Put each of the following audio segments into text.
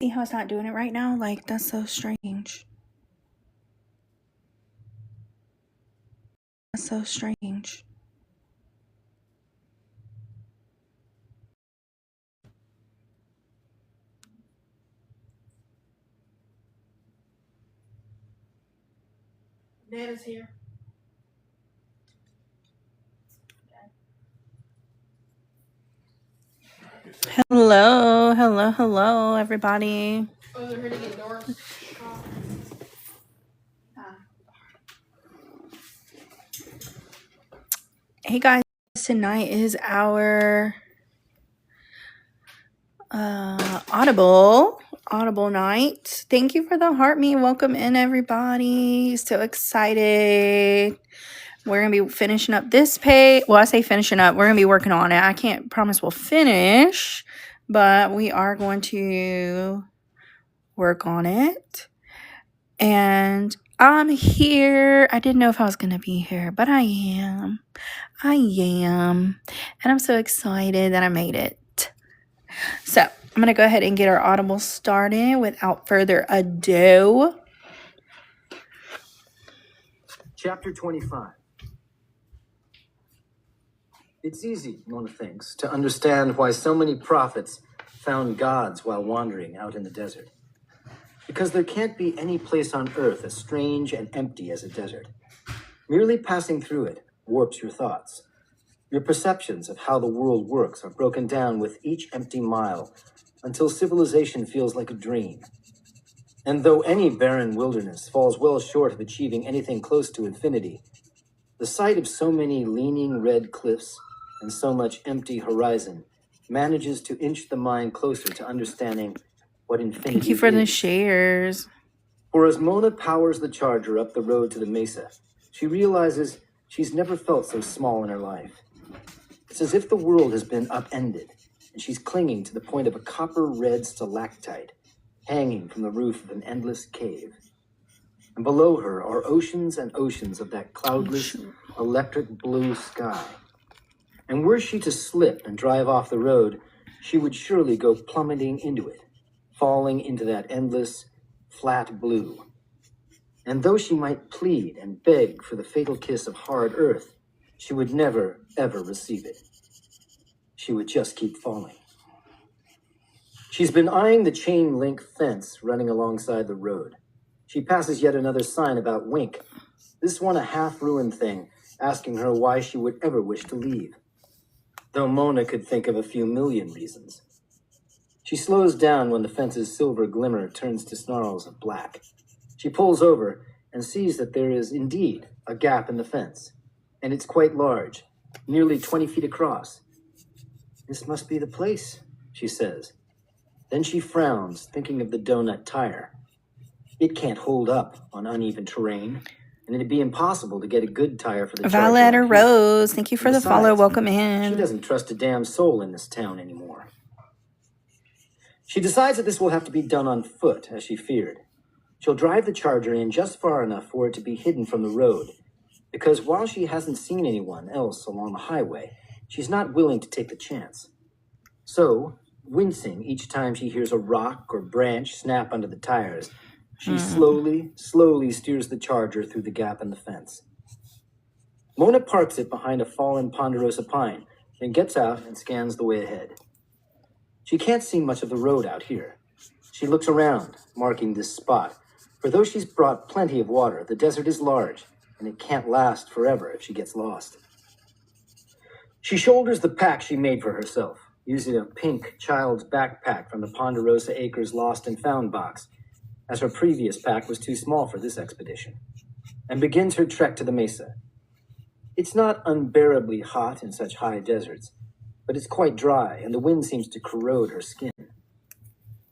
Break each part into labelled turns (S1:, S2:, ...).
S1: See how it's not doing it right now? Like, that's so strange. That's so strange.
S2: Dad is here.
S1: Hello, everybody.
S2: Oh, they're here to get Doris.
S1: Hey guys, tonight is our Audible night. Thank you for the heart me. Welcome in, everybody. So excited. We're gonna be finishing up this page. Well, I say finishing up. We're gonna be working on it. I can't promise we'll finish, but we are going to work on it. And I'm here. I didn't know if I was gonna be here, but I am. And I'm so excited that I made it. So I'm gonna go ahead and get our Audible started without further ado.
S3: Chapter 25. It's easy, Mona thinks, to understand why so many prophets found gods while wandering out in the desert. Because there can't be any place on earth as strange and empty as a desert. Merely passing through it warps your thoughts. Your perceptions of how the world works are broken down with each empty mile until civilization feels like a dream. And though any barren wilderness falls well short of achieving anything close to infinity, the sight of so many leaning red cliffs and so much empty horizon manages to inch the mind closer to understanding what infinity
S1: Thank you for the
S3: is.
S1: shares.
S3: For as Mona powers the charger up the road to the mesa, she realizes she's never felt so small in her life. It's as if the world has been upended, and she's clinging to the point of a copper-red stalactite hanging from the roof of an endless cave. And below her are oceans and oceans of that cloudless, electric blue sky. And were she to slip and drive off the road, she would surely go plummeting into it, falling into that endless, flat blue. And though she might plead and beg for the fatal kiss of hard earth, she would never, ever receive it. She would just keep falling. She's been eyeing the chain-link fence running alongside the road. She passes yet another sign about Wink, this one a half-ruined thing, asking her why she would ever wish to leave. Though Mona could think of a few million reasons. She slows down when the fence's silver glimmer turns to snarls of black. She pulls over and sees that there is indeed a gap in the fence, and it's quite large, nearly 20 feet across. This must be the place, she says. Then she frowns, thinking of the donut tire. It can't hold up on uneven terrain, and it'd be impossible to get a good tire for the
S1: Violetta Rose, thank you for the follow. Welcome
S3: She
S1: in.
S3: doesn't trust a damn soul in this town anymore. She decides that this will have to be done on foot, as she feared. She'll drive the Charger in just far enough for it to be hidden from the road, because while she hasn't seen anyone else along the highway, she's not willing to take the chance. So, wincing each time she hears a rock or branch snap under the tires, she slowly steers the Charger through the gap in the fence. Mona parks it behind a fallen ponderosa pine, then gets out and scans the way ahead. She can't see much of the road out here. She looks around, marking this spot, for though she's brought plenty of water, the desert is large, and it can't last forever if she gets lost. She shoulders the pack she made for herself, using a pink child's backpack from the Ponderosa Acres Lost and Found box, as her previous pack was too small for this expedition, and begins her trek to the mesa. It's not unbearably hot in such high deserts, but it's quite dry, and the wind seems to corrode her skin.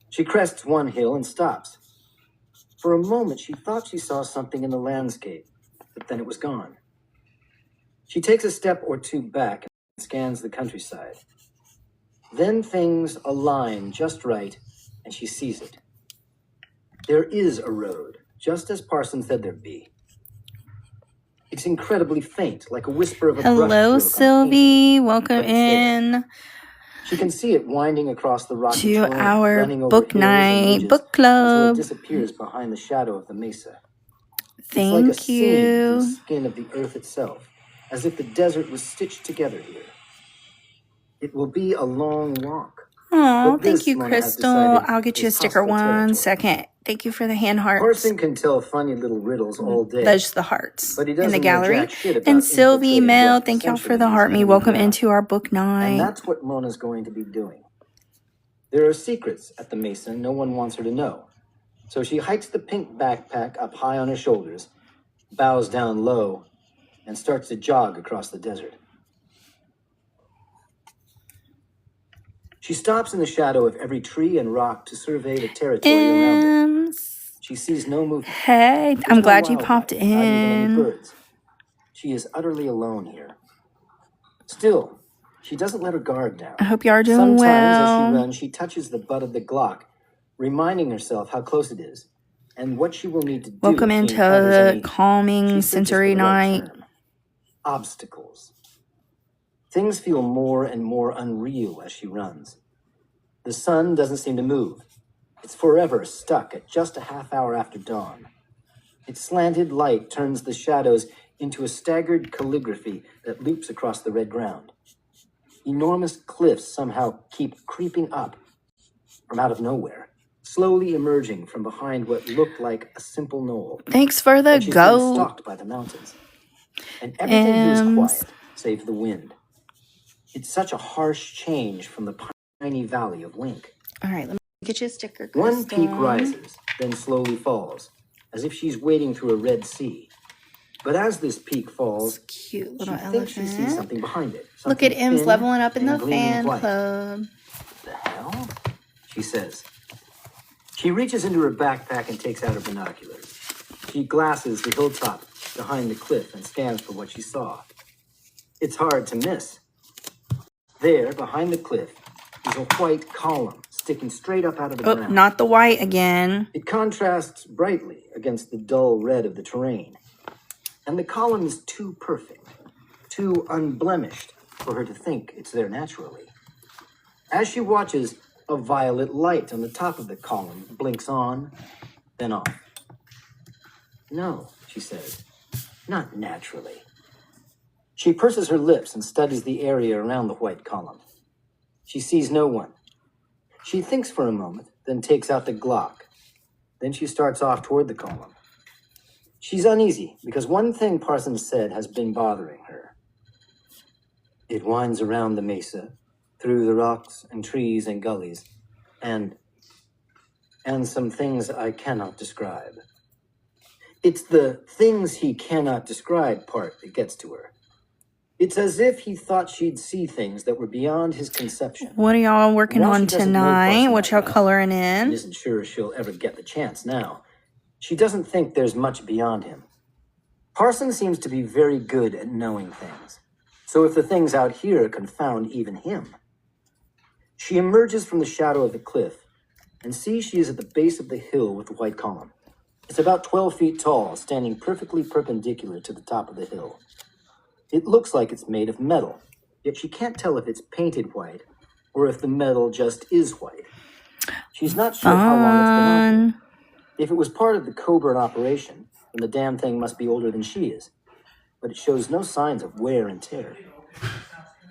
S3: She crests one hill and stops. For a moment, she thought she saw something in the landscape, but then it was gone. She takes a step or two back and scans the countryside. Then things align just right, and she sees it. There is a road, just as Parson said there'd be. It's incredibly faint, like a whisper of a brush stroke on
S1: Hello,
S3: paper,
S1: Sylvie. Welcome
S3: but it's there.
S1: in.
S3: She can see it winding across the rocky
S1: to
S3: terrain,
S1: our
S3: running over
S1: book
S3: hills and
S1: night,
S3: ridges
S1: book
S3: until it
S1: club.
S3: disappears behind the shadow of the mesa. It's like a
S1: Thank
S3: seam in the
S1: you.
S3: skin of the earth itself, as if the desert was stitched together here. It will be a long walk.
S1: Oh,
S3: But
S1: thank
S3: this,
S1: you,
S3: Mona has
S1: Crystal.
S3: decided,
S1: I'll get you
S3: is
S1: a sticker
S3: hostile
S1: 1
S3: territory.
S1: second. Thank you for the hand hearts.
S3: Parson can tell funny little riddles all day,
S1: There's the hearts
S3: but he
S1: in the
S3: doesn't know
S1: gallery.
S3: jack shit about
S1: And Sylvie,
S3: infiltrating
S1: Mel,
S3: what
S1: thank y'all for
S3: essentially
S1: the
S3: is
S1: heart me.
S3: enemy
S1: Welcome
S3: ground.
S1: into our book
S3: And
S1: night.
S3: that's what Mona's going to be doing. There are secrets at the mesa no one wants her to know. So she hikes the pink backpack up high on her shoulders, bows down low, and starts to jog across the desert. She stops in the shadow of every tree and rock to survey the territory around her. She sees no movement.
S1: Hey,
S3: There's
S1: I'm
S3: no
S1: glad you
S3: wildlife,
S1: popped
S3: not even any
S1: in.
S3: birds. She is utterly alone here. Still, she doesn't let her guard down.
S1: I hope you are doing
S3: Sometimes as she
S1: well.
S3: runs, she touches the butt of the Glock, reminding herself how close it is and what she will need to do
S1: Welcome
S3: if she
S1: into
S3: encounters any,
S1: calming
S3: she searches
S1: sensory
S3: for the right
S1: night.
S3: term, obstacles. Things feel more and more unreal as she runs. The sun doesn't seem to move. It's forever stuck at just a half hour after dawn. Its slanted light turns the shadows into a staggered calligraphy that loops across the red ground. Enormous cliffs somehow keep creeping up from out of nowhere, slowly emerging from behind what looked like a simple knoll.
S1: Thanks for the
S3: Like she's being
S1: goat.
S3: stalked by the mountains. And everything here is quiet, save the wind. It's such a harsh change from the piney valley of Link.
S1: All right, let me get you a sticker,
S3: One
S1: Crystal.
S3: peak rises, then slowly falls, as if she's wading through a Red Sea. But as this peak falls,
S1: Cute
S3: she
S1: little
S3: thinks she sees
S1: elephant.
S3: something behind it.
S1: Look at
S3: something
S1: M's
S3: thin
S1: leveling up in
S3: and
S1: the
S3: gleaming
S1: fan
S3: white.
S1: club.
S3: The hell? She says. She reaches into her backpack and takes out her binoculars. She glasses the hilltop behind the cliff and scans for what she saw. It's hard to miss. There, behind the cliff, is a white column sticking straight up out of the ground.
S1: Not the white again.
S3: It contrasts brightly against the dull red of the terrain. And the column is too perfect, too unblemished for her to think it's there naturally. As she watches, a violet light on the top of the column blinks on, then off. No, she says, not naturally. She purses her lips and studies the area around the white column. She sees no one. She thinks for a moment, then takes out the Glock. Then she starts off toward the column. She's uneasy because one thing Parsons said has been bothering her. It winds around the mesa, through the rocks and trees and gullies, and some things I cannot describe. It's the things he cannot describe part that gets to her. It's as if he thought she'd see things that were beyond his conception.
S1: What are y'all working
S3: While
S1: on
S3: she doesn't know
S1: tonight?
S3: Parson
S1: What
S3: that
S1: y'all
S3: well,
S1: coloring
S3: and
S1: in?
S3: isn't sure she'll ever get the chance now, she doesn't think there's much beyond him. Parson seems to be very good at knowing things. So if the things out here confound even him. She emerges from the shadow of the cliff and sees she is at the base of the hill with the white column. It's about 12 feet tall, standing perfectly perpendicular to the top of the hill. It looks like it's made of metal, yet she can't tell if it's painted white or if the metal just is white. She's not sure how long it's been out there. If it was part of the Coburn operation, then the damn thing must be older than she is. But it shows no signs of wear and tear.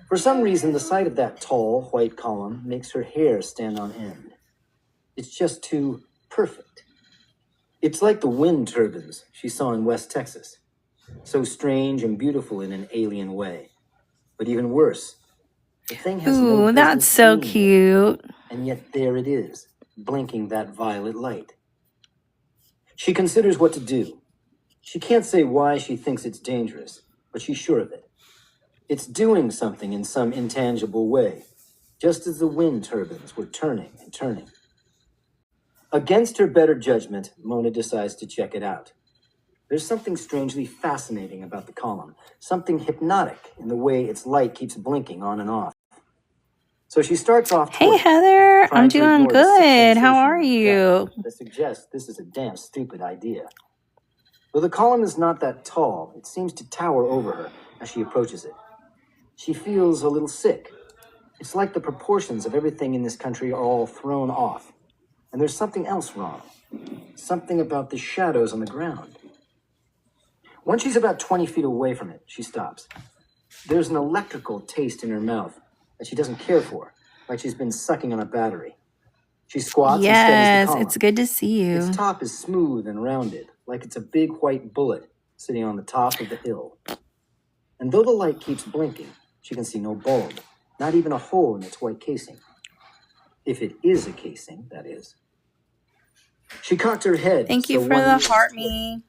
S3: For some reason, the sight of that tall, white column makes her hair stand on end. It's just too perfect. It's like the wind turbines she saw in West Texas. So strange and beautiful in an alien way. But even worse, the thing has no business
S1: that's so
S3: being
S1: cute.
S3: there, and yet there it is, blinking that violet light. She considers what to do. She can't say why she thinks it's dangerous, but she's sure of it. It's doing something in some intangible way, just as the wind turbines were turning and turning. Against her better judgment, Mona decides to check it out. There's something strangely fascinating about the column, something hypnotic in the way its light keeps blinking on and off. So she starts off
S1: Hey,
S3: toward it,
S1: Heather. I'm
S3: trying to
S1: doing
S3: ignore the sick
S1: good. How
S3: sensation
S1: are
S3: in her
S1: you?
S3: gut that suggests this is a damn stupid idea. Though the column is not that tall, it seems to tower over her as she approaches it. She feels a little sick. It's like the proportions of everything in this country are all thrown off. And there's something else wrong. Something about the shadows on the ground. When she's about 20 feet away from it, she stops. There's an electrical taste in her mouth that she doesn't care for, like she's been sucking on a battery. She squats and steadies the
S1: Yes,
S3: column.
S1: it's good to see
S3: Its
S1: you.
S3: top is smooth and rounded, like it's a big white bullet sitting on the top of the hill. And though the light keeps blinking, she can see no bulb, not even a hole in its white casing. If it is a casing, that is. She cocked her head.
S1: Thank you
S3: so
S1: for
S3: one
S1: the
S3: ear is
S1: heart
S3: split.
S1: me.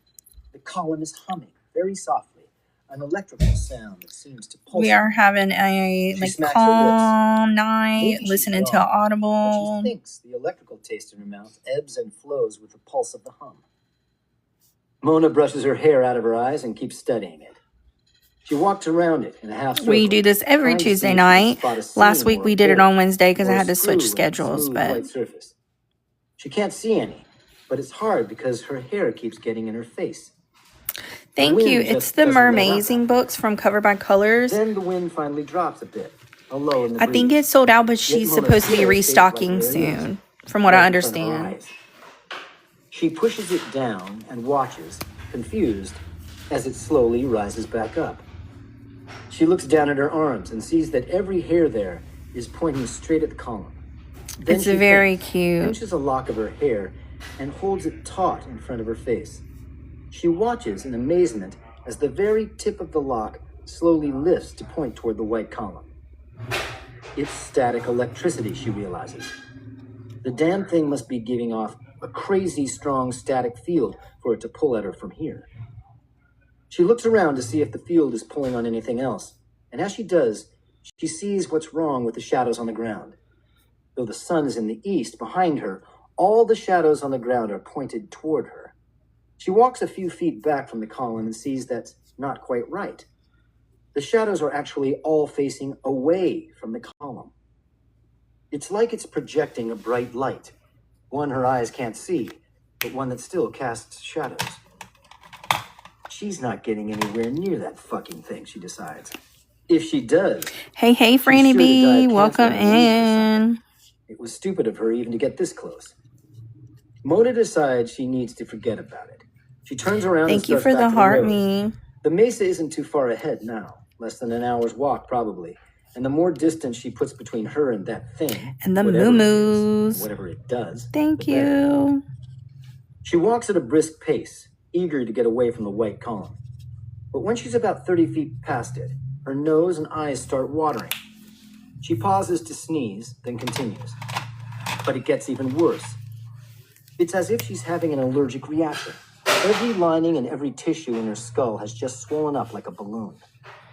S3: The column is humming very softly, an electrical sound that seems to pulse.
S1: We are having a
S3: She
S1: like
S3: smacks her lips.
S1: calm night,
S3: Maybe she's
S1: listening to
S3: wrong, but she
S1: Audible.
S3: thinks the electrical taste in her mouth ebbs and flows with the pulse of the hum. Mona brushes her hair out of her eyes and keeps studying it. She walked around it in a half circle.
S1: We do this every
S3: trying to see
S1: Tuesday
S3: if she could
S1: night.
S3: spot a
S1: Last
S3: seam
S1: week
S3: or
S1: we
S3: a
S1: did it
S3: bolt
S1: on Wednesday because I
S3: or a
S1: had to switch
S3: screw in the
S1: schedules,
S3: smooth
S1: but
S3: white surface. She can't see any, but it's hard because her hair keeps getting in her face.
S1: thank
S3: wind
S1: you.
S3: just
S1: It's the
S3: doesn't let up.
S1: Mermaizing books from Cover by Colors.
S3: Then the wind finally drops a bit, a lull in the
S1: I think
S3: breeze.
S1: it's sold out, but
S3: Yet
S1: she's
S3: Mona's
S1: supposed to be
S3: hair stays
S1: restocking
S3: right where it is,
S1: soon, from what
S3: right
S1: I
S3: in front of her
S1: understand.
S3: eyes. She pushes it down and watches, confused, as it slowly rises back up. She looks down at her arms and sees that every hair there is pointing straight at the column. Then
S1: It's
S3: she
S1: very
S3: thinks,
S1: cute.
S3: pinches a lock of her hair and holds it taut in front of her face. She watches in amazement as the very tip of the lock slowly lifts to point toward the white column. It's static electricity, she realizes. The damn thing must be giving off a crazy strong static field for it to pull at her from here. She looks around to see if the field is pulling on anything else, and as she does, she sees what's wrong with the shadows on the ground. Though the sun is in the east behind her, all the shadows on the ground are pointed toward her. She walks a few feet back from the column and sees that's not quite right. The shadows are actually all facing away from the column. It's like it's projecting a bright light, one her eyes can't see, but one that still casts shadows. She's not getting anywhere near that fucking thing, she decides. If she does,
S1: Hey,
S3: she's
S1: Franny
S3: sure to die
S1: B,
S3: of
S1: welcome
S3: cancer in a week or something.
S1: in.
S3: It was stupid of her even to get this close. Mona decides she needs to forget about it. She turns around and
S1: Thank you
S3: starts
S1: for
S3: back
S1: the
S3: to the
S1: heart
S3: road.
S1: me.
S3: The mesa isn't too far ahead now, less than an hour's walk probably. And the more distance she puts between her and that thing,
S1: And the
S3: whatever it is,
S1: moo-moos.
S3: whatever it does,
S1: Thank
S3: the better.
S1: you.
S3: She walks at a brisk pace, eager to get away from the white column. But when she's about 30 feet past it, her nose and eyes start watering. She pauses to sneeze, then continues. But it gets even worse. It's as if she's having an allergic reaction. Every lining and every tissue in her skull has just swollen up like a balloon.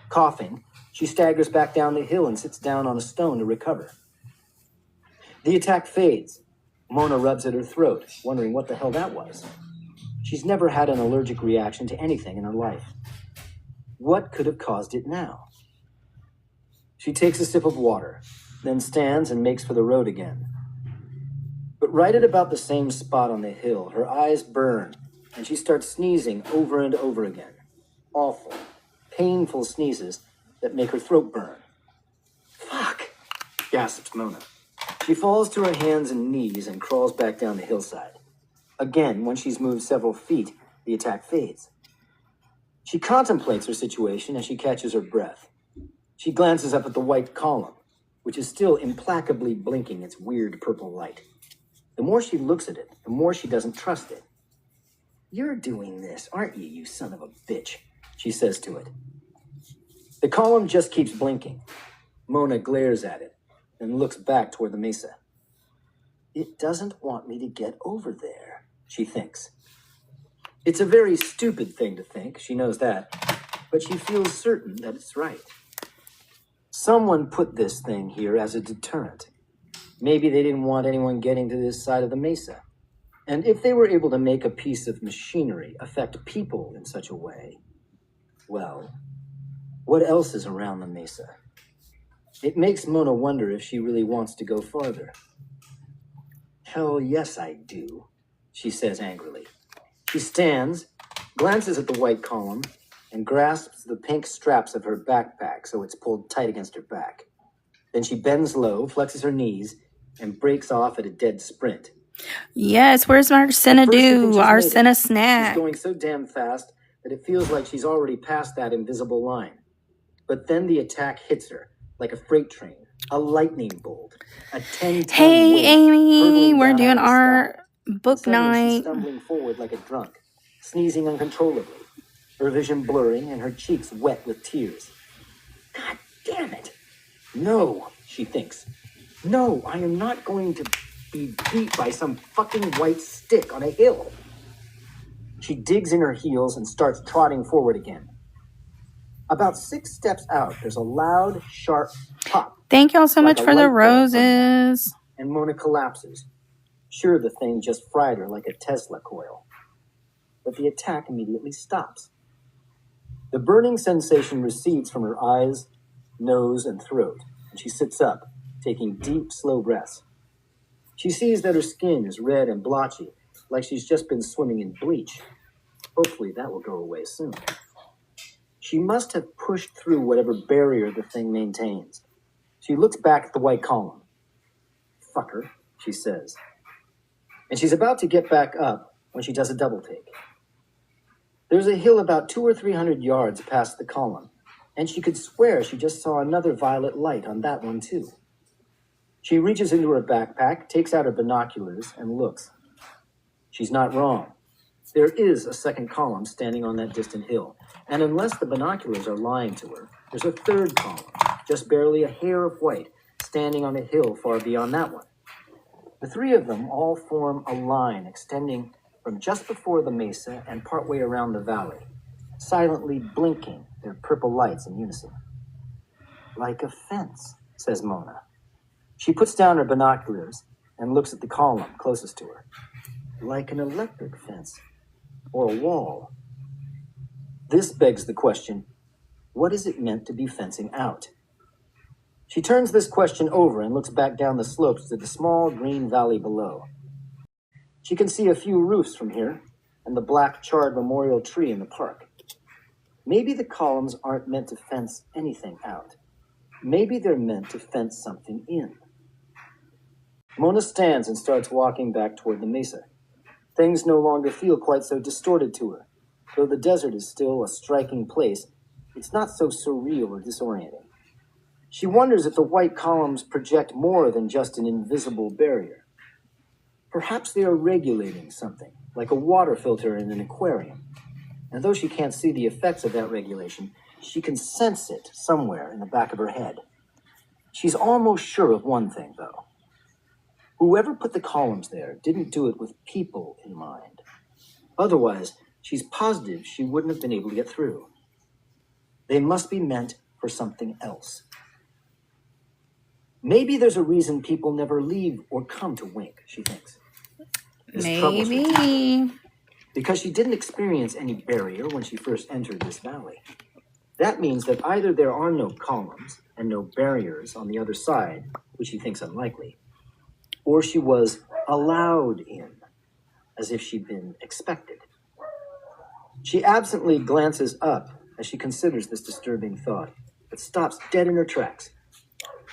S3: Coughing, she staggers back down the hill and sits down on a stone to recover. The attack fades. Mona rubs at her throat, wondering what the hell that was. She's never had an allergic reaction to anything in her life. What could have caused it now? She takes a sip of water, then stands and makes for the road again. But right at about the same spot on the hill, her eyes burn, and she starts sneezing over and over again. Awful, painful sneezes that make her throat burn. Fuck, gasps Mona. She falls to her hands and knees and crawls back down the hillside. Again, when she's moved several feet, the attack fades. She contemplates her situation as she catches her breath. She glances up at the white column, which is still implacably blinking its weird purple light. The more she looks at it, the more she doesn't trust it. "You're doing this, aren't you, you son of a bitch?" she says to it. The column just keeps blinking. Mona glares at it and looks back toward the mesa. "It doesn't want me to get over there," she thinks. It's a very stupid thing to think, she knows that, but she feels certain that it's right. Someone put this thing here as a deterrent. Maybe they didn't want anyone getting to this side of the mesa. And if they were able to make a piece of machinery affect people in such a way, well, what else is around the mesa? It makes Mona wonder if she really wants to go farther. "Hell yes, I do," she says angrily. She stands, glances at the white column, and grasps the pink straps of her backpack so it's pulled tight against her back. Then she bends low, flexes her knees, and breaks off at a dead sprint.
S1: Yes, where's our
S3: At first, you think
S1: Cinna-do?
S3: she's
S1: Our
S3: made it.
S1: Cinna
S3: She's
S1: snack.
S3: going so damn fast that it feels like she's already passed that invisible line. But then the attack hits her like a freight train, a lightning bolt, a 10-ton
S1: Hey,
S3: weight
S1: Amy,
S3: hurtling
S1: we're
S3: down
S1: doing
S3: out of the
S1: our
S3: sky.
S1: book
S3: Suddenly, she's
S1: night.
S3: stumbling forward like a drunk, sneezing uncontrollably, her vision blurring and her cheeks wet with tears. God damn it! No, she thinks. No, I am not going to be beat by some fucking white stick on a hill. She digs in her heels and starts trotting forward again. About 6 steps out, there's a loud, sharp pop.
S1: Thank y'all so
S3: like
S1: much
S3: a
S1: for the
S3: light bulb going off,
S1: roses.
S3: and Mona collapses. Sure, the thing just fried her like a Tesla coil. But the attack immediately stops. The burning sensation recedes from her eyes, nose, and throat, and she sits up, taking deep, slow breaths. She sees that her skin is red and blotchy, like she's just been swimming in bleach. Hopefully that will go away soon. She must have pushed through whatever barrier the thing maintains. She looks back at the white column. Fucker, she says. And she's about to get back up when she does a double take. There's a hill about 200 or 300 yards past the column, and she could swear she just saw another violet light on that one too. She reaches into her backpack, takes out her binoculars, and looks. She's not wrong. There is a second column standing on that distant hill, and unless the binoculars are lying to her, there's a third column, just barely a hair of white, standing on a hill far beyond that one. The three of them all form a line extending from just before the mesa and partway around the valley, silently blinking their purple lights in unison. Like a fence, says Mona. She puts down her binoculars and looks at the column closest to her. Like an electric fence or a wall. This begs the question, what is it meant to be fencing out? She turns this question over and looks back down the slopes to the small green valley below. She can see a few roofs from here and the black charred memorial tree in the park. Maybe the columns aren't meant to fence anything out. Maybe they're meant to fence something in. Mona stands and starts walking back toward the mesa. Things no longer feel quite so distorted to her. Though the desert is still a striking place, it's not so surreal or disorienting. She wonders if the white columns project more than just an invisible barrier. Perhaps they are regulating something, like a water filter in an aquarium. And though she can't see the effects of that regulation, she can sense it somewhere in the back of her head. She's almost sure of one thing, though. Whoever put the columns there didn't do it with people in mind. Otherwise, she's positive she wouldn't have been able to get through. They must be meant for something else. Maybe there's a reason people never leave or come to Wink, she thinks.
S1: Maybe.
S3: Because she didn't experience any barrier when she first entered this valley. That means that either there are no columns and no barriers on the other side, which she thinks unlikely, or she was allowed in, as if she'd been expected. She absently glances up as she considers this disturbing thought, but stops dead in her tracks.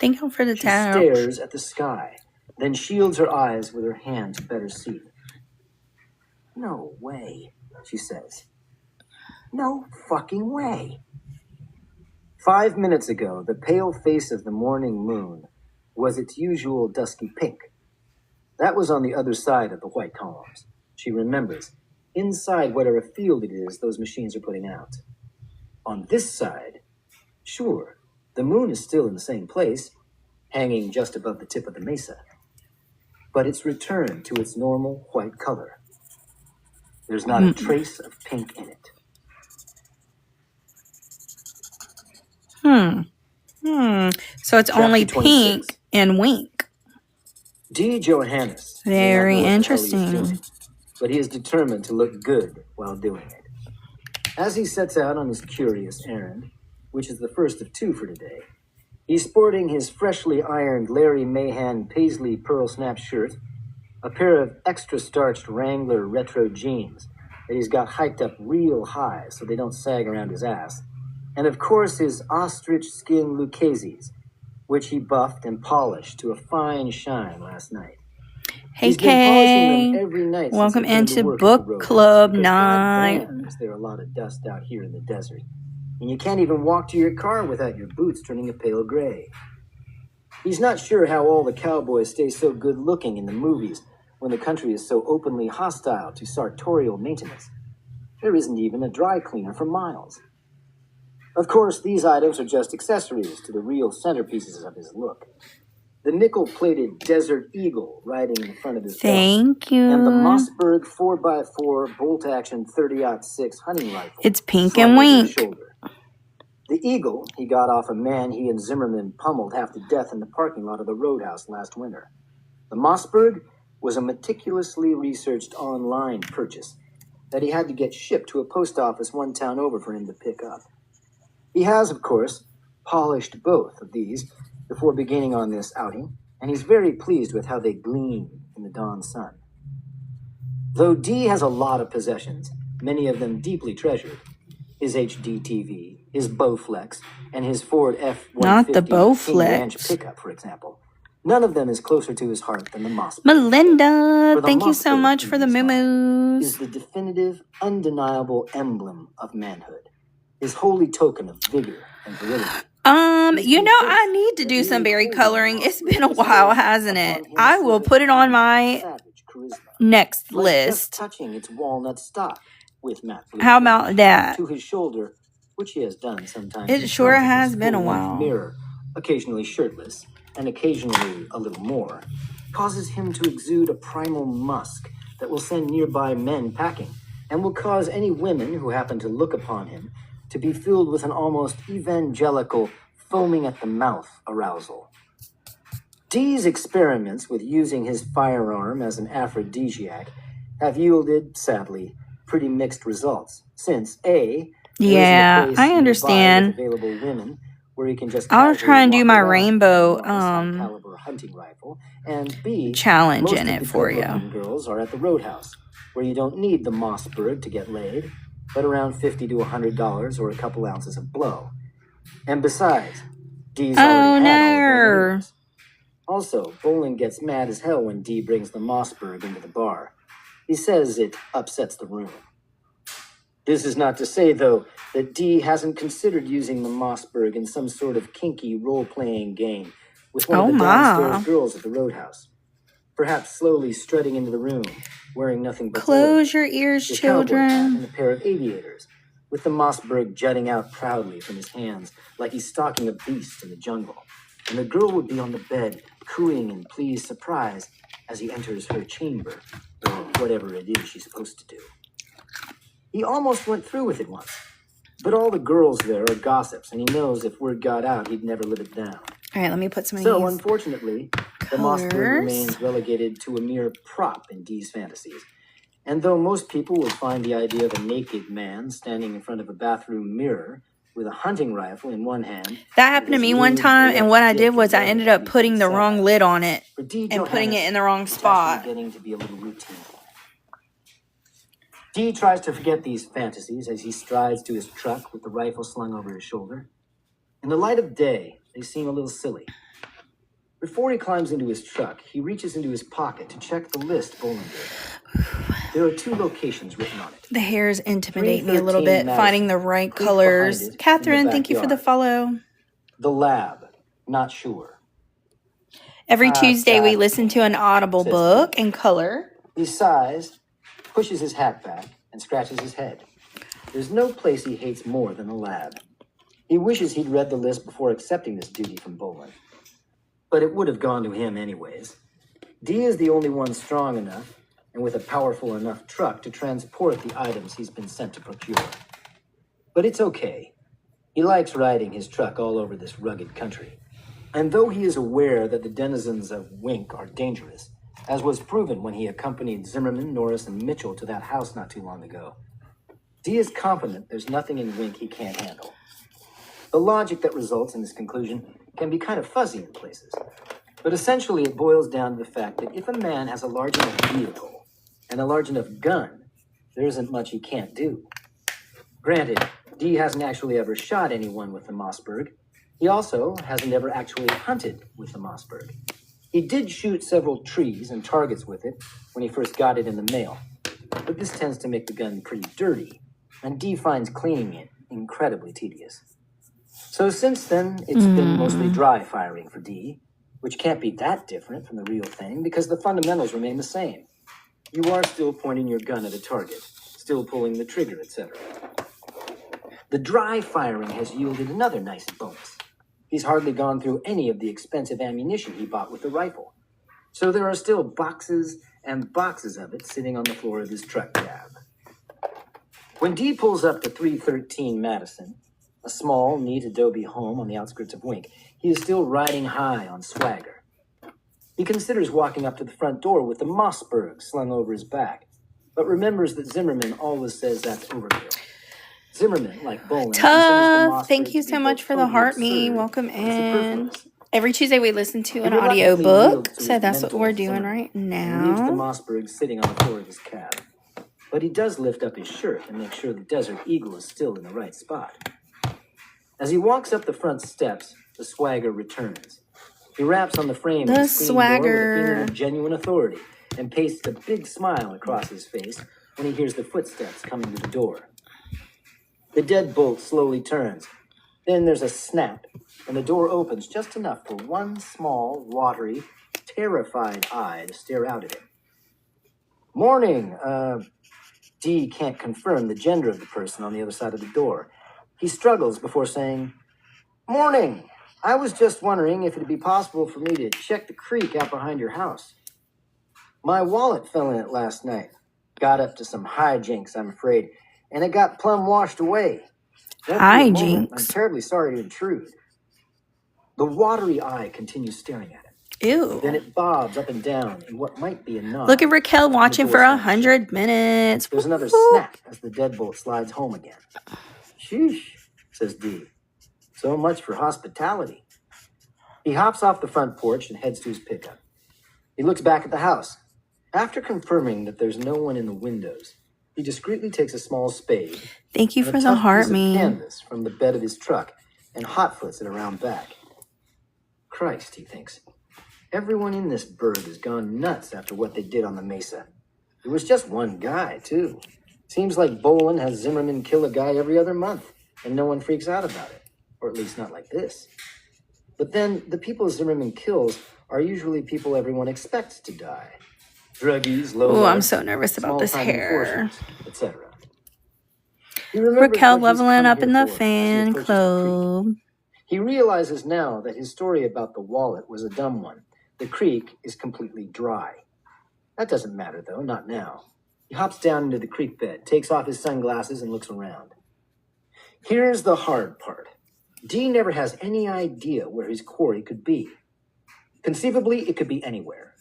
S1: Thank you for the
S3: She
S1: tap.
S3: stares at the sky, then shields her eyes with her hand to better see. No way, she says. No fucking way. 5 minutes ago, the pale face of the morning moon was its usual dusky pink. That was on the other side of the white columns. She remembers, inside whatever field it is those machines are putting out. On this side, sure, the moon is still in the same place, hanging just above the tip of the mesa. But it's returned to its normal white color. There's not a trace of pink in it.
S1: So it's
S3: Chapter
S1: only
S3: 26.
S1: pink and Wink.
S3: D. Johannes.
S1: Very
S3: may not know what the hell he is
S1: interesting.
S3: doing, but he is determined to look good while doing it. As he sets out on his curious errand, which is the first of 2 for today, he's sporting his freshly ironed Larry Mahan paisley pearl snap shirt, a pair of extra starched Wrangler retro jeans that he's got hiked up real high so they don't sag around his ass, and of course his ostrich skin Lucchese's, which he buffed and polished to a fine shine last night.
S1: Hey,
S3: He's been polishing them
S1: Kay.
S3: every night since
S1: Welcome
S3: he came to
S1: into
S3: work at the
S1: book
S3: roadhouse,
S1: club
S3: because
S1: night.
S3: goddamn, is there a lot of dust out here in the desert. And you can't even walk to your car without your boots turning a pale gray. He's not sure how all the cowboys stay so good looking in the movies when the country is so openly hostile to sartorial maintenance. There isn't even a dry cleaner for miles. Of course, these items are just accessories to the real centerpieces of his look. The nickel-plated Desert Eagle riding in front of his belt,
S1: Thank you.
S3: and the Mossberg 4x4 bolt-action 30-06 hunting rifle.
S1: It's Pink
S3: slung
S1: and
S3: over his
S1: Wink.
S3: shoulder. The Eagle he got off a man he and Zimmerman pummeled half to death in the parking lot of the Roadhouse last winter. The Mossberg was a meticulously researched online purchase that he had to get shipped to a post office one town over for him to pick up. He has, of course, polished both of these before beginning on this outing, and he's very pleased with how they gleam in the dawn sun. Though D has a lot of possessions, many of them deeply treasured, his HD TV, his Bowflex, and his Ford F-150
S1: Not the
S3: King Ranch
S1: Bowflex.
S3: pickup, for example, none of them is closer to his heart than the Mossberg.
S1: Melinda,
S3: For the
S1: thank you so
S3: Mossberg,
S1: much for the
S3: in his mind, is
S1: moo-moos.
S3: the definitive, undeniable emblem of manhood, his holy token of vigor and virility.
S1: You know, I need to do some berry coloring. It's been a while, hasn't it? I will put it on my next
S3: Like just
S1: list.
S3: touching its walnut stock with matte blue
S1: How
S3: finish
S1: about that?
S3: to his shoulder, which he has done sometimes.
S1: It
S3: in
S1: sure
S3: front of
S1: has
S3: his
S1: been a
S3: full-length
S1: while.
S3: mirror, occasionally shirtless, and occasionally a little more, causes him to exude a primal musk that will send nearby men packing, and will cause any women who happen to look upon him to be filled with an almost evangelical, foaming at the mouth arousal. D's experiments with using his firearm as an aphrodisiac have yielded, sadly, pretty mixed results, since A,
S1: Yeah, I
S3: with
S1: understand.
S3: available women where he can just
S1: I'll
S3: casually
S1: try and do
S3: walk
S1: my
S3: around with an
S1: rainbow
S3: enormous high-caliber hunting rifle, and B,
S1: challenge
S3: most
S1: in
S3: of
S1: it
S3: the
S1: for you.
S3: good-looking girls are at the Roadhouse, where you don't need the Mossberg to get laid, but around $50 to $100 or a couple ounces of blow. And besides, D's
S1: Oh
S3: already had all of them
S1: no.
S3: anyways. Also, Bolin gets mad as hell when D brings the Mossberg into the bar. He says it upsets the room. This is not to say, though, that D hasn't considered using the Mossberg in some sort of kinky role-playing game with one
S1: Oh
S3: of the downstairs
S1: my.
S3: girls at the Roadhouse. Perhaps slowly strutting into the room, wearing nothing but
S1: Close your ears,
S3: his cowboy hat and
S1: children.
S3: a pair of aviators, with the Mossberg jutting out proudly from his hands like he's stalking a beast in the jungle. And the girl would be on the bed, cooing in pleased surprise as he enters her chamber, or whatever it is she's supposed to do. He almost went through with it once, but all the girls there are gossips, and he knows if word got out, he'd never live it down.
S1: All right, let me put some of
S3: So,
S1: these
S3: unfortunately, the Mossberg remains
S1: colors.
S3: relegated to a mere prop in D's fantasies. And though most people would find the idea of a naked man standing in front of a bathroom mirror with a hunting rifle in one hand
S1: That
S3: and
S1: happened to
S3: his
S1: me one
S3: lewd,
S1: time, and
S3: erect
S1: what I
S3: dick
S1: did
S3: in
S1: was
S3: the
S1: I
S3: other
S1: ended up
S3: to be
S1: putting the wrong
S3: sad,
S1: lid on it
S3: for D.
S1: and putting it
S3: Johannes,
S1: in the wrong
S3: it's actually
S1: spot.
S3: getting to be a little routine. D tries to forget these fantasies as he strides to his truck with the rifle slung over his shoulder. In the light of day, they seem a little silly. Before he climbs into his truck, he reaches into his pocket to check the list Bolin gave. There are 2 locations written on it.
S1: The hairs intimidate me a little
S3: 313
S1: bit,
S3: Madison,
S1: finding the right
S3: creek behind
S1: colors.
S3: it in the
S1: Catherine, thank you for the
S3: backyard.
S1: follow.
S3: The lab, not sure.
S1: Every Tuesday, we
S3: God
S1: listen to an
S3: damn,
S1: Audible
S3: says
S1: book
S3: D.
S1: in color.
S3: He sighs, pushes his hat back, and scratches his head. There's no place he hates more than the lab. He wishes he'd read the list before accepting this duty from Bolin. But it would have gone to him anyways. D is the only one strong enough and with a powerful enough truck to transport the items he's been sent to procure. But it's okay. He likes riding his truck all over this rugged country. And though he is aware that the denizens of Wink are dangerous, as was proven when he accompanied Zimmerman, Norris, and Mitchell to that house not too long ago, D is confident there's nothing in Wink he can't handle. The logic that results in this conclusion can be kind of fuzzy in places, but essentially it boils down to the fact that if a man has a large enough vehicle and a large enough gun, there isn't much he can't do. Granted, D hasn't actually ever shot anyone with the Mossberg, He also hasn't ever actually hunted with the Mossberg. He did shoot several trees and targets with it when he first got it in the mail, but this tends to make the gun pretty dirty, and Dee finds cleaning it incredibly tedious. So since then, it's been mostly dry firing for Dee, which can't be that different from the real thing because the fundamentals remain the same. You are still pointing your gun at a target, still pulling the trigger, etc. The dry firing has yielded another nice bonus. He's hardly gone through any of the expensive ammunition he bought with the rifle. So there are still boxes and boxes of it sitting on the floor of his truck cab. When Dee pulls up to 313 Madison, a small, neat adobe home on the outskirts of Wink, he is still riding high on swagger. He considers walking up to the front door with the Mossberg slung over his back, but remembers that Zimmerman always says that's overkill. Zimmerman, like Boland,
S1: Tough. Thank you so much for the heart me. Welcome in. Every Tuesday we listen to an audiobook, so that's what we're doing right now.
S3: He leaves the Mossberg sitting on the floor of his cab. But he does lift up his shirt and make sure the Desert Eagle is still in the right spot. As he walks up the front steps, the swagger returns. He raps on the frame of the screen door with a feeling of genuine authority and pastes a big smile across his face when he hears the footsteps coming to the door. The deadbolt slowly turns. Then there's a snap, and the door opens just enough for one small, watery, terrified eye to stare out at him. Morning. Dee can't confirm the gender of the person on the other side of the door. He struggles before saying, Morning. I was just wondering if it'd be possible for me to check the creek out behind your house. My wallet fell in it last night. Got up to some hijinks, I'm afraid, and it got plumb washed away.
S1: Hijinks?
S3: I'm terribly sorry to intrude. The watery eye continues staring at him.
S1: Ew.
S3: Then it bobs up and down in what might be a nod.
S1: Look at Raquel watching for 100 minutes.
S3: There's another snap as the deadbolt slides home again. Sheesh, says Dee. So much for hospitality. He hops off the front porch and heads to his pickup. He looks back at the house. After confirming that there's no one in the windows, he discreetly takes a small spade.
S1: Thank you for the heart, me.
S3: Canvas from the bed of his truck and hotfoots it around back. Christ, he thinks. Everyone in this burg has gone nuts after what they did on the mesa. It was just one guy, too. Seems like Boland has Zimmerman kill a guy every other month, and no one freaks out about it. Or at least not like this. But then, the people Zimmerman kills are usually people everyone expects to die. Druggies, low.
S1: Oh, I'm so nervous about this hair.
S3: Etc.
S1: Raquel leveling up in the fan club.
S3: He realizes now that his story about the wallet was a dumb one. The creek is completely dry. That doesn't matter, though, not now. He hops down into the creek bed, takes off his sunglasses, and looks around. Here's the hard part. Dee never has any idea where his quarry could be. Conceivably, it could be anywhere.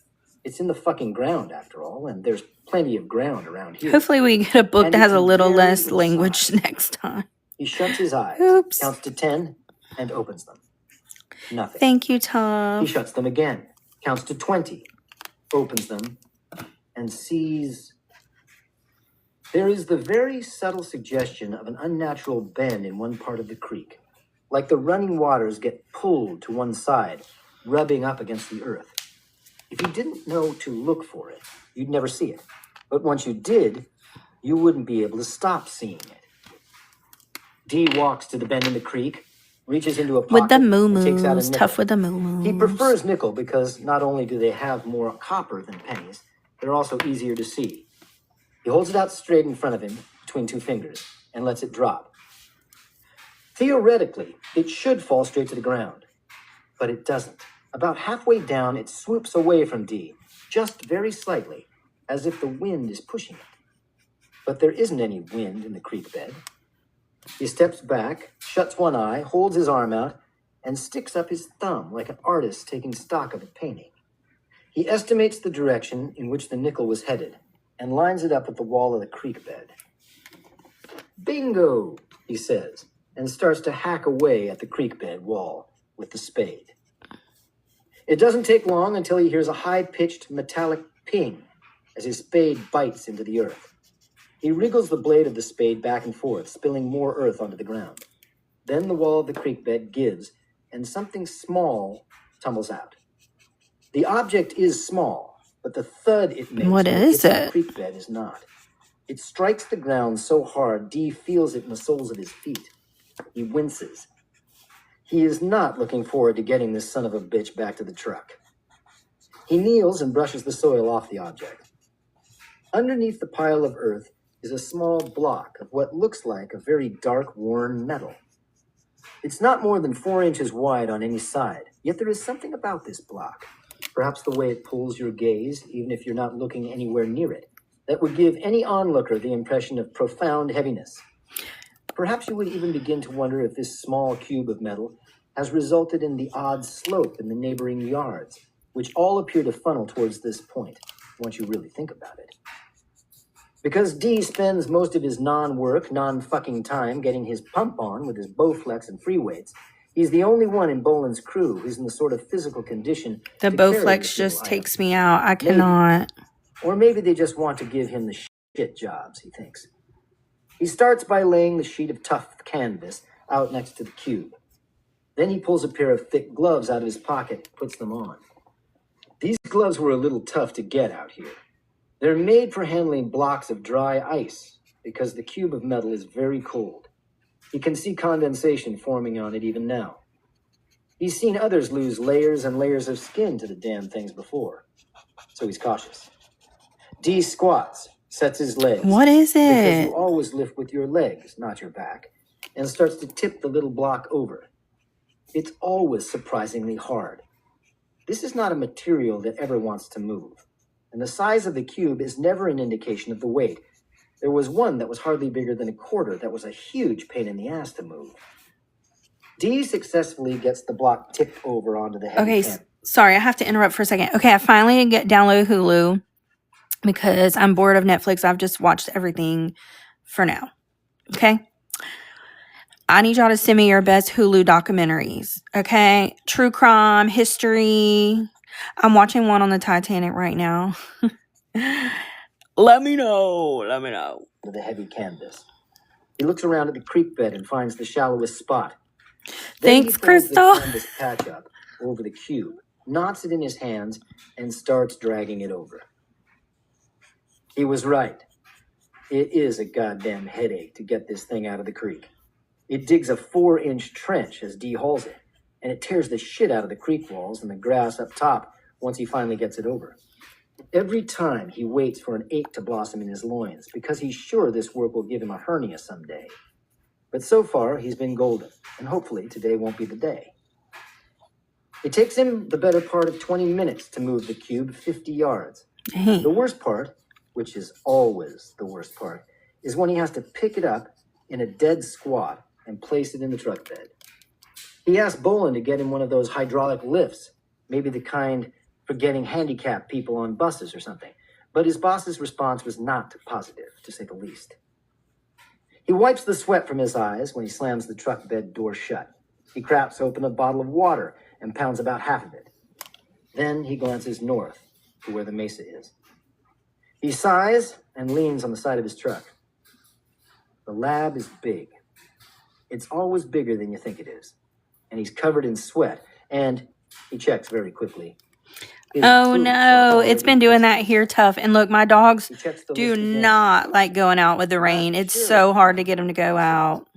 S3: It's in the fucking ground, after all, and there's plenty of ground around here.
S1: Hopefully we get a book that has a little less language next time.
S3: He shuts his eyes, counts to 10, and opens them. Nothing.
S1: Thank you, Tom.
S3: He shuts them again, counts to 20, opens them, and sees... There is the very subtle suggestion of an unnatural bend in one part of the creek, like the running waters get pulled to one side, rubbing up against the earth. If you didn't know to look for it, you'd never see it. But once you did, you wouldn't be able to stop seeing it. Dee walks to the bend in the creek, reaches into a pocket,
S1: with the
S3: and takes out a
S1: moo-moos.
S3: nickel.
S1: Tough with the moo-moos.
S3: He prefers nickel because not only do they have more copper than pennies, they're also easier to see. He holds it out straight in front of him between two fingers and lets it drop. Theoretically, it should fall straight to the ground, but it doesn't. About halfway down, it swoops away from Dee, just very slightly, as if the wind is pushing it. But there isn't any wind in the creek bed. He steps back, shuts one eye, holds his arm out, and sticks up his thumb like an artist taking stock of a painting. He estimates the direction in which the nickel was headed and lines it up with the wall of the creek bed. Bingo, he says, and starts to hack away at the creek bed wall with the spade. It doesn't take long until he hears a high-pitched metallic ping as his spade bites into the earth. He wriggles the blade of the spade back and forth, spilling more earth onto the ground. Then the wall of the creek bed gives, and something small tumbles out. The object is small, but the thud it makes
S1: What
S3: when it
S1: is
S3: hits that
S1: it?
S3: creek bed is not. It strikes the ground so hard, Dee feels it in the soles of his feet. He winces. He is not looking forward to getting this son of a bitch back to the truck. He kneels and brushes the soil off the object. Underneath the pile of earth is a small block of what looks like a very dark, worn metal. It's not more than 4 inches wide on any side, yet there is something about this block, perhaps the way it pulls your gaze, even if you're not looking anywhere near it, that would give any onlooker the impression of profound heaviness. Perhaps you would even begin to wonder if this small cube of metal has resulted in the odd slope in the neighboring yards, which all appear to funnel towards this point, once you really think about it. Because Dee spends most of his non-work, non-fucking time getting his pump on with his Bowflex and free weights, he's the only one in Boland's crew who's in the sort of physical condition
S1: The
S3: to carry
S1: Bowflex
S3: this
S1: just
S3: little
S1: takes
S3: item.
S1: me out. I cannot.
S3: Or maybe they just want to give him the shit jobs, he thinks. He starts by laying the sheet of tough canvas out next to the cube. Then he pulls a pair of thick gloves out of his pocket and puts them on. These gloves were a little tough to get out here. They're made for handling blocks of dry ice because the cube of metal is very cold. He can see condensation forming on it even now. He's seen others lose layers and layers of skin to the damn things before, so he's cautious. Dee squats, sets his legs.
S1: What is
S3: Because
S1: it?
S3: you always lift with your legs, not your back, and starts to tip the little block over. It's always surprisingly hard. This is not a material that ever wants to move, and the size of the cube is never an indication of the weight. There was one that was hardly bigger than a quarter that was a huge pain in the ass to move. Dee successfully gets the block tipped over onto the heavy
S1: Okay,
S3: canvas.
S1: sorry, I have to interrupt for a second. Okay, I finally download Hulu because I'm bored of Netflix. I've just watched everything for now. Okay? I need y'all to send me your best Hulu documentaries. Okay? True crime, history. I'm watching one on the Titanic right now. Let me know.
S3: The heavy canvas. He looks around at the creek bed and finds the shallowest spot. Then
S1: Thanks,
S3: he pulls
S1: Crystal.
S3: the canvas patch up over the cube, knots it in his hands, and starts dragging it over. He was right. It is a goddamn headache to get this thing out of the creek. It digs a 4-inch trench as Dee hauls it, and it tears the shit out of the creek walls and the grass up top once he finally gets it over. Every time he waits for an ache to blossom in his loins because he's sure this work will give him a hernia someday. But so far, he's been golden, and hopefully today won't be the day. It takes him the better part of 20 minutes to move the cube 50 yards.
S1: Dang.
S3: The worst part, which is always the worst part, is when he has to pick it up in a dead squat and place it in the truck bed. He asked Boland to get him one of those hydraulic lifts, maybe the kind for getting handicapped people on buses or something, but his boss's response was not positive, to say the least. He wipes the sweat from his eyes when he slams the truck bed door shut. He cracks open a bottle of water and pounds about half of it. Then he glances north to where the mesa is. He sighs and leans on the side of his truck. The lab is big. It's always bigger than you think it is. And he's covered in sweat, and he checks very quickly.
S1: Oh no, it's been doing that here tough. And look, my dogs do not like going out with the rain. It's so hard to get them to go out.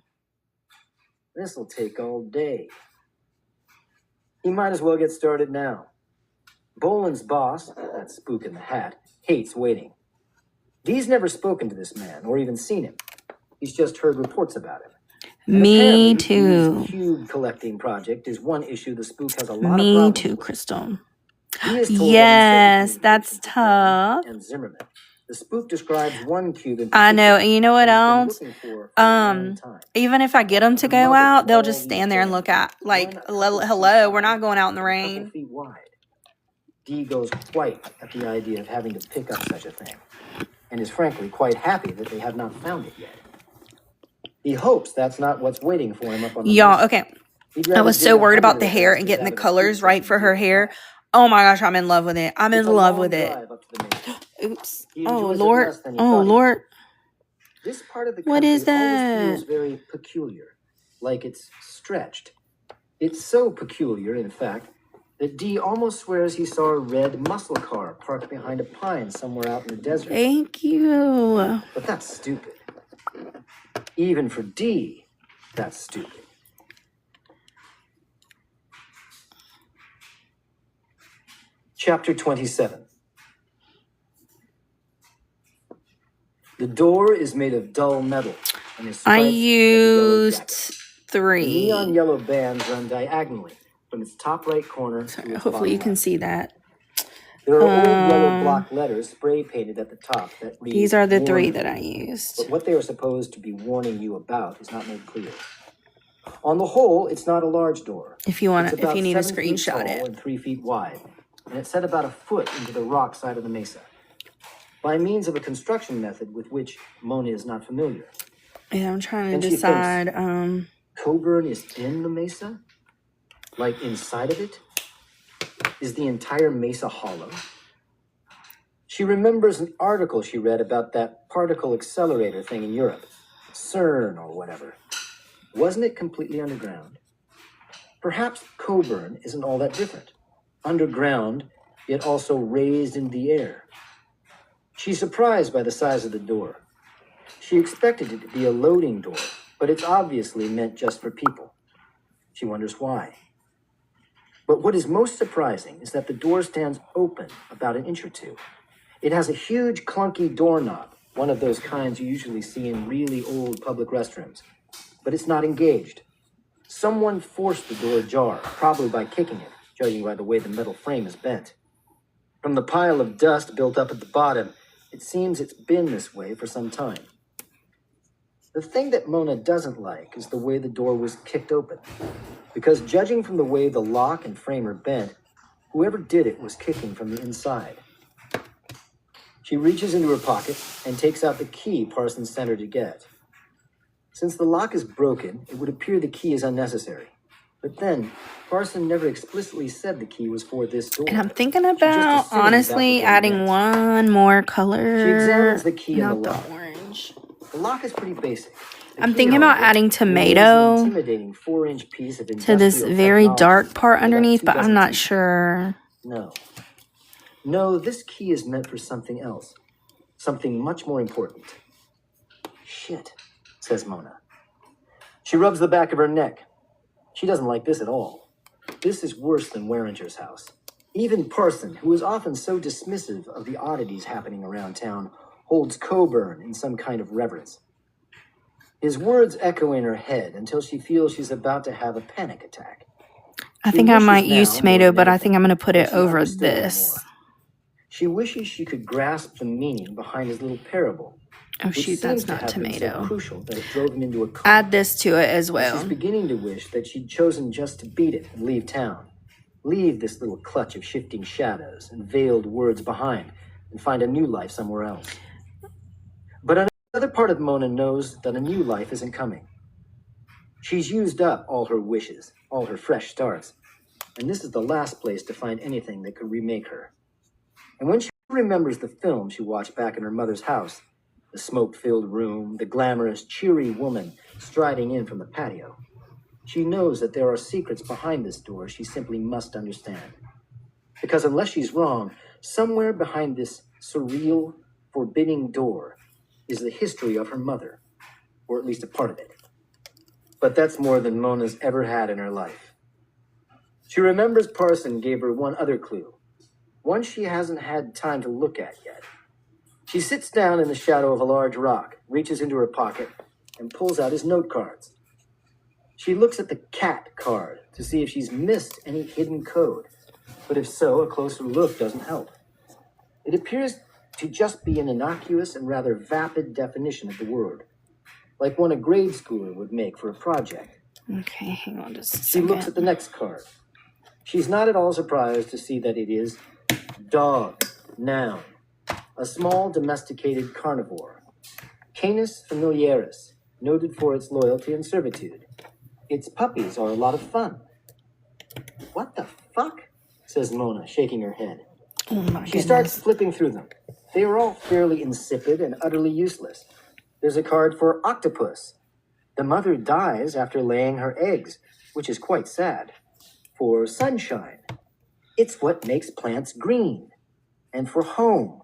S3: This'll take all day. He might as well get started now. Boland's boss, that spook in the hat, hates waiting. Dee's never spoken to this man or even seen him. He's just heard reports about him.
S1: Me too.
S3: Dee's cube collecting project is one issue the spook has a lot of problems
S1: Me too,
S3: with.
S1: Crystal.
S3: Yes,
S1: that's tough.
S3: And Zimmerman. The spook describes one cube in
S1: I know. And you know what
S3: else?
S1: else? Even if I get them to go out, they'll just stand there and look at, like, hello, we're not going out in the rain.
S3: Feet wide. Dee goes white at the idea of having to pick up such a thing, and is frankly quite happy that they have not found it yet. He hopes that's not what's waiting for him up on the
S1: Y'all, okay. I was so worried about the hair and getting the colors right for her hair. Oh my gosh, I'm in love with it. I'm in love with it. Oops. Oh, Lord. Oh, Lord.
S3: This part of the
S1: what is
S3: country
S1: that?
S3: always feels very peculiar, like it's stretched. It's so peculiar, in fact, that Dee almost swears he saw a red muscle car parked behind a pine somewhere out in the desert.
S1: Thank you.
S3: But that's stupid. Even for Dee, that's stupid. Chapter 27. The door is made of dull metal and is
S1: I
S3: striped with a yellow
S1: used
S3: jacket.
S1: 3.
S3: Neon yellow bands run diagonally from its top right corner
S1: Sorry,
S3: to its
S1: hopefully you
S3: bottom
S1: can
S3: left.
S1: see that.
S3: There are old yellow block letters spray painted at the top that read,
S1: These are the 3
S3: "Warning
S1: that I
S3: you,"
S1: used.
S3: but what they are supposed to be warning you about is not made clear. On the whole, it's not a large door.
S1: If you want,
S3: It's
S1: if
S3: about
S1: you need to
S3: 7 feet
S1: screenshot
S3: tall
S1: it.
S3: and 3 feet wide, and it's set about a foot into the rock side of the mesa, by means of a construction method with which Mona is not familiar.
S1: Yeah, I'm trying to
S3: And she
S1: decide.
S3: Coburn is in the mesa? Like inside of it? Is the entire mesa hollow? She remembers an article she read about that particle accelerator thing in Europe, CERN or whatever. Wasn't it completely underground? Perhaps Coburn isn't all that different. Underground, yet also raised in the air. She's surprised by the size of the door. She expected it to be a loading door, but it's obviously meant just for people. She wonders why. But what is most surprising is that the door stands open about an inch or two. It has a huge clunky doorknob, one of those kinds you usually see in really old public restrooms, but it's not engaged. Someone forced the door ajar, probably by kicking it, judging by the way the metal frame is bent. From the pile of dust built up at the bottom, it seems it's been this way for some time. The thing that Mona doesn't like is the way the door was kicked open, because judging from the way the lock and frame are bent, whoever did it was kicking from the inside. She reaches into her pocket and takes out the key Parsons sent her to get. Since the lock is broken, it would appear the key is unnecessary. But then, Parson never explicitly said the key was for this door.
S1: And I'm thinking
S3: She just
S1: about,
S3: assumed
S1: honestly,
S3: that's what they
S1: adding
S3: meant.
S1: one more color.
S3: She examines the key in the
S1: Not the
S3: lock.
S1: orange.
S3: The lock is pretty basic. The
S1: I'm
S3: key,
S1: thinking about
S3: however,
S1: adding
S3: reveals an
S1: tomato
S3: intimidating 4-inch piece of
S1: to this
S3: industrial
S1: very
S3: technology
S1: dark part
S3: with about
S1: underneath,
S3: 2
S1: but I'm
S3: dozen
S1: not
S3: teeth.
S1: sure.
S3: No, this key is meant for something else. Something much more important. Shit, says Mona. She rubs the back of her neck. She doesn't like this at all. This is worse than Waringer's house. Even Parson, who is often so dismissive of the oddities happening around town, holds Coburn in some kind of reverence. His words echo in her head until she feels she's about to have a panic attack.
S1: I
S3: She
S1: think I
S3: wishes
S1: might
S3: now,
S1: use
S3: more
S1: tomato,
S3: than
S1: but I
S3: anything,
S1: think I'm going to put
S3: that
S1: it
S3: she
S1: over
S3: understood him
S1: this.
S3: more. She wishes she could grasp the meaning behind his little parable.
S1: Oh,
S3: Which
S1: shoot,
S3: seems
S1: that's
S3: to
S1: not
S3: have been so
S1: tomato.
S3: crucial that it drove him into a coma.
S1: Add this to it as
S3: And
S1: well.
S3: she's beginning to wish that she'd chosen just to beat it and leave town. Leave this little clutch of shifting shadows and veiled words behind and find a new life somewhere else. But another part of Mona knows that a new life isn't coming. She's used up all her wishes, all her fresh starts, and this is the last place to find anything that could remake her. And when she remembers the film she watched back in her mother's house, the smoke-filled room, the glamorous, cheery woman striding in from the patio, she knows that there are secrets behind this door she simply must understand. Because unless she's wrong, somewhere behind this surreal, forbidding door is the history of her mother, or at least a part of it. But that's more than Mona's ever had in her life. She remembers Parson gave her one other clue, one she hasn't had time to look at yet. She sits down in the shadow of a large rock, reaches into her pocket, and pulls out his note cards. She looks at the cat card to see if she's missed any hidden code, but if so, a closer look doesn't help. It appears to just be an innocuous and rather vapid definition of the word, like one a grade schooler would make for a project.
S1: Okay, hang on just a
S3: She
S1: second.
S3: looks at the next card. She's not at all surprised to see that it is dog, noun, a small domesticated carnivore. Canis familiaris, noted for its loyalty and servitude. Its puppies are a lot of fun. What the fuck? Says Mona, shaking her head.
S1: Oh my
S3: She
S1: goodness.
S3: starts flipping through them. They are all fairly insipid and utterly useless. There's a card for octopus. The mother dies after laying her eggs, which is quite sad. For sunshine, it's what makes plants green. And for home,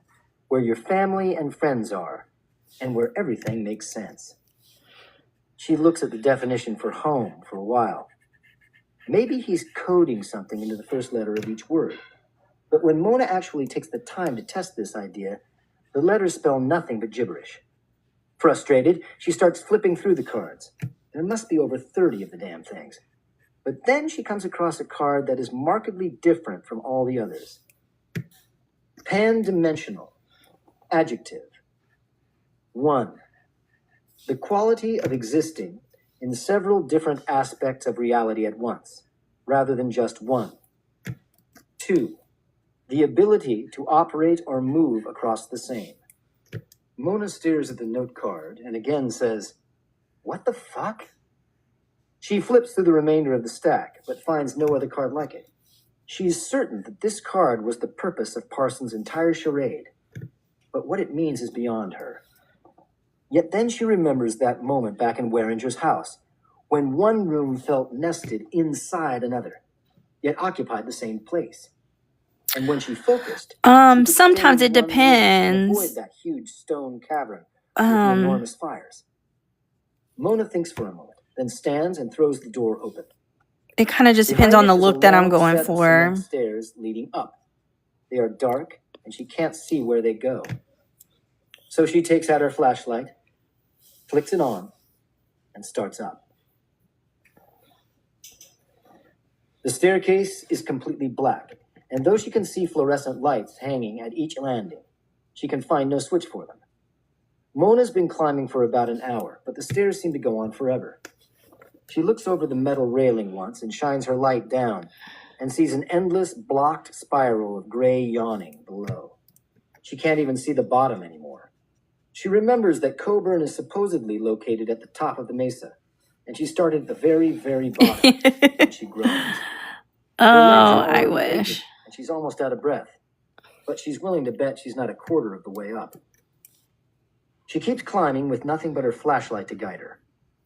S3: where your family and friends are, and where everything makes sense. She looks at the definition for home for a while. Maybe he's coding something into the first letter of each word. But when Mona actually takes the time to test this idea, the letters spell nothing but gibberish. Frustrated, she starts flipping through the cards. There must be over 30 of the damn things. But then she comes across a card that is markedly different from all the others. Pan-dimensional. Adjective. 1. The quality of existing in several different aspects of reality at once, rather than just one. 2. The ability to operate or move across the same. Mona stares at the note card and again says, "What the fuck?" She flips through the remainder of the stack, but finds no other card like it. She's certain that this card was the purpose of Parsons' entire charade, but what it means is beyond her. Yet then she remembers that moment back in Waringer's house, when one room felt nested inside another, yet occupied the same place. And when she focused, she could
S1: Sometimes
S3: stay
S1: it
S3: in one room and
S1: depends.
S3: avoid that huge stone cavern with the enormous fires. Mona thinks for a moment, then stands and throws the door open.
S1: It kind of just depends on the look that I'm going for.
S3: Stairs leading up. They are dark, and she can't see where they go. So she takes out her flashlight, flicks it on, and starts up. The staircase is completely black, and though she can see fluorescent lights hanging at each landing, she can find no switch for them. Mona's been climbing for about an hour, but the stairs seem to go on forever. She looks over the metal railing once and shines her light down and sees an endless blocked spiral of gray yawning below. She can't even see the bottom anymore. She remembers that Coburn is supposedly located at the top of the mesa, and she started at the very, very bottom, and she groans.
S1: Oh, I wish.
S3: And she's almost out of breath, but she's willing to bet she's not a quarter of the way up. She keeps climbing with nothing but her flashlight to guide her.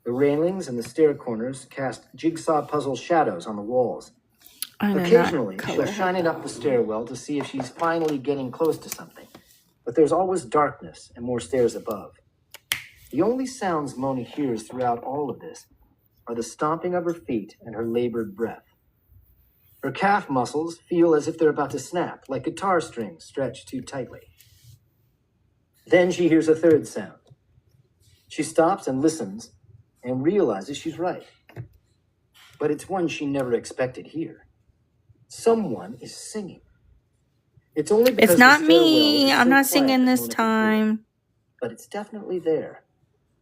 S3: The railings and the stair corners cast jigsaw puzzle shadows on the walls. Occasionally, she'll shine it up the stairwell to see if she's finally getting close to something, but there's always darkness and more stairs above. The only sounds Mona hears throughout all of this are the stomping of her feet and her labored breath. Her calf muscles feel as if they're about to snap, like guitar strings stretched too tightly. Then she hears a third sound. She stops and listens and realizes she's right. But it's one she never expected here. Someone is singing. It's only because
S1: it's not me. I'm not singing this time.
S3: But it's definitely there.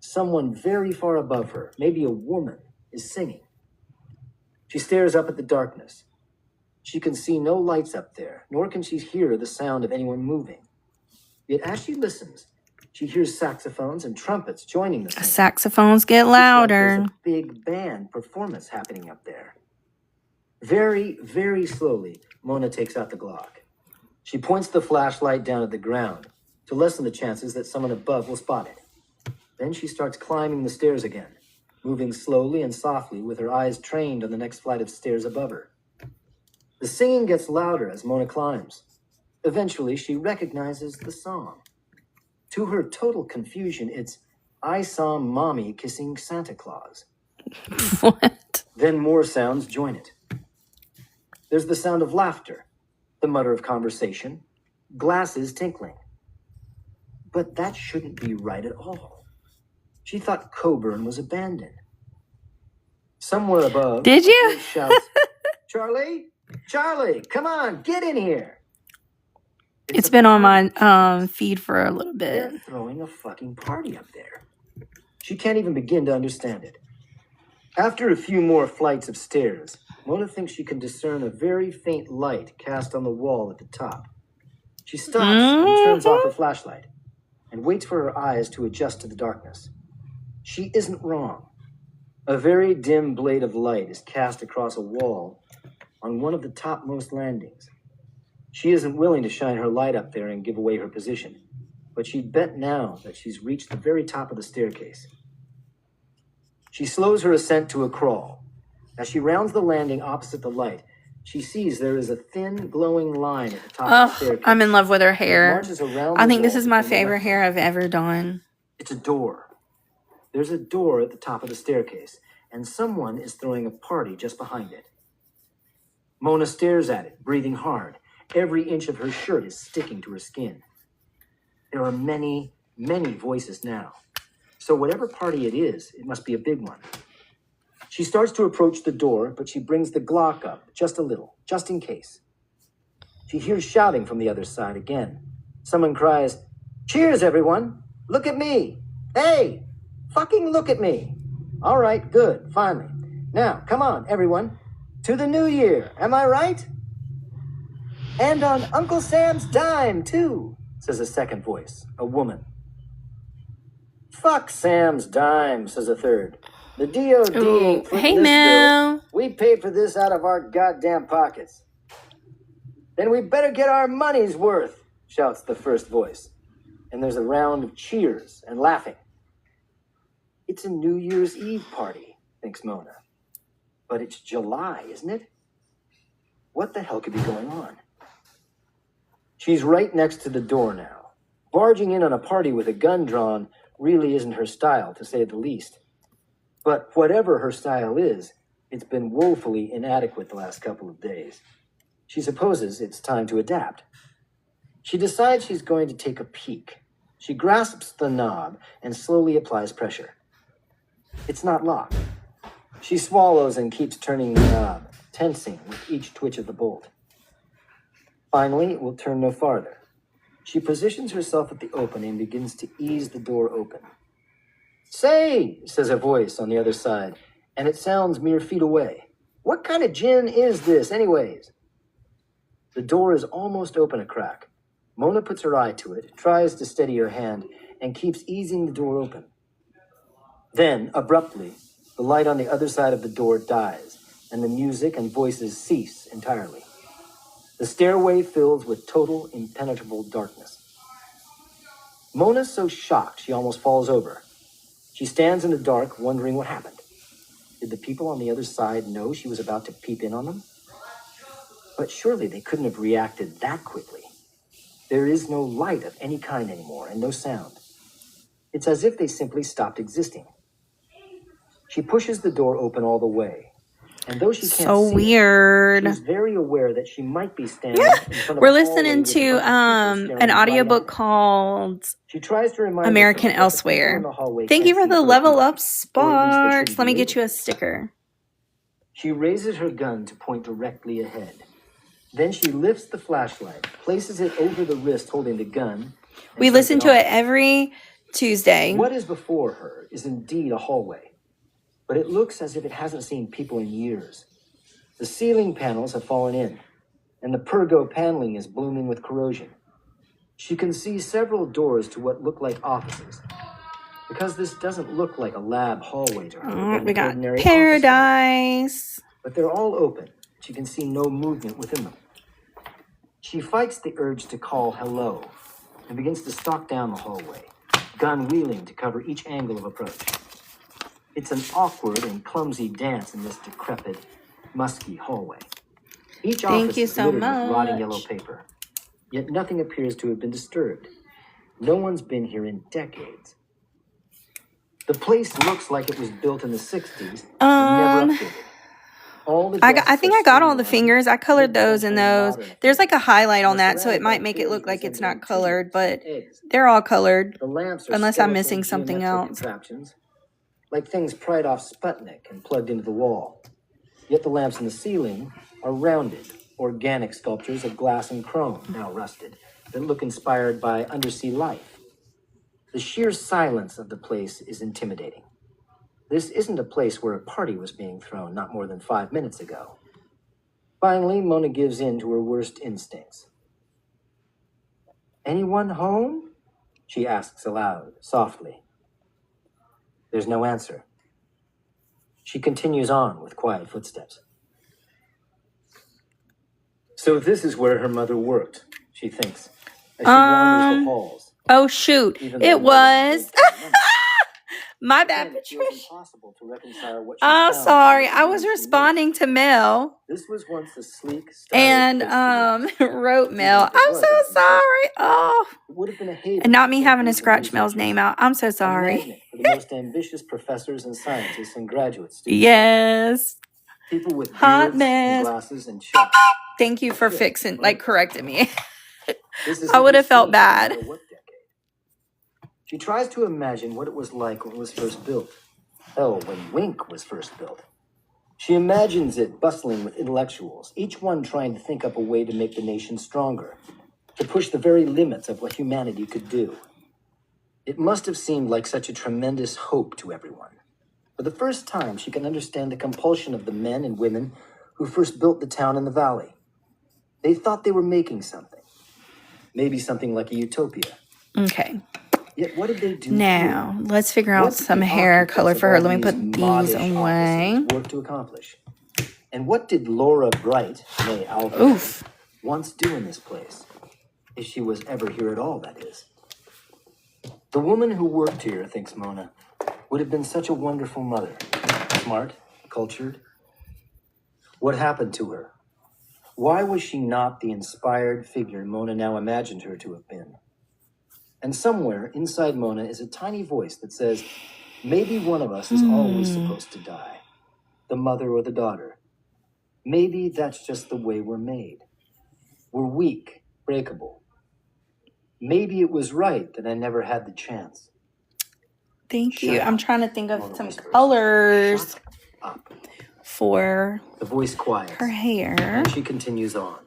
S3: Someone very far above her, maybe a woman, is singing. She stares up at the darkness. She can see no lights up there, nor can she hear the sound of anyone moving. Yet as she listens, she hears saxophones and trumpets joining the singing.
S1: Saxophones get louder.
S3: There's a big band performance happening up there. Very, very slowly, Mona takes out the Glock. She points the flashlight down at the ground to lessen the chances that someone above will spot it. Then she starts climbing the stairs again, moving slowly and softly with her eyes trained on the next flight of stairs above her. The singing gets louder as Mona climbs. Eventually, she recognizes the song. To her total confusion, it's "I Saw Mommy Kissing Santa Claus."
S1: What?
S3: Then more sounds join it. There's the sound of laughter, the mutter of conversation, glasses tinkling. But that shouldn't be right at all. She thought Coburn was abandoned. Somewhere above,
S1: did you?
S3: A voice shouts, "Charlie, Charlie, come on, get in here."
S1: It's been on my feed for a little bit.
S3: They're throwing a fucking party up there. She can't even begin to understand it. After a few more flights of stairs, Mona thinks she can discern a very faint light cast on the wall at the top. She stops and turns off her flashlight and waits for her eyes to adjust to the darkness. She isn't wrong. A very dim blade of light is cast across a wall on one of the topmost landings. She isn't willing to shine her light up there and give away her position, but she'd bet now that she's reached the very top of the staircase. She slows her ascent to a crawl, As she rounds the landing opposite the light, she sees there is a thin, glowing line at the top of the staircase.
S1: I'm in love with her
S3: It
S1: hair.
S3: marches around
S1: I
S3: the
S1: think this
S3: wall
S1: is my
S3: from the
S1: favorite
S3: left.
S1: hair I've ever done.
S3: It's a door. There's a door at the top of the staircase, and someone is throwing a party just behind it. Mona stares at it, breathing hard. Every inch of her shirt is sticking to her skin. There are many, many voices now. So whatever party it is, it must be a big one. She starts to approach the door, but she brings the Glock up just a little, just in case. She hears shouting from the other side again. Someone cries, "Cheers, everyone! Look at me! Hey! Fucking look at me! All right, good, finally. Now, come on, everyone. To the new year, am I right? And on Uncle Sam's dime, too," says a second voice, a woman. "Fuck Sam's dime," says a third. "The DOD ain't footing
S1: Hey,
S3: this
S1: Mel.
S3: bill. We paid for this out of our goddamn pockets." "Then we better get our money's worth," shouts the first voice. And there's a round of cheers and laughing. It's a New Year's Eve party, thinks Mona. But it's July, isn't it? What the hell could be going on? She's right next to the door now. Barging in on a party with a gun drawn really isn't her style, to say the least. But whatever her style is, it's been woefully inadequate the last couple of days. She supposes it's time to adapt. She decides she's going to take a peek. She grasps the knob and slowly applies pressure. It's not locked. She swallows and keeps turning the knob, tensing with each twitch of the bolt. Finally, it will turn no farther. She positions herself at the opening and begins to ease the door open. "Say," says a voice on the other side, and it sounds mere feet away. "What kind of gin is this, anyways?" The door is almost open a crack. Mona puts her eye to it, tries to steady her hand, and keeps easing the door open. Then, abruptly, the light on the other side of the door dies, and the music and voices cease entirely. The stairway fills with total, impenetrable darkness. Mona's so shocked she almost falls over. She stands in the dark, wondering what happened. Did the people on the other side know she was about to peep in on them? But surely they couldn't have reacted that quickly. There is no light of any kind anymore, and no sound. It's as if they simply stopped existing. She pushes the door open all the way, and though she can't
S1: So
S3: see
S1: weird.
S3: she's very aware that she might be standing in front of
S1: We're
S3: a hallway
S1: listening
S3: with a
S1: to
S3: bunch of people
S1: an
S3: staring right
S1: audiobook
S3: at her.
S1: called
S3: She tries to remind
S1: American
S3: herself that the people in
S1: Elsewhere.
S3: the hallway
S1: Thank you
S3: can't
S1: for
S3: see
S1: the
S3: her
S1: level
S3: either,
S1: up
S3: or at least they
S1: sparks.
S3: shouldn't
S1: Let
S3: be
S1: me get
S3: able
S1: you a
S3: to.
S1: sticker.
S3: She raises her gun to point directly ahead. Then she lifts the flashlight, places it over the wrist holding the gun, and
S1: We
S3: turns
S1: listen to
S3: on.
S1: it every Tuesday.
S3: What is before her is indeed a hallway, but it looks as if it hasn't seen people in years. The ceiling panels have fallen in, and the pergo paneling is blooming with corrosion. She can see several doors to what look like offices. Because this doesn't look like a lab hallway to her, but
S1: We
S3: an
S1: got
S3: ordinary office hallway.
S1: Paradise.
S3: But they're all open. She can see no movement within them. She fights the urge to call hello and begins to stalk down the hallway, gun wheeling to cover each angle of approach. It's an awkward and clumsy dance in this decrepit, musky hallway. Each
S1: Thank
S3: office
S1: you
S3: is
S1: so
S3: littered with rotting yellow
S1: much.
S3: paper, yet nothing appears to have been disturbed. No one's been here in decades. The place looks like it was built in the 60s and never updated. All the
S1: I think I got all the fingers. I colored those and those.
S3: modern.
S1: There's like a highlight on
S3: They're
S1: that, so it
S3: surrounded
S1: might
S3: by
S1: make it look
S3: things
S1: like it's not
S3: resembling
S1: colored,
S3: tubes
S1: but
S3: and eggs.
S1: they're all colored,
S3: The lamps are
S1: unless I'm
S3: skeletal
S1: missing something
S3: geometric
S1: else.
S3: contraptions, like things pried off Sputnik and plugged into the wall. Yet the lamps in the ceiling are rounded, organic sculptures of glass and chrome, now rusted, that look inspired by undersea life. The sheer silence of the place is intimidating. This isn't a place where a party was being thrown not more than 5 minutes ago. Finally, Mona gives in to her worst instincts. "Anyone home?" she asks aloud, softly. There's no answer. She continues on with quiet footsteps. So this is where her mother worked, she thinks, as she wanders the halls.
S1: Oh shoot,
S3: Even though
S1: it
S3: no one
S1: was.
S3: knows her number.
S1: My bad,
S3: Again, it feels
S1: Patricia.
S3: impossible to reconcile what she
S1: Oh,
S3: found
S1: sorry.
S3: with the
S1: I was
S3: woman she
S1: responding to Mel
S3: This was once a sleek, stylish
S1: and
S3: place to live.
S1: wrote Mel.
S3: Even if it
S1: I'm
S3: was
S1: so
S3: out in the desert,
S1: sorry. Oh,
S3: it would have been a haven
S1: and not
S3: for
S1: me having to
S3: thinkers and
S1: scratch Mel's
S3: researchers,
S1: name out. I'm so
S3: a
S1: sorry.
S3: magnet for the most ambitious professors and scientists and graduate students.
S1: Yes.
S3: People with
S1: Hot
S3: beards and
S1: mess.
S3: glasses and shots.
S1: Thank you for
S3: Shit,
S1: fixing,
S3: right?
S1: like correcting me.
S3: This is
S1: I would have felt
S3: history, no
S1: bad.
S3: matter what decade. She tries to imagine what it was like when it was first built. Hell, when Wink was first built. She imagines it bustling with intellectuals, each one trying to think up a way to make the nation stronger, to push the very limits of what humanity could do. It must have seemed like such a tremendous hope to everyone. For the first time, she can understand the compulsion of the men and women who first built the town in the valley. They thought they were making something. Maybe something like a utopia.
S1: Okay.
S3: Yet what did they do
S1: Now,
S3: here?
S1: let's figure out
S3: What did
S1: some
S3: the
S1: hair
S3: occupants
S1: color
S3: of
S1: for her.
S3: all
S1: Let me put these
S3: modish
S1: away.
S3: offices work to accomplish? And what did Laura Bright, nay Albert,
S1: Oof.
S3: once do in this place? If she was ever here at all, that is. The woman who worked here, thinks Mona, would have been such a wonderful mother. Smart, cultured. What happened to her? Why was she not the inspired figure Mona now imagined her to have been? And somewhere inside Mona is a tiny voice that says, maybe one of us is always supposed to die. The mother or the daughter. Maybe that's just the way we're made. We're weak, breakable. Maybe it was right that I never had the chance.
S1: Thank you.
S3: Shut
S1: I'm
S3: up,
S1: trying to think of
S3: Mona
S1: some
S3: whispers.
S1: colors
S3: Shut up.
S1: for
S3: The voice quiets.
S1: her hair.
S3: And she continues on.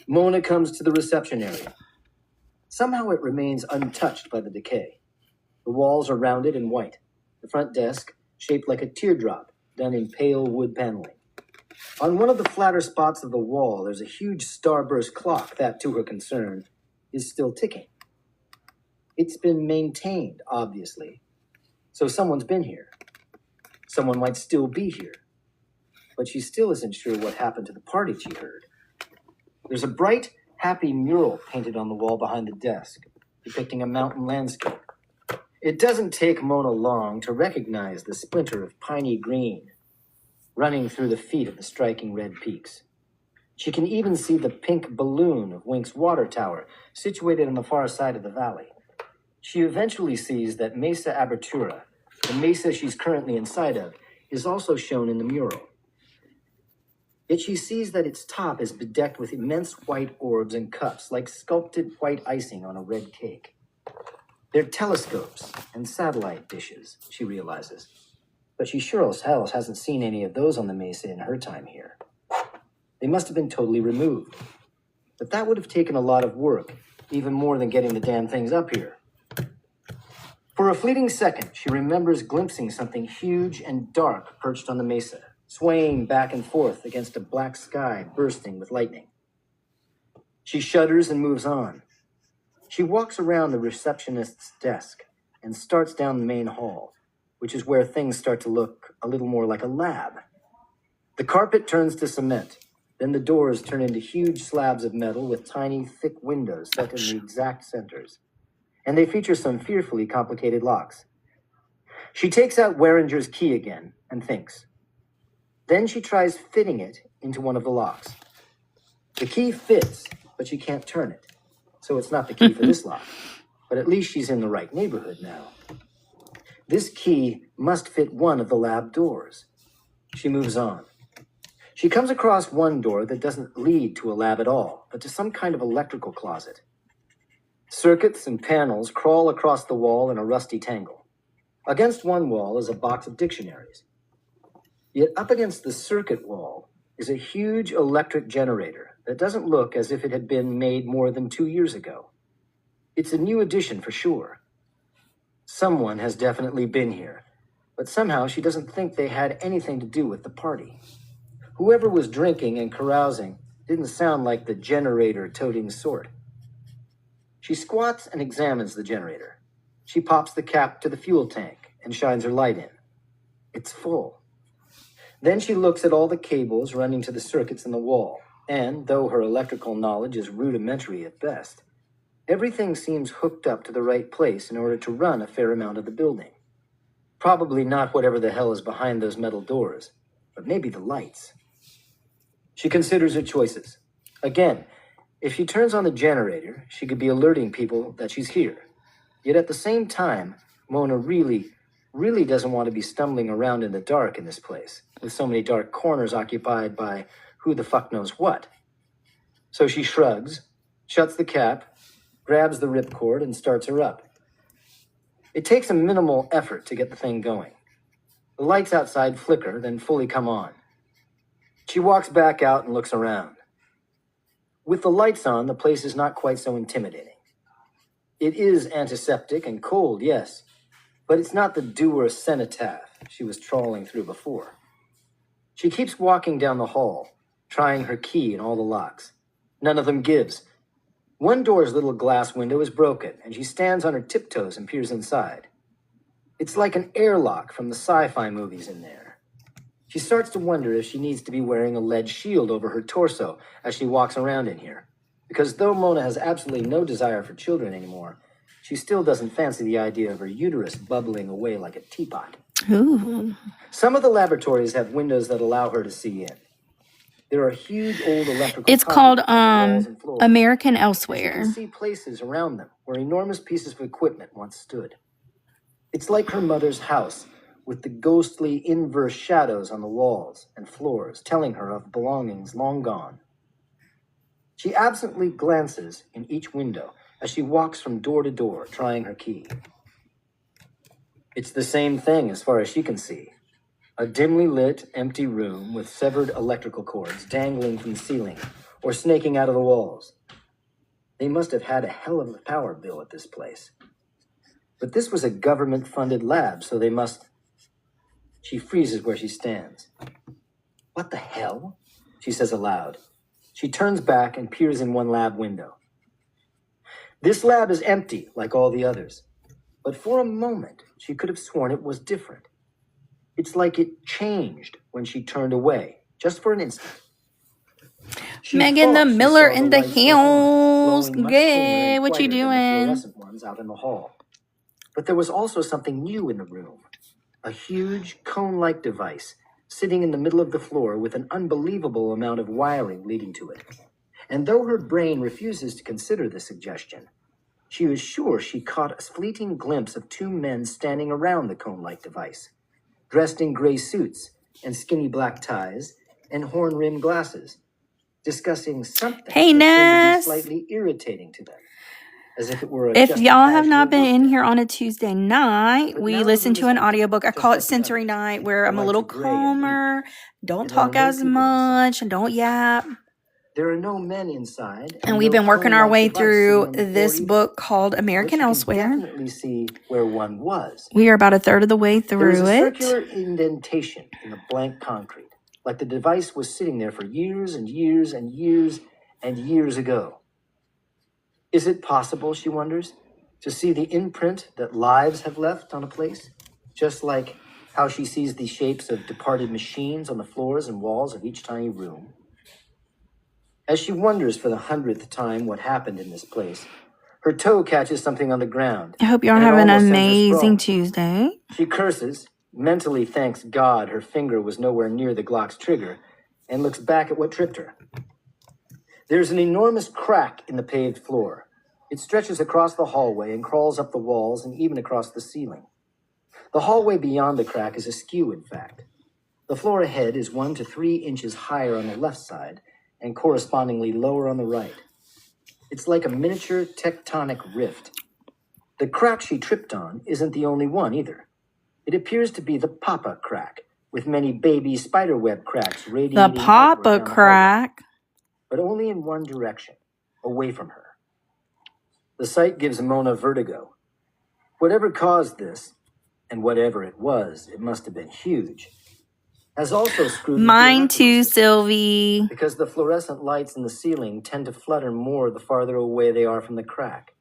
S3: Mona comes to the reception area. Somehow it remains untouched by the decay. The walls are rounded and white. The front desk, shaped like a teardrop, done in pale wood paneling. On one of the flatter spots of the wall, there's a huge starburst clock that, to her concern, is still ticking. It's been maintained, obviously. So someone's been here. Someone might still be here. But she still isn't sure what happened to the party she heard. There's a bright, happy mural painted on the wall behind the desk, depicting a mountain landscape. It doesn't take Mona long to recognize the splinter of piney green running through the feet of the striking red peaks. She can even see the pink balloon of Wink's water tower, situated on the far side of the valley. She eventually sees that Mesa Abertura, the mesa she's currently inside of, is also shown in the mural. Yet she sees that its top is bedecked with immense white orbs and cups, like sculpted white icing on a red cake. They're telescopes and satellite dishes, she realizes. But she sure as hell hasn't seen any of those on the mesa in her time here. They must have been totally removed. But that would have taken a lot of work, even more than getting the damn things up here. For a fleeting second, she remembers glimpsing something huge and dark perched on the mesa, swaying back and forth against a black sky bursting with lightning. She shudders and moves on. She walks around the receptionist's desk and starts down the main hall, which is where things start to look a little more like a lab. The carpet turns to cement. Then the doors turn into huge slabs of metal with tiny, thick windows set in the exact centers. And they feature some fearfully complicated locks. She takes out Waringer's key again and thinks. Then she tries fitting it into one of the locks. The key fits, but she can't turn it. So it's not the key for this lock. But at least she's in the right neighborhood now. This key must fit one of the lab doors. She moves on. She comes across one door that doesn't lead to a lab at all, but to some kind of electrical closet. Circuits and panels crawl across the wall in a rusty tangle. Against one wall is a box of dictionaries. Yet up against the circuit wall is a huge electric generator that doesn't look as if it had been made more than 2 years ago. It's a new addition for sure. Someone has definitely been here, but somehow she doesn't think they had anything to do with the party. Whoever was drinking and carousing didn't sound like the generator-toting sort. She squats and examines the generator. She pops the cap to the fuel tank and shines her light in. It's full. Then she looks at all the cables running to the circuits in the wall, and, though her electrical knowledge is rudimentary at best, Everything seems hooked up to the right place in order to run a fair amount of the building. Probably not whatever the hell is behind those metal doors, but maybe the lights. She considers her choices. Again, if she turns on the generator, she could be alerting people that she's here. Yet at the same time, Mona really doesn't want to be stumbling around in the dark in this place, with so many dark corners occupied by who the fuck knows what. So she shrugs, shuts the cap, grabs the ripcord, and starts her up. It takes a minimal effort to get the thing going. The lights outside flicker, then fully come on. She walks back out and looks around. With the lights on, the place is not quite so intimidating. It is antiseptic and cold, yes, but it's not the dour cenotaph she was trawling through before. She keeps walking down the hall, trying her key in all the locks. None of them gives. One door's little glass window is broken, and she stands on her tiptoes and peers inside. It's like an airlock from the sci-fi movies in there. She starts to wonder if she needs to be wearing a lead shield over her torso as she walks around in here. Because though Mona has absolutely no desire for children anymore, she still doesn't fancy the idea of her uterus bubbling away like a teapot.
S1: Ooh.
S3: Some of the laboratories have windows that allow her to see in. There are huge old electrical
S1: It's called
S3: conduits on the walls and floors.
S1: American
S3: And she
S1: Elsewhere.
S3: can see places around them where enormous pieces of equipment once stood. It's like her mother's house, with the ghostly inverse shadows on the walls and floors, telling her of belongings long gone. She absently glances in each window as she walks from door to door, trying her key. It's the same thing as far as she can see. A dimly lit, empty room with severed electrical cords dangling from the ceiling or snaking out of the walls. They must have had a hell of a power bill at this place. But this was a government-funded lab, so they must... She freezes where she stands. What the hell? She says aloud. She turns back and peers in one lab window. This lab is empty, like all the others. But for a moment, she could have sworn it was different. It's like it changed when she turned away, just for an instant. She
S1: Megan the
S3: thought she
S1: Miller
S3: saw
S1: in
S3: the
S1: the
S3: lights were on,
S1: hills.
S3: glowing much
S1: Gay,
S3: cleaner and
S1: what you
S3: brighter than the
S1: doing?
S3: fluorescent ones out in the hall. But there was also something new in the room. A huge cone-like device sitting in the middle of the floor with an unbelievable amount of wiring leading to it. And though her brain refuses to consider the suggestion, she was sure she caught a fleeting glimpse of two men standing around the cone-like device, dressed in gray suits and skinny black ties and horn-rimmed glasses, discussing something
S1: Hey,
S3: that seemed to
S1: Ness.
S3: be slightly irritating to them, as if it were
S1: If
S3: just a
S1: y'all have
S3: casual
S1: not been
S3: work
S1: in
S3: day.
S1: here on a Tuesday night,
S3: But
S1: we
S3: now the
S1: listen
S3: room
S1: to
S3: is
S1: an
S3: empty,
S1: audiobook. I
S3: just
S1: call it
S3: like the
S1: Sensory
S3: others.
S1: Night, where
S3: The
S1: I'm a
S3: lights
S1: little
S3: are gray and weak,
S1: calmer, don't
S3: and there are
S1: talk
S3: no
S1: as
S3: people inside.
S1: much, and don't yap.
S3: There are no men inside,
S1: And
S3: and
S1: we've
S3: no
S1: been working our
S3: cone-like
S1: way
S3: device sitting
S1: through
S3: on the floor
S1: this
S3: either.
S1: book called
S3: But
S1: American
S3: she can
S1: Elsewhere.
S3: definitely see where one was.
S1: We are about a third of the way
S3: There is
S1: through
S3: a
S1: it.
S3: circular indentation in the blank concrete, like the device was sitting there for years and years and years and years ago. Is it possible, she wonders, to see the imprint that lives have left on a place? Just like how she sees the shapes of departed machines on the floors and walls of each tiny room. As she wonders for the 100th time what happened in this place, her toe catches something on the ground,
S1: I hope y'all
S3: and it
S1: have an
S3: almost sends her
S1: amazing
S3: sprawling.
S1: Tuesday.
S3: She curses, mentally thanks God her finger was nowhere near the Glock's trigger, and looks back at what tripped her. There's an enormous crack in the paved floor. It stretches across the hallway and crawls up the walls and even across the ceiling. The hallway beyond the crack is askew, in fact. The floor ahead is 1 to 3 inches higher on the left side and correspondingly lower on the right. It's like a miniature tectonic rift. The crack she tripped on isn't the only one either. It appears to be the Papa crack, with many baby spiderweb cracks
S1: The
S3: radiating outward
S1: Papa
S3: down the hallway,
S1: crack.
S3: but only in one direction, away from her. The sight gives Mona vertigo. Whatever caused this, and whatever it was, it must have been huge, has also screwed with the
S1: Mine
S3: electrical
S1: too,
S3: system,
S1: Sylvie.
S3: because the fluorescent lights in the ceiling tend to flutter more the farther away they are from the crack.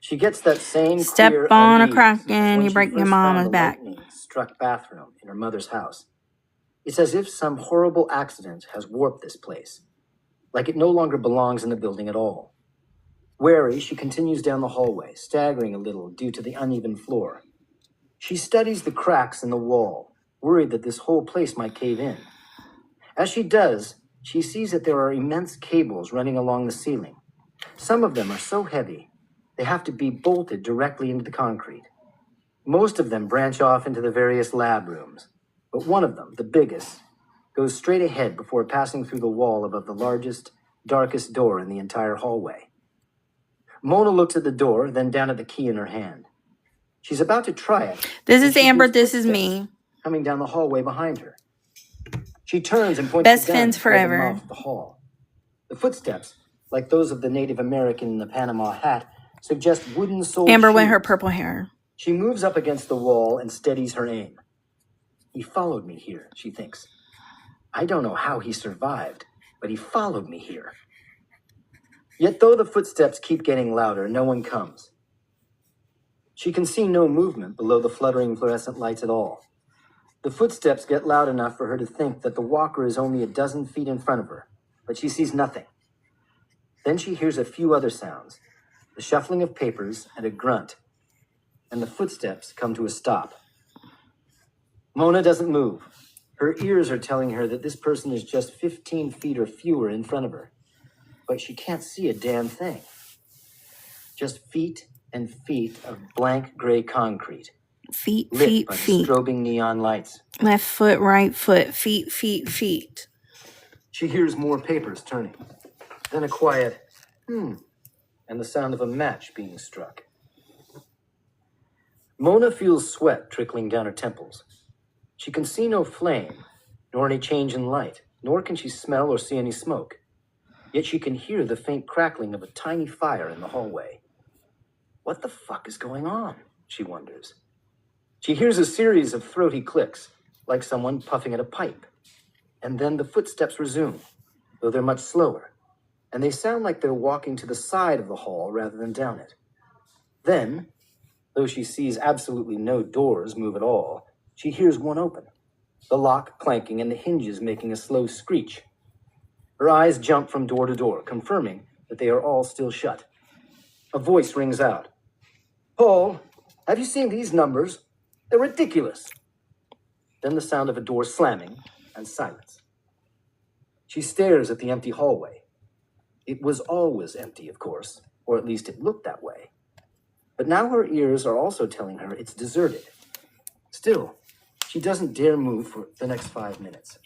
S3: She gets that same
S1: Step
S3: queer
S1: on a
S3: unease
S1: crack
S3: as
S1: and
S3: when
S1: you
S3: she
S1: break your
S3: first found
S1: mama's
S3: the
S1: back.
S3: lightning-struck bathroom in her mother's house. It's as if some horrible accident has warped this place, like it no longer belongs in the building at all. Wary, she continues down the hallway, staggering a little due to the uneven floor. She studies the cracks in the wall, worried that this whole place might cave in. As she does, she sees that there are immense cables running along the ceiling. Some of them are so heavy, they have to be bolted directly into the concrete. Most of them branch off into the various lab rooms, but one of them, the biggest, goes straight ahead before passing through the wall above the largest, darkest door in the entire hallway. Mona looks at the door, then down at the key in her hand. She's about to try it.
S1: This is Amber. This is me.
S3: Coming down the hallway behind her. She turns and points
S1: Best
S3: the gun
S1: friends
S3: toward the
S1: forever.
S3: mouth of the hall. The footsteps, like those of the Native American in the Panama hat, suggest wooden-soled
S1: Amber with her
S3: shoes.
S1: purple hair.
S3: She moves up against the wall and steadies her aim. He followed me here, she thinks. I don't know how he survived, but he followed me here. Yet though the footsteps keep getting louder, no one comes. She can see no movement below the fluttering fluorescent lights at all. The footsteps get loud enough for her to think that the walker is only a dozen feet in front of her, but she sees nothing. Then she hears a few other sounds, the shuffling of papers and a grunt, and the footsteps come to a stop. Mona doesn't move. Her ears are telling her that this person is just 15 feet or fewer in front of her, but she can't see a damn thing. Just feet and feet of blank gray concrete,
S1: Feet,
S3: lit
S1: feet,
S3: by the
S1: feet.
S3: strobing neon lights.
S1: Left foot, right foot. Feet, feet, feet.
S3: She hears more papers turning, then a quiet, and the sound of a match being struck. Mona feels sweat trickling down her temples. She can see no flame, nor any change in light, nor can she smell or see any smoke. Yet she can hear the faint crackling of a tiny fire in the hallway. What the fuck is going on? She wonders. She hears a series of throaty clicks, like someone puffing at a pipe. And then the footsteps resume, though they're much slower, and they sound like they're walking to the side of the hall rather than down it. Then, though she sees absolutely no doors move at all, she hears one open, the lock clanking and the hinges making a slow screech. Her eyes jump from door to door, confirming that they are all still shut. A voice rings out. Paul, have you seen these numbers? They're ridiculous. Then the sound of a door slamming and silence. She stares at the empty hallway. It was always empty, of course, or at least it looked that way. But now her ears are also telling her it's deserted. Still, she doesn't dare move for the next 5 minutes.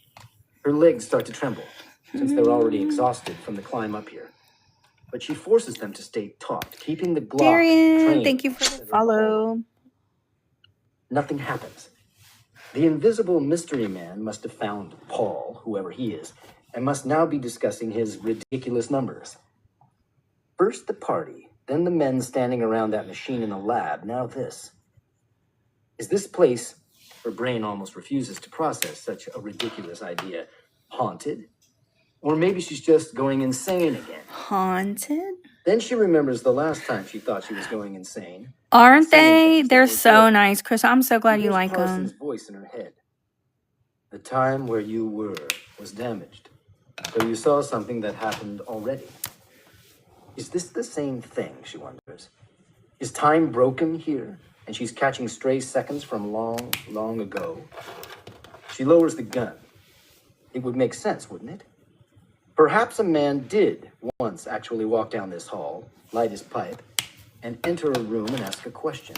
S3: Her legs start to tremble, since they're already exhausted from the climb up here. But she forces them to stay taut, keeping the Glock
S1: Darian,
S3: trained.
S1: thank you for the follow.
S3: Nothing happens. The invisible mystery man must have found Paul, whoever he is, and must now be discussing his ridiculous numbers. First the party, then the men standing around that machine in the lab, now this. Is this place, her brain almost refuses to process such a ridiculous idea, haunted? Or maybe she's just going insane again.
S1: Haunted?
S3: Then she remembers the last time she thought she was going insane.
S1: Aren't they? They're so nice, Chris. I'm so glad you like
S3: Parsons'
S1: them.
S3: voice in her head. The time where you were was damaged, so you saw something that happened already. Is this the same thing, she wonders? Is time broken here, and she's catching stray seconds from long, long ago? She lowers the gun. It would make sense, wouldn't it? Perhaps a man did once actually walk down this hall, light his pipe, and enter a room and ask a question.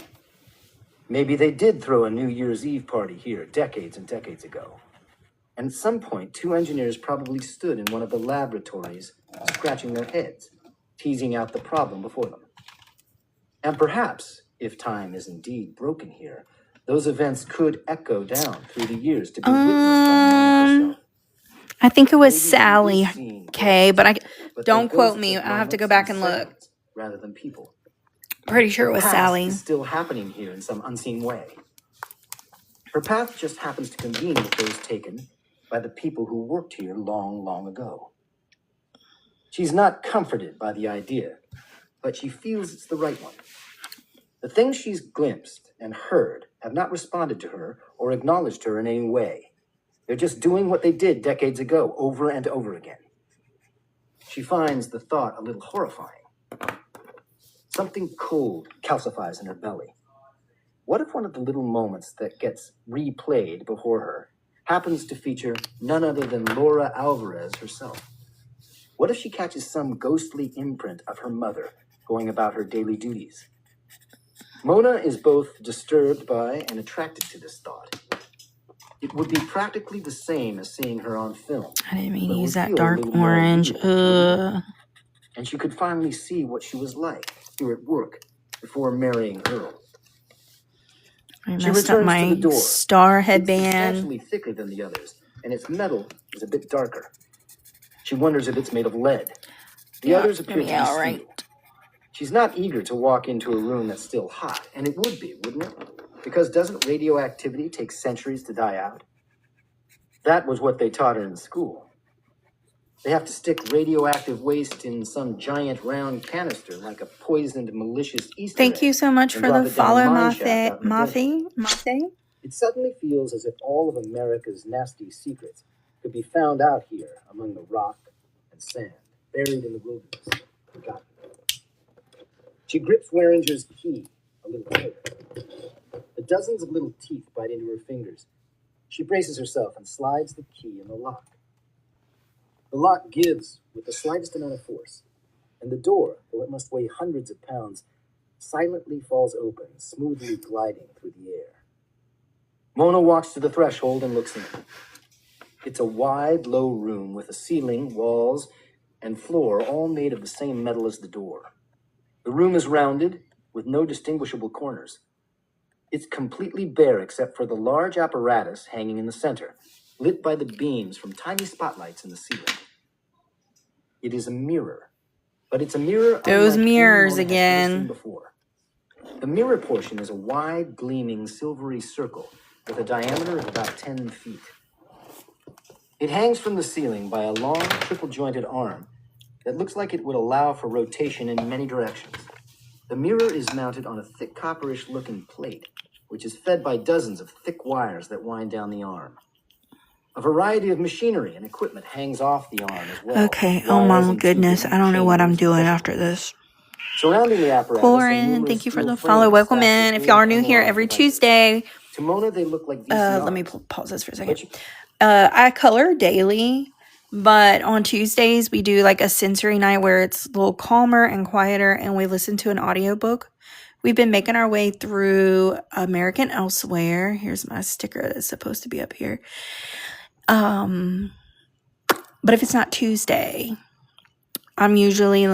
S3: Maybe they did throw a New Year's Eve party here decades and decades ago. And at some point, two engineers probably stood in one of the laboratories, scratching their heads, teasing out the problem before them. And perhaps, if time is indeed broken here, those events could echo down through the years to be witnessed by Mona herself.
S1: I think it was
S3: Maybe
S1: Sally,
S3: we've seen
S1: okay, but
S3: but
S1: don't
S3: they're
S1: quote
S3: ghosts
S1: me.
S3: of
S1: I have to go
S3: moments
S1: back
S3: and
S1: and look.
S3: seconds rather than people.
S1: Pretty sure it was
S3: Past
S1: Sally.
S3: is still happening here in some unseen way. Her path just happens to convene with those taken by the people who worked here long, long ago. She's not comforted by the idea, but she feels it's the right one. The things she's glimpsed and heard have not responded to her or acknowledged her in any way. They're just doing what they did decades ago, over and over again. She finds the thought a little horrifying. Something cold calcifies in her belly. What if one of the little moments that gets replayed before her happens to feature none other than Laura Alvarez herself? What if she catches some ghostly imprint of her mother going about her daily duties? Mona is both disturbed by and attracted to this thought. It would be practically the same as seeing her on film.
S1: I didn't mean
S3: but
S1: to
S3: it
S1: use
S3: would
S1: that
S3: feel a
S1: dark
S3: little more
S1: orange.
S3: real. And she could finally see what she was like here at work before marrying Earl.
S1: I
S3: She
S1: messed up
S3: returns to the
S1: my
S3: door.
S1: star
S3: It's
S1: headband.
S3: substantially thicker than the others, and its metal is a bit darker. She wonders if it's made of lead. The others appear to be steel.
S1: Right.
S3: She's not eager to walk into a room that's still hot, and it would be, wouldn't it? Because doesn't radioactivity take centuries to die out? That was what they taught her in school. They have to stick radioactive waste in some giant round canister like a poisoned, malicious Easter
S1: Thank
S3: egg
S1: you so much
S3: and
S1: for
S3: drop
S1: the
S3: it down a
S1: follow,
S3: mine shaft out in the desert.
S1: Mafe.
S3: It suddenly feels as if all of America's nasty secrets could be found out here among the rock and sand, buried in the wilderness, forgotten. She grips Waringer's key a little tighter. The dozens of little teeth bite into her fingers. She braces herself and slides the key in the lock. The lock gives with the slightest amount of force, and the door, though it must weigh hundreds of pounds, silently falls open, smoothly gliding through the air. Mona walks to the threshold and looks in. It's a wide, low room with a ceiling, walls, and floor all made of the same metal as the door. The room is rounded, with no distinguishable corners. It's completely bare except for the large apparatus hanging in the center, lit by the beams from tiny spotlights in the ceiling. It is a mirror, but it's a mirror
S1: Those
S3: unlike
S1: mirrors
S3: any Mona has ever seen
S1: again.
S3: before. The mirror portion is a wide, gleaming, silvery circle with a diameter of about 10 feet. It hangs from the ceiling by a long, triple-jointed arm that looks like it would allow for rotation in many directions. The mirror is mounted on a thick copperish-looking plate, which is fed by dozens of thick wires that wind down the arm. A variety of machinery and equipment hangs off the arm as well.
S1: Okay, oh my goodness, I don't know what I'm doing after this.
S3: Surrounding the apparatus,
S1: Corin, thank you for the follow. Welcome in. If y'all are new here every Tuesday,
S3: to Mona, they look like VCRs.
S1: let me pause this for a second. I color daily, but on Tuesdays we do like a sensory night where it's a little calmer and quieter, and we listen to an audiobook. We've been making our way through American Elsewhere. Here's my sticker that's supposed to be up here. But if it's not Tuesday, I'm usually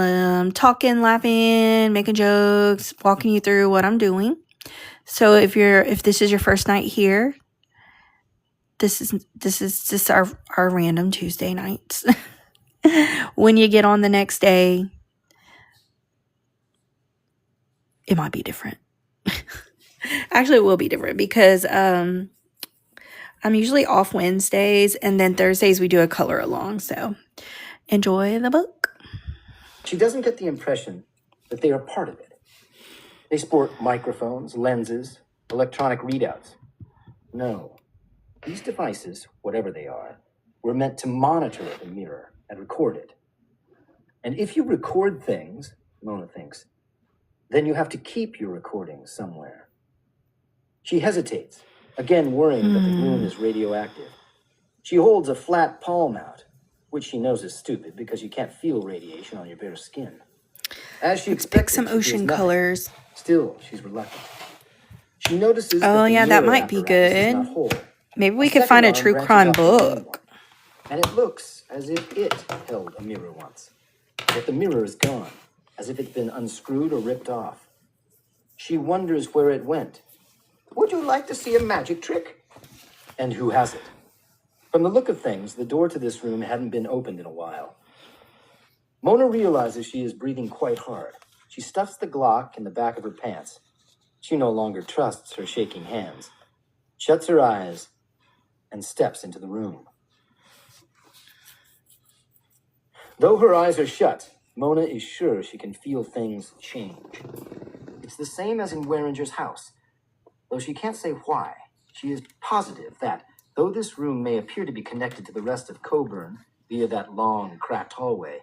S1: talking, laughing, making jokes, walking you through what I'm doing. So if this is your first night here, this is just our random Tuesday nights. When you get on the next day, it might be different. Actually, it will be different because I'm usually off Wednesdays, and then Thursdays we do a color along. So enjoy the book.
S3: She doesn't get the impression that they are part of it. They sport microphones, lenses, electronic readouts. No, these devices, whatever they are, were meant to monitor the mirror and record it. And if you record things, Mona thinks, then you have to keep your recordings somewhere. She hesitates, again worrying that the room is radioactive. She holds a flat palm out, which she knows is stupid because you can't feel radiation on your bare skin. As she
S1: Let's pick some
S3: expected,
S1: ocean colors.
S3: Still, she's reluctant. She notices
S1: Oh,
S3: that
S1: yeah,
S3: the
S1: that
S3: mirror
S1: might be
S3: apparatus is
S1: good.
S3: not whole.
S1: Maybe we
S3: A
S1: could
S3: second
S1: find a
S3: arm
S1: true
S3: branches
S1: crime
S3: off the main
S1: book.
S3: one, and it looks as if it held a mirror once. But the mirror is gone, as if it's been unscrewed or ripped off. She wonders where it went. Would you like to see a magic trick? And who has it? From the look of things, the door to this room hadn't been opened in a while. Mona realizes she is breathing quite hard. She stuffs the Glock in the back of her pants. She no longer trusts her shaking hands, shuts her eyes, and steps into the room. Though her eyes are shut, Mona is sure she can feel things change. It's the same as in Waringer's house. Though she can't say why, she is positive that, though this room may appear to be connected to the rest of Coburn via that long, cracked hallway,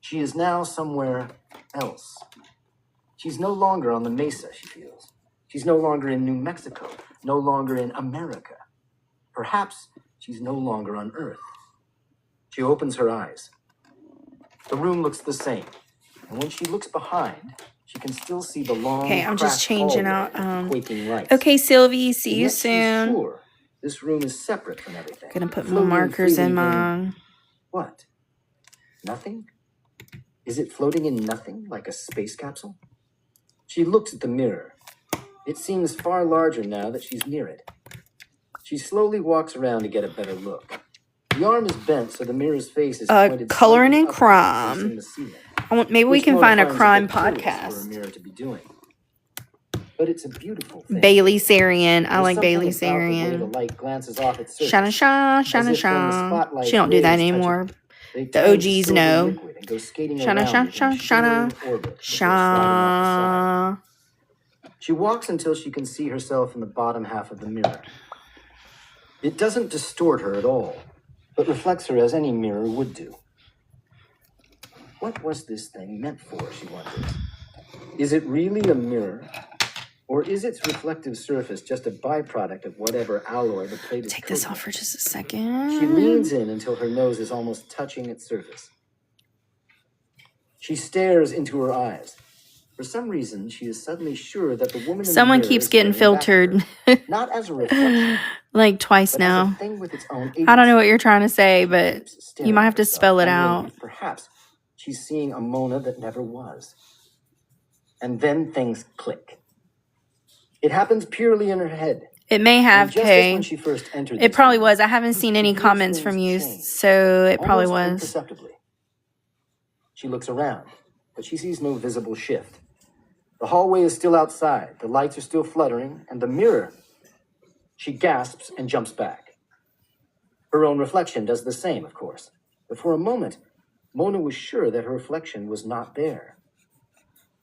S3: she is now somewhere else. She's no longer on the mesa, she feels. She's no longer in New Mexico, no longer in America. Perhaps she's no longer on Earth. She opens her eyes. The room looks the same, and when she looks behind, she can still see the long,
S1: Okay, I'm just
S3: cracked
S1: changing
S3: hallway
S1: out.
S3: with the quaking lights.
S1: Okay, Sylvie, see
S3: And
S1: you
S3: yet she's
S1: soon.
S3: sure this room is separate from everything.
S1: Gonna put more
S3: floating
S1: markers
S3: freely
S1: in my.
S3: What? Nothing? Is it floating in nothing, like a space capsule? She looks at the mirror. It seems far larger now that she's near it. She slowly walks around to get a better look. The arm is bent, so the mirror's face is pointed
S1: Coloring
S3: slightly
S1: and
S3: upward,
S1: crime.
S3: facing the ceiling.
S1: Maybe we
S3: Which
S1: can
S3: Mona
S1: find a
S3: finds
S1: crime
S3: bit curious for a
S1: podcast.
S3: mirror to be doing. But it's a beautiful thing.
S1: Bailey Sarian. I like Bailey
S3: There's something about the way the
S1: Sarian.
S3: light glances off its surface,
S1: Shana Shah,
S3: as
S1: Shana
S3: if when the
S1: Shah.
S3: spotlight
S1: She don't do that
S3: rays touch it,
S1: anymore.
S3: they
S1: The
S3: turn to
S1: OGs
S3: silver
S1: know.
S3: liquid and go skating
S1: Shana
S3: around
S1: Shah,
S3: it in
S1: Shah,
S3: a shimmering
S1: Shana
S3: orbit before sliding off the side.
S1: Shah.
S3: She walks until she can see herself in the bottom half of the mirror. It doesn't distort her at all, but reflects her as any mirror would do. What was this thing meant for, she wonders. Is it really a mirror? Or is its reflective surface just a byproduct of whatever alloy the plate is
S1: Take this
S3: coated
S1: off for
S3: in?
S1: just a second.
S3: She leans in until her nose is almost touching its surface. She stares into her eyes. For some reason, she is suddenly sure that the woman in
S1: Someone
S3: the mirror
S1: keeps
S3: is
S1: getting
S3: staring back at
S1: filtered.
S3: her, not as a reflection,
S1: Like twice
S3: but as a
S1: now.
S3: thing with its own
S1: I don't know what
S3: agency.
S1: you're trying to say,
S3: She
S1: but
S3: keeps
S1: you
S3: staring
S1: might
S3: at
S1: have to
S3: herself,
S1: spell it
S3: unwilling
S1: out.
S3: if perhaps she's seeing a Mona that never was. And then things click. It happens purely in her head.
S1: It may
S3: And
S1: have,
S3: just as when
S1: Kay.
S3: she first entered
S1: It
S3: this
S1: probably
S3: room,
S1: was. I haven't seen
S3: she
S1: any
S3: hears
S1: comments from
S3: things
S1: you,
S3: change,
S1: so it probably
S3: almost
S1: was.
S3: imperceptibly. She looks around, but she sees no visible shift. The hallway is still outside, the lights are still fluttering, and the mirror. She gasps and jumps back. Her own reflection does the same, of course. But for a moment, Mona was sure that her reflection was not there.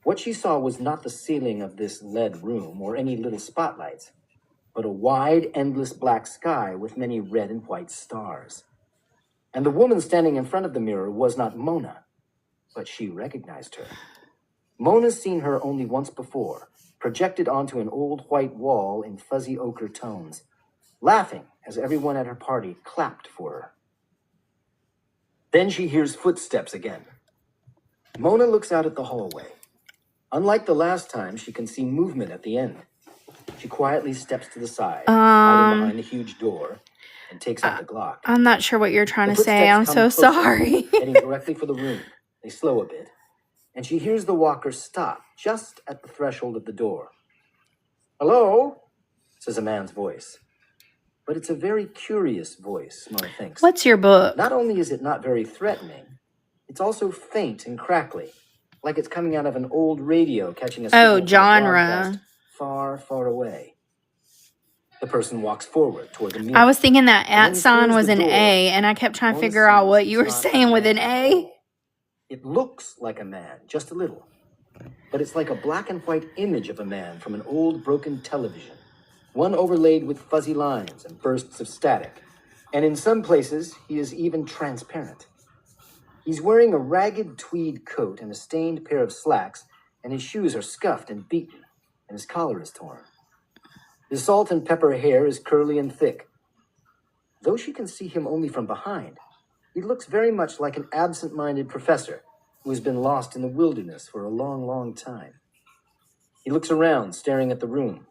S3: What she saw was not the ceiling of this lead room or any little spotlights, but a wide, endless black sky with many red and white stars. And the woman standing in front of the mirror was not Mona, but she recognized her. Mona's seen her only once before, projected onto an old white wall in fuzzy ochre tones, laughing as everyone at her party clapped for her. Then she hears footsteps again. Mona looks out at the hallway. Unlike the last time, she can see movement at the end. She quietly steps to the side, hiding behind a huge door, and takes out the Glock.
S1: I'm not sure what you're trying
S3: The
S1: to say. I'm
S3: footsteps
S1: so
S3: come closer,
S1: sorry.
S3: heading directly for the room. They slow a bit, and she hears the walker stop just at the threshold of the door. "Hello?" says a man's voice. But it's a very curious voice, Mona thinks.
S1: What's your book?
S3: Not only is it not very threatening, it's also faint and crackly, like it's coming out of an old radio catching a signal from a
S1: Genre.
S3: broadcast far, far away. The person walks forward toward the mirror.
S1: I was thinking that
S3: And when
S1: at
S3: he
S1: sign
S3: closes
S1: was
S3: the
S1: an
S3: door,
S1: A, and I kept trying to
S3: Mona
S1: figure out
S3: sees
S1: what you were
S3: it's not
S1: saying
S3: a
S1: with an
S3: man at
S1: A.
S3: all. It looks like a man, just a little. But it's like a black and white image of a man from an old broken television, one overlaid with fuzzy lines and bursts of static. And in some places, he is even transparent. He's wearing a ragged tweed coat and a stained pair of slacks, and his shoes are scuffed and beaten, and his collar is torn. His salt and pepper hair is curly and thick. Though she can see him only from behind, he looks very much like an absent-minded professor who has been lost in the wilderness for a long, long time. He looks around, staring at the room.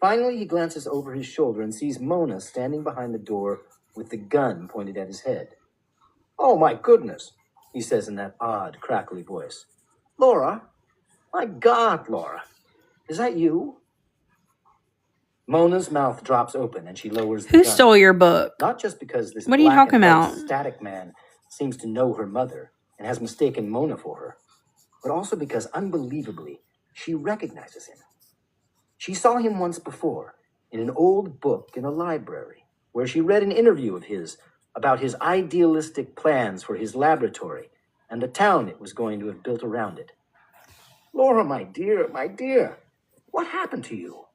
S3: Finally, he glances over his shoulder and sees Mona standing behind the door with the gun pointed at his head. "Oh, my goodness," he says in that odd, crackly voice. "Laura? My God, Laura. Is that you?" Mona's mouth drops open and she lowers the
S1: Who
S3: gun.
S1: stole your book?
S3: Not just because this
S1: What are you
S3: black
S1: talking
S3: and white
S1: about?
S3: static man seems to know her mother and has mistaken Mona for her, but also because, unbelievably, she recognizes him. She saw him once before in an old book in a library where she read an interview of his about his idealistic plans for his laboratory and the town it was going to have built around it. "Laura, my dear, what happened to you?"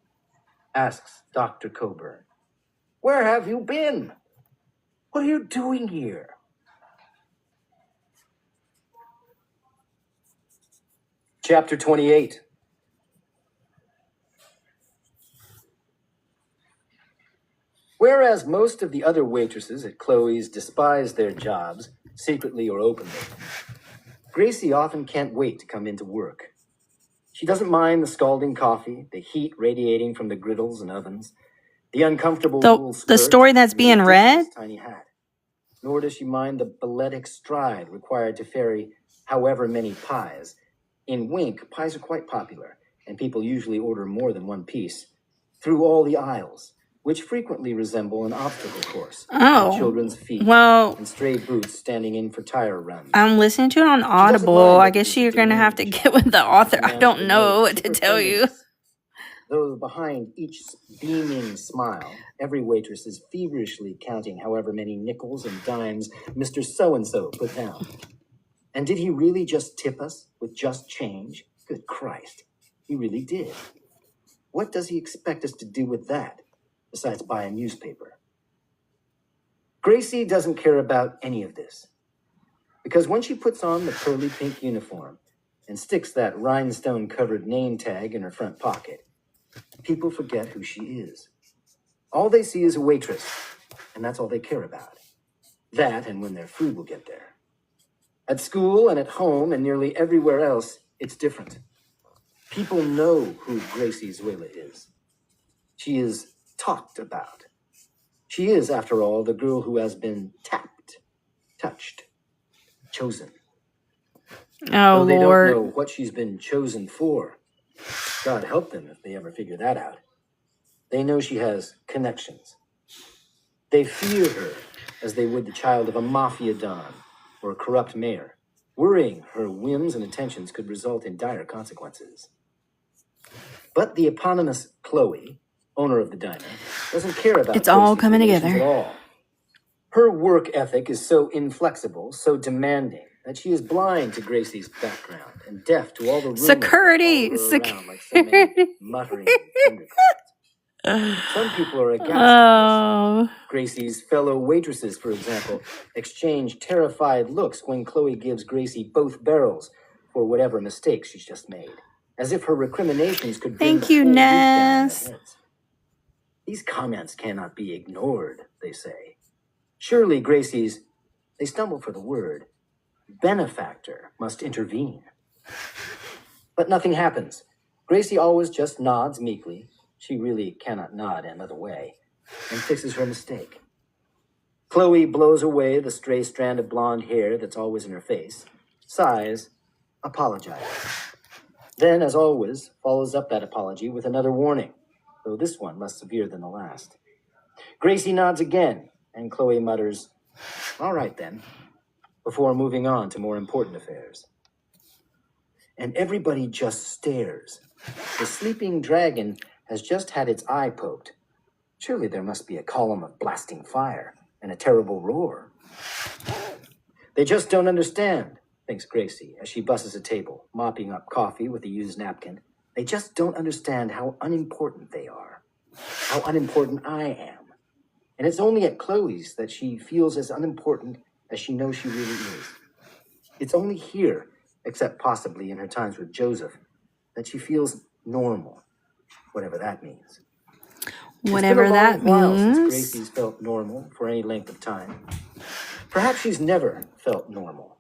S3: asks Dr. Coburn. "Where have you been? What are you doing here?" Chapter 28. Whereas most of the other waitresses at Chloe's despise their jobs, secretly or openly, Gracie often can't wait to come into work. She doesn't mind the scalding coffee, the heat radiating from the griddles and ovens, the uncomfortable wool skirt,
S1: The story that's
S3: and the
S1: being read?
S3: ridiculous tiny hat. Nor does she mind the balletic stride required to ferry however many pies. In Wink, pies are quite popular, and people usually order more than one piece, through all the aisles, which frequently resemble an obstacle course, with children's feet and stray boots standing in for tire runs.
S1: I'm listening to it on Audible. I guess you're going to have to get with the author. I don't know what to tell you.
S3: Though behind each beaming smile, every waitress is feverishly counting however many nickels and dimes Mr. So-and-so put down. And did he really just tip us with just change? Good Christ, he really did. What does he expect us to do with that, besides buy a newspaper? Gracie doesn't care about any of this, because when she puts on the pearly pink uniform and sticks that rhinestone-covered name tag in her front pocket, people forget who she is. All they see is a waitress, and that's all they care about. That and when their food will get there. At school and at home and nearly everywhere else, it's different. People know who Gracie Zuela is. She is talked about. She is, after all, the girl who has been tapped, touched, chosen.
S1: Oh,
S3: Though they
S1: Lord.
S3: don't know what she's been chosen for. God help them if they ever figure that out. They know she has connections. They fear her as they would the child of a mafia don or a corrupt mayor, worrying her whims and attentions could result in dire consequences. But the eponymous Chloe, owner of the diner, doesn't care about
S1: It's all
S3: Gracie's
S1: coming
S3: relations
S1: together.
S3: at all. Her work ethic is so inflexible, so demanding, that she is blind to Gracie's background and deaf to all the rumors that follow her around like so many muttering thunderclouds. Some people are aghast at this. Gracie's fellow waitresses, for example, exchange terrified looks when Chloe gives Gracie both barrels for whatever mistake she's just made, as if her recriminations could bring
S1: Thank you,
S3: the whole week down on their
S1: Ness.
S3: heads. These comments cannot be ignored, they say. Surely Gracie's, they stumble for the word, benefactor must intervene. But nothing happens. Gracie always just nods meekly. She really cannot nod another way, and fixes her mistake. Chloe blows away the stray strand of blonde hair that's always in her face, sighs, apologizes. Then, as always, follows up that apology with another warning, though this one less severe than the last. Gracie nods again, and Chloe mutters, "All right then," before moving on to more important affairs. And everybody just stares. The sleeping dragon has just had its eye poked. Surely there must be a column of blasting fire and a terrible roar. They just don't understand, thinks Gracie as she busses a table, mopping up coffee with a used napkin. They just don't understand how unimportant they are, how unimportant I am. And it's only at Chloe's that she feels as unimportant as she knows she really is. It's only here, except possibly in her times with Joseph, that she feels normal, whatever that means.
S1: Whatever that
S3: It's been a long while since
S1: means.
S3: Gracie's felt normal for any length of time. Perhaps she's never felt normal.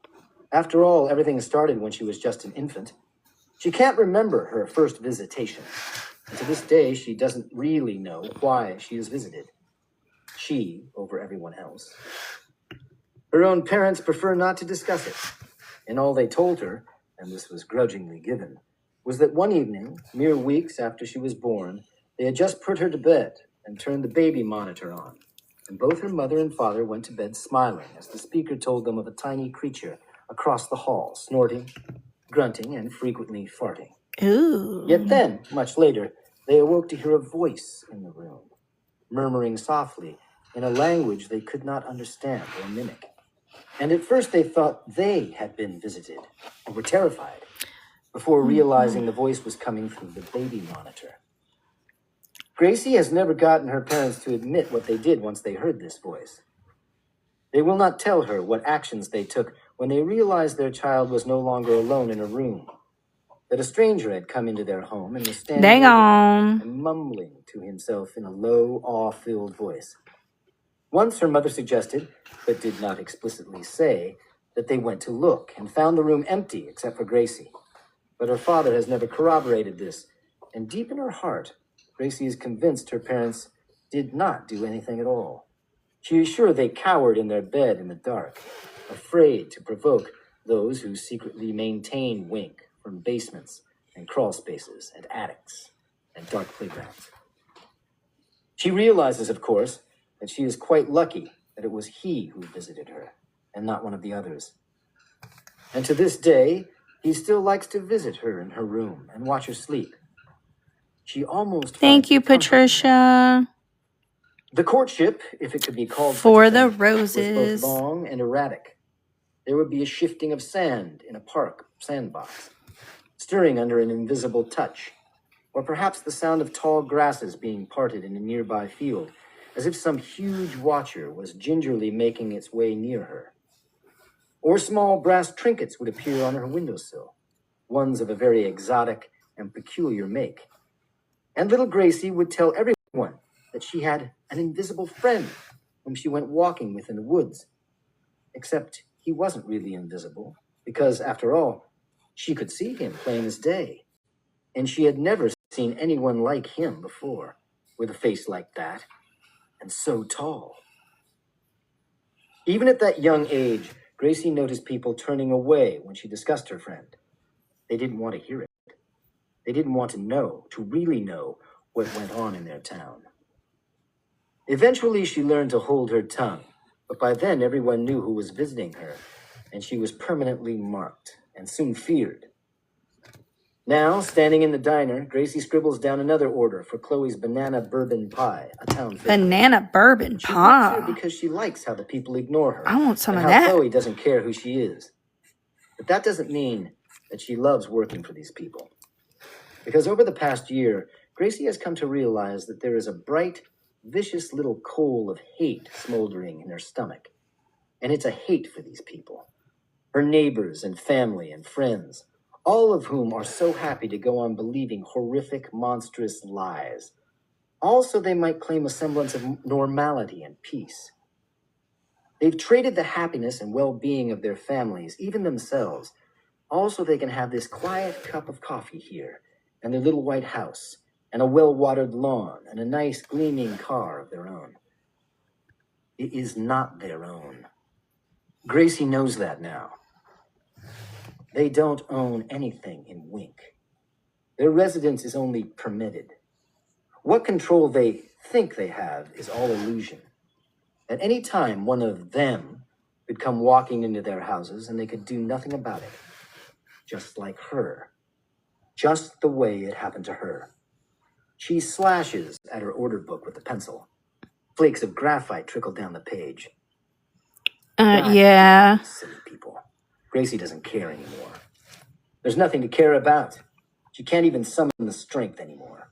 S3: After all, everything started when she was just an infant. She can't remember her first visitation. And to this day, she doesn't really know why she is visited. She over everyone else. Her own parents prefer not to discuss it. And all they told her, and this was grudgingly given, was that one evening, mere weeks after she was born, they had just put her to bed and turned the baby monitor on. And both her mother and father went to bed smiling as the speaker told them of a tiny creature across the hall, snorting, grunting, and frequently farting.
S1: Ooh.
S3: Yet then, much later, they awoke to hear a voice in the room, murmuring softly in a language they could not understand or mimic. And at first they thought they had been visited and were terrified, before realizing the voice was coming through the baby monitor. Gracie has never gotten her parents to admit what they did once they heard this voice. They will not tell her what actions they took when they realized their child was no longer alone in a room. that a stranger had come into their home and was standing
S1: Dang
S3: over them
S1: on.
S3: and mumbling to himself in a low, awe-filled voice. Once her mother suggested, but did not explicitly say, that they went to look and found the room empty except for Gracie. But her father has never corroborated this, and deep in her heart, Gracie is convinced her parents did not do anything at all. She is sure they cowered in their bed in the dark, afraid to provoke those who secretly maintain Wink from basements and crawl spaces and attics and dark playgrounds. She realizes, of course, that she is quite lucky that it was he who visited her and not one of the others. And to this day, he still likes to visit her in her room and watch her sleep. She almost
S1: Thank you, Patricia.
S3: The courtship, if it could be called
S1: for the
S3: was both
S1: roses.
S3: long and erratic. There would be a shifting of sand in a park sandbox, stirring under an invisible touch, or perhaps the sound of tall grasses being parted in a nearby field, as if some huge watcher was gingerly making its way near her. Or small brass trinkets would appear on her windowsill, ones of a very exotic and peculiar make. And little Gracie would tell everyone that she had an invisible friend whom she went walking with in the woods. Except he wasn't really invisible, because, after all, she could see him plain as day. And she had never seen anyone like him before, with a face like that, and so tall. Even at that young age, Gracie noticed people turning away when she discussed her friend. They didn't want to hear it. They didn't want to know, to really know, what went on in their town. Eventually, she learned to hold her tongue, but by then everyone knew who was visiting her, and she was permanently marked and soon feared. Now, standing in the diner, Gracie scribbles down another order for Chloe's banana bourbon pie, a town favorite.
S1: Banana bourbon
S3: She works here
S1: pie.
S3: because she likes how the people ignore her.
S1: I want some
S3: and
S1: of
S3: how
S1: that.
S3: Chloe doesn't care who she is. But that doesn't mean that she loves working for these people. Because over the past year, Gracie has come to realize that there is a bright, vicious little coal of hate smoldering in her stomach. And it's a hate for these people. Her neighbors and family and friends, all of whom are so happy to go on believing horrific, monstrous lies. Also, they might claim a semblance of normality and peace. They've traded the happiness and well-being of their families, even themselves. Also, they can have this quiet cup of coffee here, and their little white house, and a well-watered lawn, and a nice gleaming car of their own. It is not their own. Gracie knows that now. They don't own anything in Wink. Their residence is only permitted. What control they think they have is all illusion. At any time, one of them could come walking into their houses and they could do nothing about it. Just like her. Just the way it happened to her. She slashes at her order book with a pencil. Flakes of graphite trickle down the page.
S1: Yeah.
S3: Silly people. Gracie doesn't care anymore. There's nothing to care about. She can't even summon the strength anymore.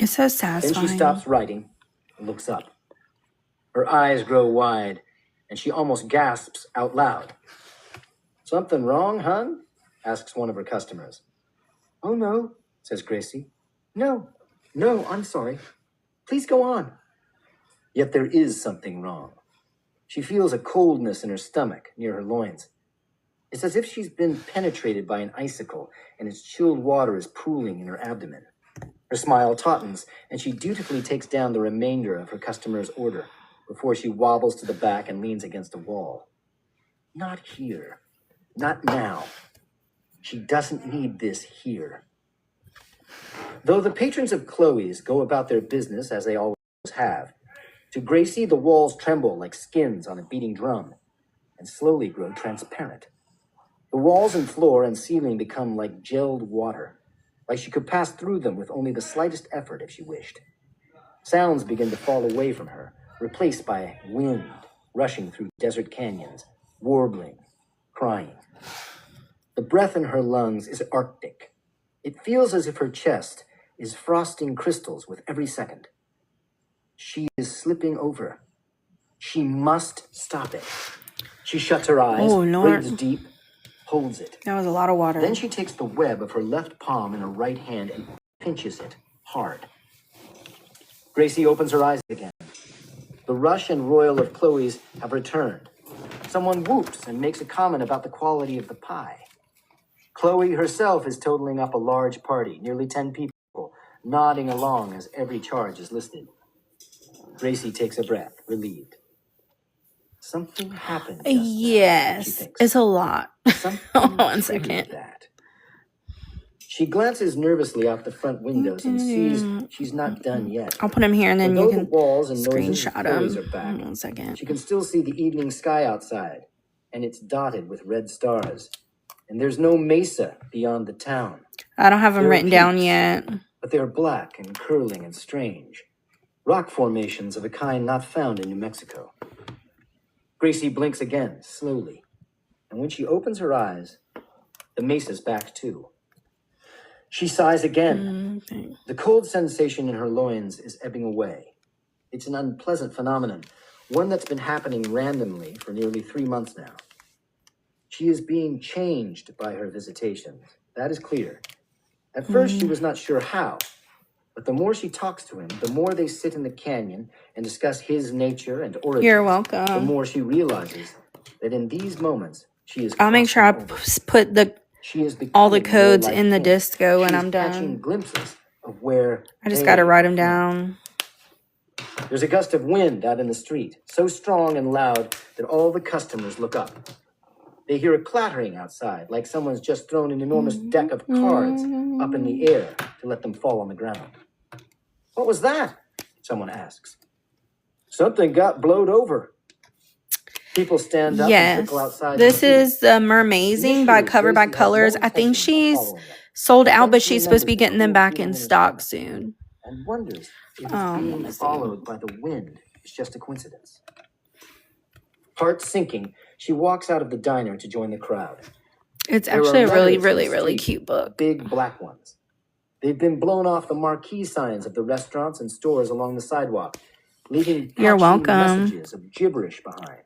S1: It's so
S3: Then
S1: satisfying.
S3: she stops writing and looks up. Her eyes grow wide, and she almost gasps out loud. "Something wrong, hon?" asks one of her customers. "Oh, no," says Gracie. No, I'm sorry. Please go on." Yet there is something wrong. She feels a coldness in her stomach, near her loins. It's as if she's been penetrated by an icicle, and its chilled water is pooling in her abdomen. Her smile tautens, and she dutifully takes down the remainder of her customer's order before she wobbles to the back and leans against a wall. Not here. Not now. She doesn't need this here. Though the patrons of Chloe's go about their business as they always have, to Gracie the walls tremble like skins on a beating drum and slowly grow transparent. The walls and floor and ceiling become like gelled water, like she could pass through them with only the slightest effort if she wished. Sounds begin to fall away from her, replaced by wind rushing through desert canyons, warbling, crying. The breath in her lungs is arctic. It feels as if her chest is frosting crystals with every second. She is slipping over. She must stop it. She shuts her eyes,
S1: Oh, Lord.
S3: breathes deep, holds it.
S1: That was a lot of water.
S3: Then she takes the web of her left palm in her right hand and pinches it hard. Gracie opens her eyes again. The rush and royal of Chloe's have returned. Someone whoops and makes a comment about the quality of the pie. Chloe herself is totaling up a large party, nearly 10 people, nodding along as every charge is listed. Gracie takes a breath, relieved. Something happened just now, she
S1: Yes,
S3: thinks.
S1: it's a lot.
S3: Something
S1: One
S3: triggered
S1: second.
S3: that. She glances nervously out the front windows and sees she's not done yet.
S1: I'll put him here and then you
S3: Although the
S1: can
S3: walls and noises
S1: screenshot
S3: of Chloe's
S1: him.
S3: are back,
S1: 1 second.
S3: she can still see the evening sky outside, and it's dotted with red stars. And there's no mesa beyond the town.
S1: I don't have them
S3: There are
S1: written down
S3: peaks,
S1: yet.
S3: but they're black and curling and strange. Rock formations of a kind not found in New Mexico. Gracie blinks again, slowly. And when she opens her eyes, the mesa's back too. She sighs again.
S1: Okay.
S3: The cold sensation in her loins is ebbing away. It's an unpleasant phenomenon, one that's been happening randomly for nearly 3 months now. She is being changed by her visitations. That is clear. At first, she was not sure how, but the more she talks to him, the more they sit in the canyon and discuss his nature and origins.
S1: You're
S3: The
S1: welcome.
S3: more she realizes that in these moments, she is
S1: I'll make sure I
S3: crossing over.
S1: put
S3: She is
S1: all the
S3: becoming more
S1: codes
S3: like
S1: in the
S3: him.
S1: disco when
S3: She
S1: I'm
S3: is catching
S1: done.
S3: glimpses of where
S1: I just
S3: they
S1: got to write them
S3: are.
S1: down.
S3: There's a gust of wind out in the street, so strong and loud that all the customers look up. They hear a clattering outside, like someone's just thrown an enormous deck of cards up in the air to let them fall on the ground. What was that? Someone asks. Something got blowed over. People stand up and
S1: Yes.
S3: trickle outside.
S1: This is Mermaizing by Cover by Colors. I think she's sold out, but she's supposed to be getting them back in stock soon.
S3: And wonders if
S1: let
S3: being
S1: me see.
S3: followed by the wind is just a coincidence. Heart sinking, she walks out of the diner to join the crowd.
S1: It's
S3: There are
S1: actually a really,
S3: letters in the
S1: really, really
S3: street,
S1: cute book.
S3: Big black ones. They've been blown off the marquee signs of the restaurants and stores along the sidewalk, leaving
S1: You're
S3: patchy
S1: welcome.
S3: messages of gibberish behind.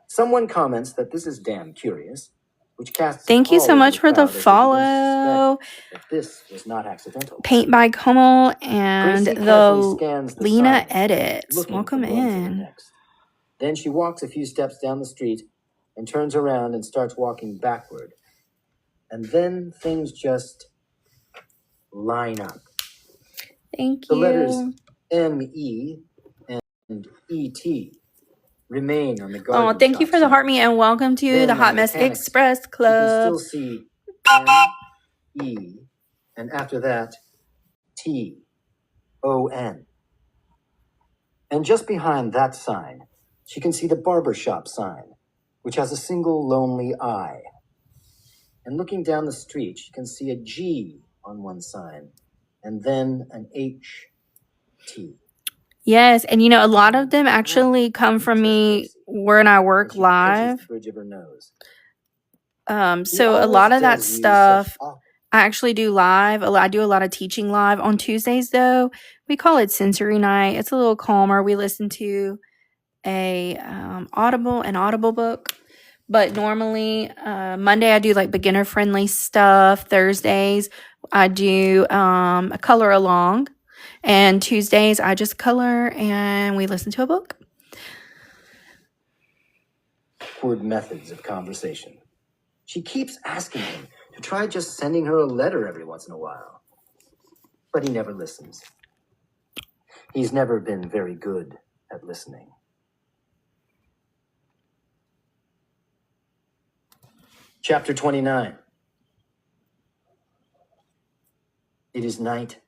S3: Someone comments that this is damn curious, which casts
S1: Thank you so
S3: all over
S1: much for the
S3: crowd as they begin to
S1: follow.
S3: suspect that this was not accidental.
S1: Paint by Como and
S3: Gracie carefully
S1: the
S3: scans the
S1: Lena
S3: signs,
S1: Edits.
S3: looking
S1: Welcome
S3: for one for the
S1: in.
S3: next. Then she walks a few steps down the street and turns around and starts walking backward. And then things just line up.
S1: Thank
S3: The letters
S1: you.
S3: M-E and E-T remain on the
S1: Oh,
S3: garden
S1: thank you
S3: shop
S1: for the
S3: sign.
S1: heart me and welcome to
S3: Then
S1: the
S3: on
S1: Hot
S3: the
S1: Mess
S3: mechanics,
S1: Express
S3: she can
S1: Club.
S3: still see M-E, and after that, T-O-N. And just behind that sign, she can see the barber shop sign, which has a single lonely eye. And looking down the street, she can see a G on one sign, and then an H-T.
S1: Yes, and you know, a lot of them actually come from me when I
S3: And
S1: work
S3: she pinches
S1: live.
S3: the bridge of her nose. He
S1: So a
S3: always
S1: lot of that
S3: does use such
S1: stuff
S3: awkward.
S1: I actually do live. I do a lot of teaching live on Tuesdays, though. We call it sensory night. It's a little calmer. We listen to an Audible book. But normally, Monday I do like beginner friendly stuff. Thursdays I do a color along, and Tuesdays I just color and we listen to a book.
S3: Methods of conversation. She keeps asking him to try just sending her a letter every once in a while. But he never listens. He's never been very good at listening. Chapter 29. It is night.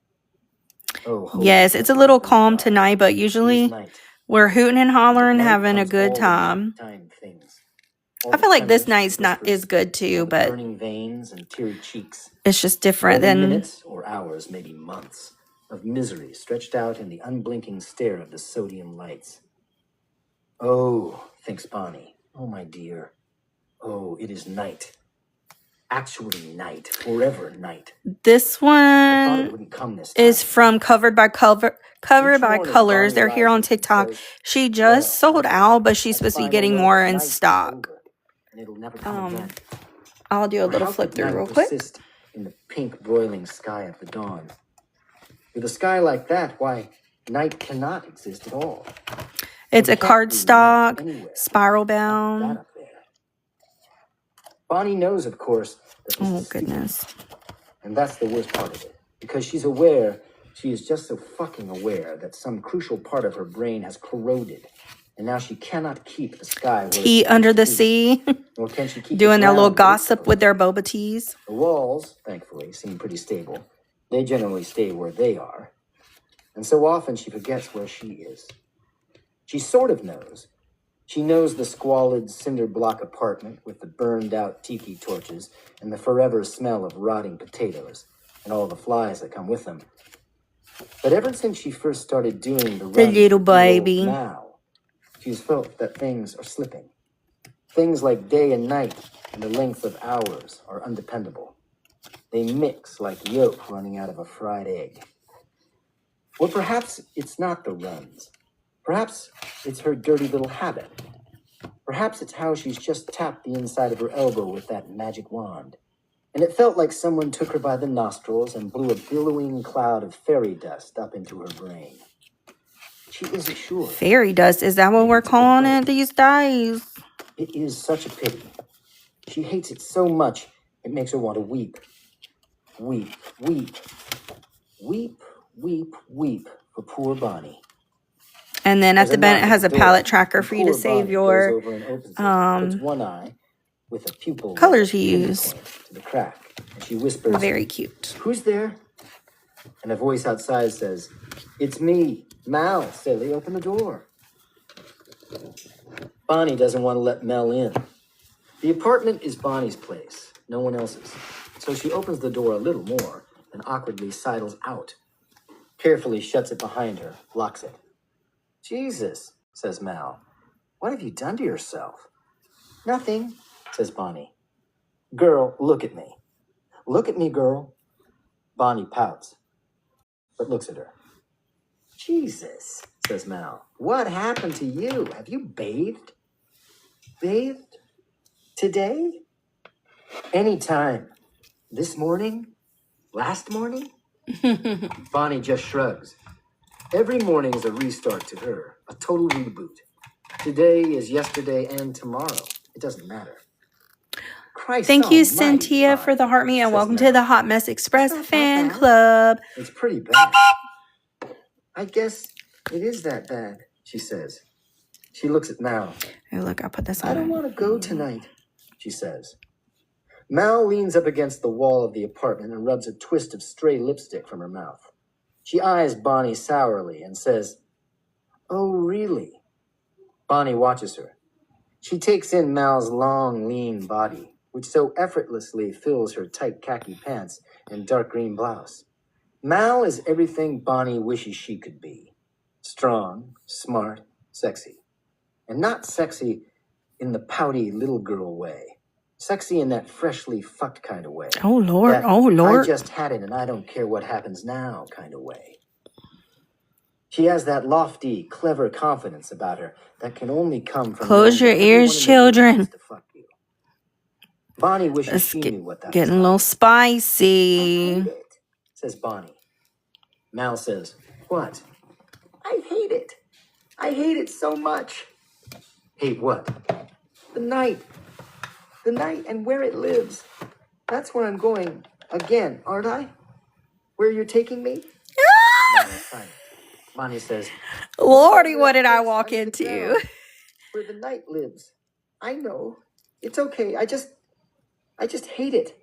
S3: Oh, holy
S1: Yes, it's a little
S3: God.
S1: calm tonight, but
S3: It is
S1: usually
S3: night.
S1: we're hooting and
S3: And with
S1: hollering,
S3: night
S1: having a
S3: comes
S1: good
S3: all the
S1: time.
S3: nighttime things. All
S1: I
S3: the
S1: feel like this
S3: tremors,
S1: night's
S3: the
S1: not is
S3: whispers,
S1: good
S3: all
S1: too,
S3: the
S1: but
S3: burning veins and teary cheeks.
S1: it's just
S3: All
S1: different
S3: the
S1: than
S3: minutes or hours, maybe months, of misery stretched out in the unblinking stare of the sodium lights. Oh, thinks Bonnie. Oh, my dear. Oh, it is night. Actually night. Forever night.
S1: this
S3: I thought it
S1: one
S3: wouldn't come this
S1: is
S3: time.
S1: from Covered by
S3: Each
S1: Colors.
S3: morning,
S1: They're
S3: Bonnie
S1: here on
S3: rises and
S1: TikTok.
S3: says,
S1: She
S3: well,
S1: just sold
S3: that's it.
S1: out, but she's
S3: That's
S1: supposed to be
S3: final
S1: getting
S3: word.
S1: more
S3: The
S1: in
S3: night is
S1: stock.
S3: over, and it'll never come
S1: Um,
S3: again.
S1: I'll do a
S3: Or
S1: little
S3: how
S1: flip
S3: could
S1: through
S3: night
S1: real quick.
S3: persist in the pink broiling sky of the dawn? With a sky like that, why, night cannot exist at all.
S1: It's
S3: There
S1: a
S3: can't be night
S1: cardstock,
S3: anywhere.
S1: spiral
S3: That
S1: bound.
S3: up there. Bonnie knows, of course, that this
S1: Oh,
S3: is stupid.
S1: goodness.
S3: And that's the worst part of it. Because she's aware, she is just so fucking aware that some crucial part of her brain has corroded. And now she cannot keep the sky where
S1: Tea
S3: it's
S1: under the
S3: supposed to be.
S1: sea.
S3: Nor can she keep
S1: Doing
S3: the
S1: their little
S3: ground where it's
S1: gossip
S3: supposed
S1: with
S3: to
S1: their
S3: be.
S1: boba teas.
S3: The walls, thankfully, seem pretty stable. They generally stay where they are. And so often she forgets where she is. She sort of knows. She knows the squalid cinder block apartment with the burned out tiki torches and the forever smell of rotting potatoes and all the flies that come with them. But ever since she first started doing the runs
S1: little
S3: with dear old
S1: baby.
S3: Mal, she's felt that things are slipping. Things like day and night and the length of hours are undependable. They mix like yolk running out of a fried egg. Or perhaps it's not the runs. Perhaps it's her dirty little habit. Perhaps it's how she's just tapped the inside of her elbow with that magic wand. And it felt like someone took her by the nostrils and blew a billowing cloud of fairy dust up into her brain. She isn't sure.
S1: Fairy dust. Is that what we're calling it these days?
S3: It is such a pity. She hates it so much, it makes her want to weep. Weep, weep. Weep, weep, weep for poor Bonnie.
S1: And then at
S3: There's
S1: the bend,
S3: knock
S1: it
S3: at
S1: has
S3: the
S1: a
S3: door,
S1: palette tracker
S3: and
S1: for you to
S3: poor
S1: save
S3: Bonnie
S1: your
S3: goes over and opens it, puts one eye with a pupil
S1: colors
S3: like a
S1: you
S3: pin
S1: use.
S3: point to the crack, and she whispers,
S1: Very cute.
S3: "Who's there?" And a voice outside says, "It's me, Mal, silly, open the door." Bonnie doesn't want to let Mel in. The apartment is Bonnie's place, no one else's. So she opens the door a little more and awkwardly sidles out. Carefully shuts it behind her, locks it. "Jesus," says Mal. "What have you done to yourself?" "Nothing," says Bonnie. "Girl, look at me. Look at me, girl." Bonnie pouts, but looks at her. "Jesus," says Mal. "What happened to you? Have you bathed?" "Bathed? Today? Anytime. This morning? Last morning?" Bonnie just shrugs. Every morning is a restart to her, a total reboot. Today is yesterday and tomorrow. It doesn't matter. Christ
S1: Thank you,
S3: almighty,
S1: Cynthia, for
S3: Bonnie,
S1: the heart me, and
S3: says
S1: welcome to
S3: Mal.
S1: the Hot Mess Express
S3: It's not that
S1: fan
S3: bad.
S1: club.
S3: It's pretty bad. "I guess it is that bad," she says. She looks at Mal.
S1: Oh, look, I'll put this
S3: "I don't
S1: on.
S3: want to go tonight," she says. Mal leans up against the wall of the apartment and rubs a twist of stray lipstick from her mouth. She eyes Bonnie sourly and says, "Oh, really?" Bonnie watches her. She takes in Mal's long, lean body, which so effortlessly fills her tight khaki pants and dark green blouse. Mal is everything Bonnie wishes she could be. Strong, smart, sexy. And not sexy in the pouty little girl way. Sexy in that freshly fucked kind of way.
S1: Oh, Lord.
S3: That
S1: Oh,
S3: I
S1: Lord.
S3: just had it and I don't care what happens now kind of way. She has that lofty, clever confidence about her that can only come from
S1: Close
S3: knowing
S1: your
S3: that
S1: ears,
S3: everyone in the room
S1: children.
S3: wants to fuck you. Bonnie wishes
S1: It's
S3: she knew what that was
S1: getting a little
S3: like. "I hate
S1: spicy.
S3: it," says Bonnie. Mal says, "What?" "I hate it. I hate it so much." "Hate what?" "The night. The night and where it lives. That's where I'm going again, aren't I? Where you're taking me?" Mal is silent. Bonnie says,
S1: Lordy, what did I
S3: "Place
S1: walk
S3: under the
S1: into?
S3: ground, where the night lives. I know. It's okay. I just hate it.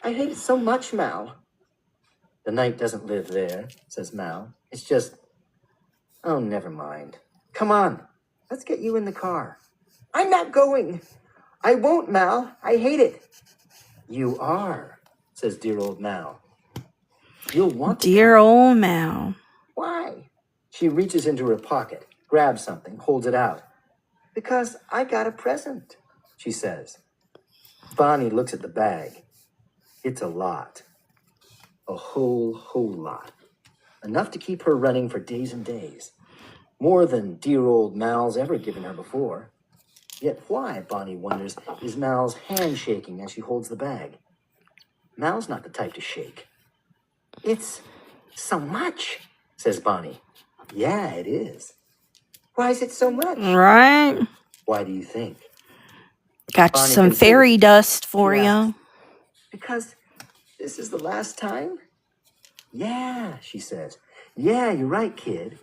S3: I hate it so much, Mal." "The night doesn't live there," says Mal. "It's just, oh, never mind. Come on. Let's get you in the car." "I'm not going. I won't, Mal. I hate it." "You are," says dear old Mal. "You'll want to
S1: Dear
S3: come."
S1: old Mal.
S3: "Why?" She reaches into her pocket, grabs something, holds it out. "Because I got a present," she says. Bonnie looks at the bag. It's a lot. A whole lot. Enough to keep her running for days and days. More than dear old Mal's ever given her before. Yet why, Bonnie wonders, is Mal's hand shaking as she holds the bag? Mal's not the type to shake. It's so much, says Bonnie. Yeah, it is. Why is it so much?
S1: Right?
S3: Why do you think?
S1: Got
S3: Bonnie
S1: some
S3: considers.
S1: fairy dust for
S3: She
S1: you.
S3: asks, because this is the last time? Yeah, she says. Yeah, you're right, kid.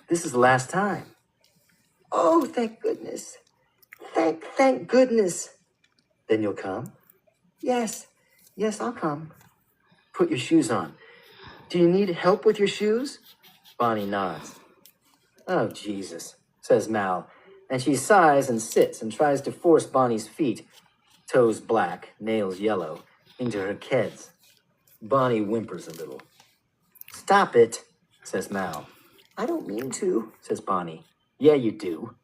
S3: This is the last time. Oh, thank goodness. Thank goodness. Then you'll come? Yes, I'll come. Put your shoes on. Do you need help with your shoes? Bonnie nods. Oh, Jesus, says Mal, and she sighs and sits and tries to force Bonnie's feet, toes black, nails yellow, into her keds. Bonnie whimpers a little. Stop it, says Mal. I don't mean to, says Bonnie. Yeah, you do,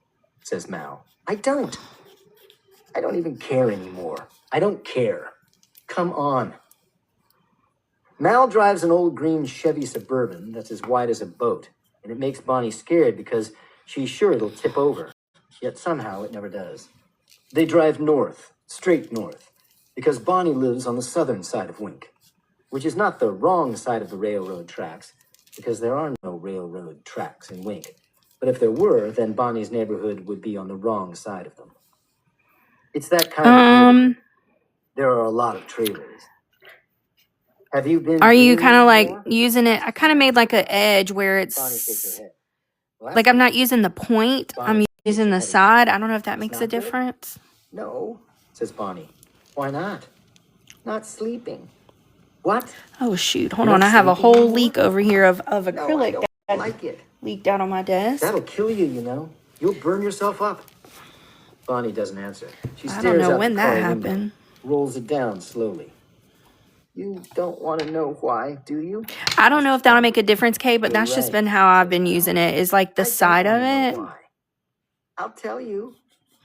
S3: says Mal. I don't. I don't even care anymore. I don't care. Come on. Mal drives an old green Chevy Suburban that's as wide as a boat, and it makes Bonnie scared because she's sure it'll tip over, yet somehow it never does. They drive north, straight north, because Bonnie lives on the southern side of Wink, which is not the wrong side of the railroad tracks, because there are no railroad tracks in Wink. But if there were, then Bonnie's neighborhood would be on the wrong side of them. It's that kind of neighborhood. There are a lot of trailers. Have you been?
S1: Are you kind of like using it? I kind of made like an edge where
S3: Bonnie shakes
S1: it's
S3: her head. Well,
S1: like I'm not using the point. I'm using the side. I don't know if that
S3: It's
S1: makes
S3: not
S1: a
S3: good?
S1: difference.
S3: No, says Bonnie. Why not? Not sleeping. What?
S1: Oh, shoot. Hold
S3: You're
S1: on.
S3: not
S1: I have a
S3: sleeping
S1: whole
S3: anymore?
S1: leak over here of
S3: No, I
S1: acrylic
S3: don't
S1: that
S3: like it.
S1: leaked out on my desk.
S3: That'll kill you, you know. You'll burn yourself up. Bonnie doesn't answer. She
S1: I
S3: stares
S1: don't know
S3: out
S1: when
S3: the car
S1: that
S3: window,
S1: happened.
S3: rolls it down slowly. You don't want to know why, do you?
S1: I don't know if that'll make a difference, Kay, but
S3: You're
S1: that's just
S3: right,
S1: been how I've
S3: says
S1: been
S3: Mal.
S1: using it, is like the
S3: I don't
S1: side of
S3: wanna know
S1: it.
S3: why. I'll tell you.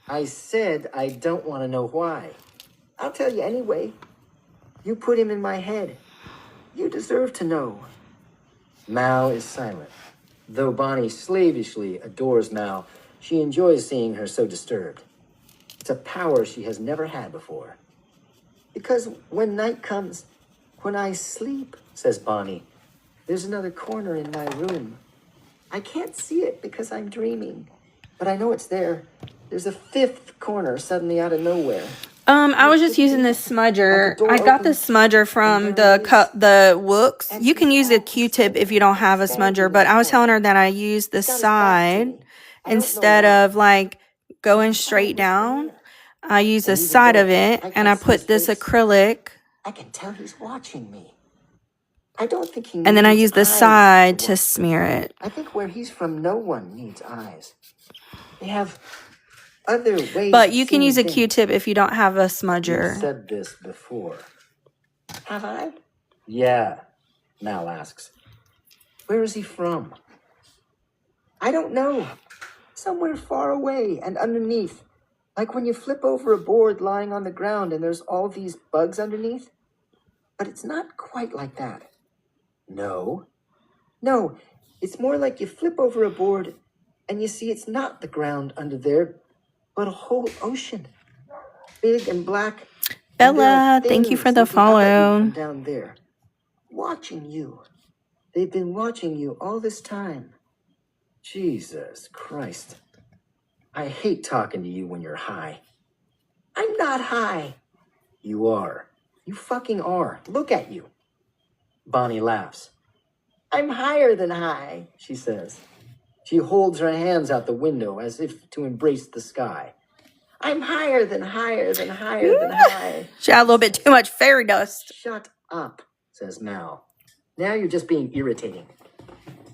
S3: I said I don't want to know why. I'll tell you anyway. You put him in my head. You deserve to know. Mal is silent. Though Bonnie slavishly adores Mal, she enjoys seeing her so disturbed. It's a power she has never had before. Because when night comes, when I sleep, says Bonnie, there's another corner in my room. I can't see it because I'm dreaming, but I know it's there. There's a fifth corner suddenly out of nowhere.
S1: I was just using this smudger. I got the smudger from the Wooks. You can use a Q-tip if you don't have a smudger, but I was telling her that I use the side instead of like going straight down. I use the side of it and I put this acrylic.
S3: I can tell he's watching me. I don't think he needs
S1: And then I use the
S3: eyes
S1: side
S3: to
S1: to
S3: watch.
S1: smear it.
S3: I think where he's from, no one needs eyes. They have other ways.
S1: But
S3: of
S1: you can use a
S3: seeing things.
S1: Q-tip if you don't have a
S3: You've
S1: smudger.
S3: said this before. Have I? Yeah, Mal asks. Where is he from? I don't know. Somewhere far away and underneath. Like when you flip over a board lying on the ground and there's all these bugs underneath. But it's not quite like that. No. No, it's more like you flip over a board and you see it's not the ground under there, but a whole ocean. Big and black. And there are
S1: Bella, thank you for
S3: things
S1: the
S3: looking up at you
S1: follow.
S3: from down there. Watching you. They've been watching you all this time. Jesus Christ. I hate talking to you when you're high. I'm not high. You are. You fucking are. Look at you. Bonnie laughs. I'm higher than high, she says. She holds her hands out the window as if to embrace the sky. I'm higher than higher than higher than high.
S1: She had a little bit too much fairy dust.
S3: Shut up, says Mal. Now you're just being irritating.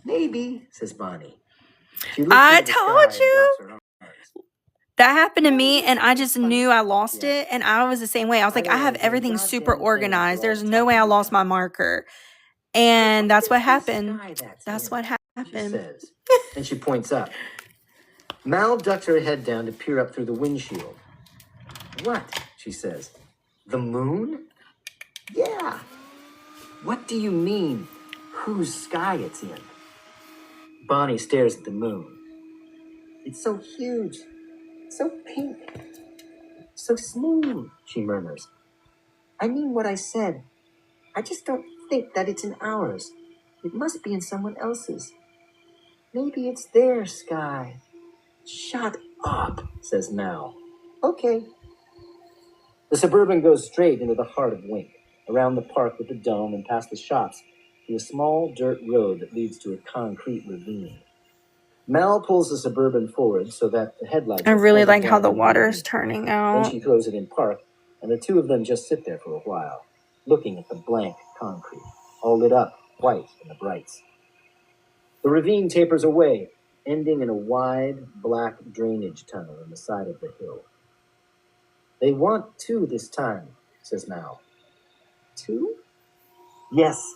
S3: Maybe, says Bonnie. She looks
S1: I
S3: into the sky
S1: told
S3: and
S1: you.
S3: drops her arms.
S1: That happened to me, and I just knew I lost it, and I was the same way. I was like, I have everything super organized. There's no way I lost my marker. And that's what happened. That's what
S3: She
S1: happened.
S3: says, and she points up. Mal ducks her head down to peer up through the windshield. What? She says. The moon? Yeah. What do you mean? Whose sky it's in? Bonnie stares at the moon. It's so huge. So pink. So smooth, she murmurs. I mean what I said. I just don't think that it's in ours. It must be in someone else's. Maybe it's their sky. Shut up, says Mal. Okay. The Suburban goes straight into the heart of Wink, around the park with the dome and past the shops, to a small dirt road that leads to a concrete ravine. Mal pulls the Suburban forward so that the headlights
S1: I
S3: are
S1: really
S3: pointed
S1: like how
S3: down
S1: the
S3: the lane.
S1: water's turning
S3: Then
S1: out.
S3: she throws it in park, and the two of them just sit there for a while, looking at the blank concrete, all lit up white in the brights. The ravine tapers away, ending in a wide, black drainage tunnel in the side of the hill. They want 2 this time, says Mal. 2? Yes.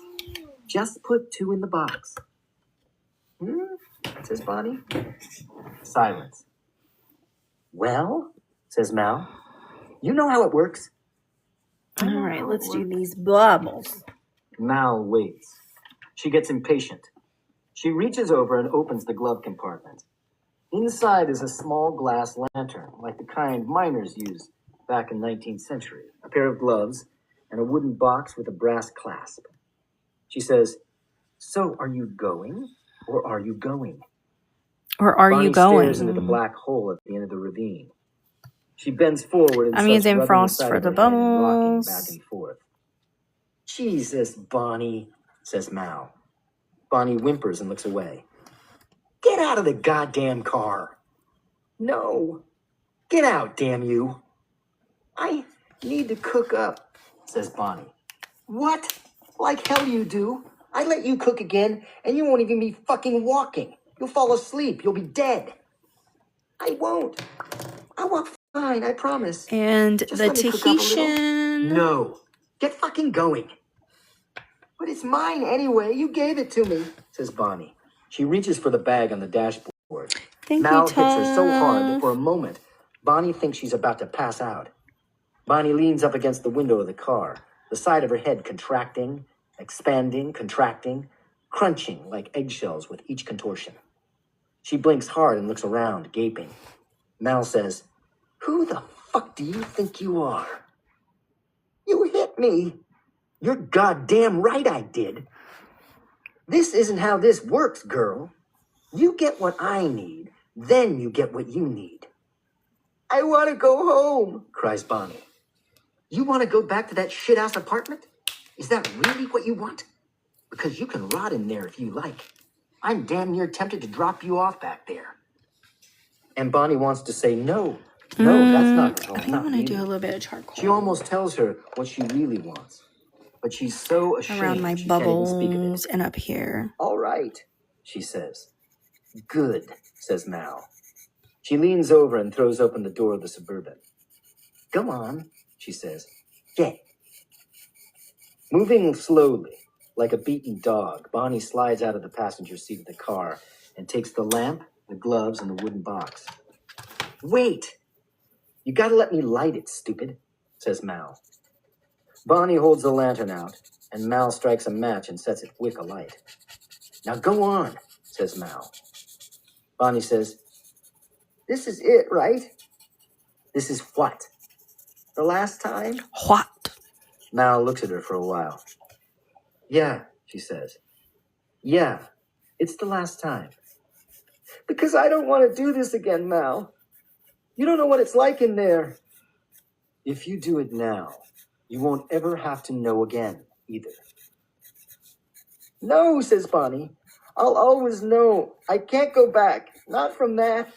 S3: Just put 2 in the box. Says Bonnie. Silence. Well, says Mal, you know how it works.
S1: All right, let's do these bubbles.
S3: Mal waits. She gets impatient. She reaches over and opens the glove compartment. Inside is a small glass lantern, like the kind miners used back in the 19th century, a pair of gloves, and a wooden box with a brass clasp. She says, so are you going, or are you going?
S1: Or are
S3: Bonnie
S1: you going?
S3: stares into the black hole at the end of the ravine. She bends forward and
S1: I'm
S3: starts
S1: using
S3: rubbing
S1: frost
S3: the side
S1: for
S3: of
S1: the
S3: her head and rocking
S1: bubbles.
S3: back and forth. Jesus, Bonnie, says Mal. Bonnie whimpers and looks away. Get out of the goddamn car. No. Get out, damn you. I need to cook up, says Bonnie. What? Like hell you do. I let you cook again, and you won't even be fucking walking. You'll fall asleep. You'll be dead. I won't. I'll walk fine, I promise.
S1: And
S3: Just
S1: the
S3: let me cook up a little.
S1: Tahitian.
S3: No. Get fucking going. But it's mine anyway. You gave it to me, says Bonnie. She reaches for the bag on the dashboard.
S1: Thank
S3: Mal
S1: you,
S3: hits her so hard that
S1: Tuff.
S3: for a moment, Bonnie thinks she's about to pass out. Bonnie leans up against the window of the car, the side of her head contracting, expanding, contracting, crunching like eggshells with each contortion. She blinks hard and looks around, gaping. Mal says, who the fuck do you think you are? You hit me. You're goddamn right I did. This isn't how this works, girl. You get what I need, then you get what you need. I want to go home, cries Bonnie. You want to go back to that shit-ass apartment? Is that really what you want? Because you can rot in there if you like. I'm damn near tempted to drop you off back there. And Bonnie wants to say no. No, that's not her home.
S1: I think I'm going to do a little bit of charcoal.
S3: She almost tells her what she really wants. But she's so ashamed
S1: around my
S3: she can't even speak of
S1: bubbles
S3: it.
S1: and up here.
S3: All right, she says. Good, says Mal. She leans over and throws open the door of the Suburban. Go on, she says. Get. Moving slowly, like a beaten dog, Bonnie slides out of the passenger seat of the car and takes the lamp, the gloves, and the wooden box. Wait! You gotta let me light it, stupid, says Mal. Bonnie holds the lantern out, and Mal strikes a match and sets it wick alight. Now go on, says Mal. Bonnie says, this is it, right? This is what? The last time?
S1: What?
S3: Mal looks at her for a while. Yeah, she says. Yeah, it's the last time. Because I don't want to do this again, Mal. You don't know what it's like in there. If you do it now, you won't ever have to know again, either. No, says Bonnie. I'll always know. I can't go back. Not from that.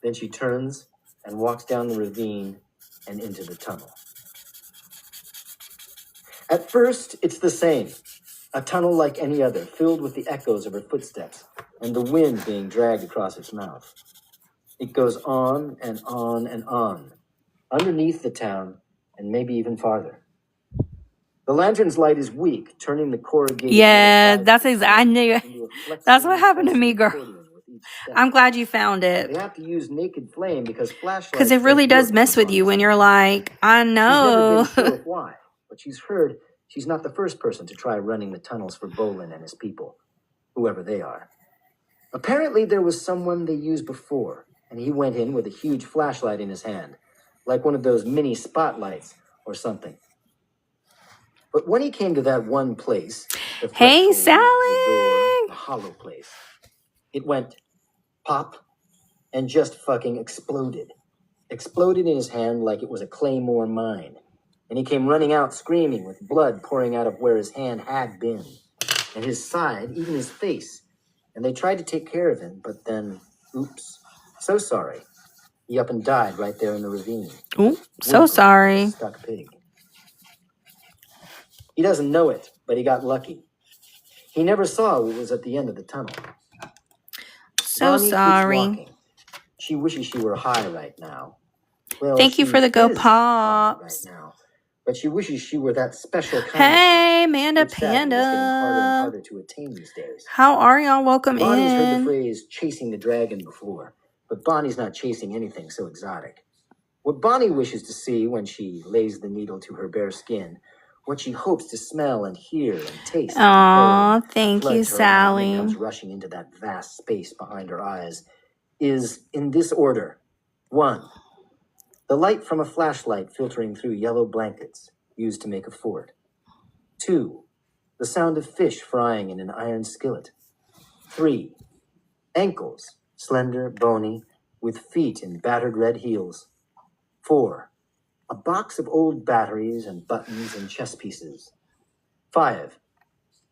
S3: Then she turns and walks down the ravine and into the tunnel. At first, it's the same. A tunnel like any other, filled with the echoes of her footsteps and the wind being dragged across its mouth. It goes on and on and on, underneath the town and maybe even farther. The lantern's light is weak, turning the corrugated.
S1: Yeah, I knew. That's what happened to me, girl. I'm glad you found it.
S3: They have to use naked flame because flashlights.
S1: Because it really does mess with you when you're like, I know.
S3: She's never been sure of why, but she's heard she's not the first person to try running the tunnels for Bolin and his people, whoever they are. Apparently, there was someone they used before, and he went in with a huge flashlight in his hand, like one of those mini spotlights or something. But when he came to that one place, the
S1: Hey,
S3: threshold, the door,
S1: Sally.
S3: the hollow place, it went pop and just fucking exploded. Exploded in his hand like it was a claymore mine. And he came running out screaming with blood pouring out of where his hand had been. And his side, even his face. And they tried to take care of him, but then, oops, so sorry. He up and died right there in the ravine.
S1: Ooh, so
S3: Whimpering,
S1: sorry.
S3: stuck pig. He doesn't know it, but he got lucky. He never saw what was at the end of the tunnel.
S1: So
S3: Bonnie keeps
S1: sorry.
S3: walking. She wishes she were high right now. Well,
S1: Thank you
S3: she
S1: for the go
S3: is high
S1: pops.
S3: right now, but she wishes she were that special kind of
S1: Hey, Manda
S3: which sadly is getting harder and
S1: Panda.
S3: harder to attain these days.
S1: How are y'all? Welcome
S3: Bonnie's heard the
S1: in.
S3: phrase chasing the dragon before, but Bonnie's not chasing anything so exotic. What Bonnie wishes to see when she lays the needle to her bare skin, what she hopes to smell and hear and taste
S1: Aw,
S3: and
S1: thank you,
S3: floods her mind and
S1: Sally.
S3: comes rushing into that vast space behind her eyes, is in this order. 1. The light from a flashlight filtering through yellow blankets used to make a fort. 2. The sound of fish frying in an iron skillet. 3. Ankles, slender, bony, with feet in battered red heels. 4. A box of old batteries and buttons and chess pieces. 5.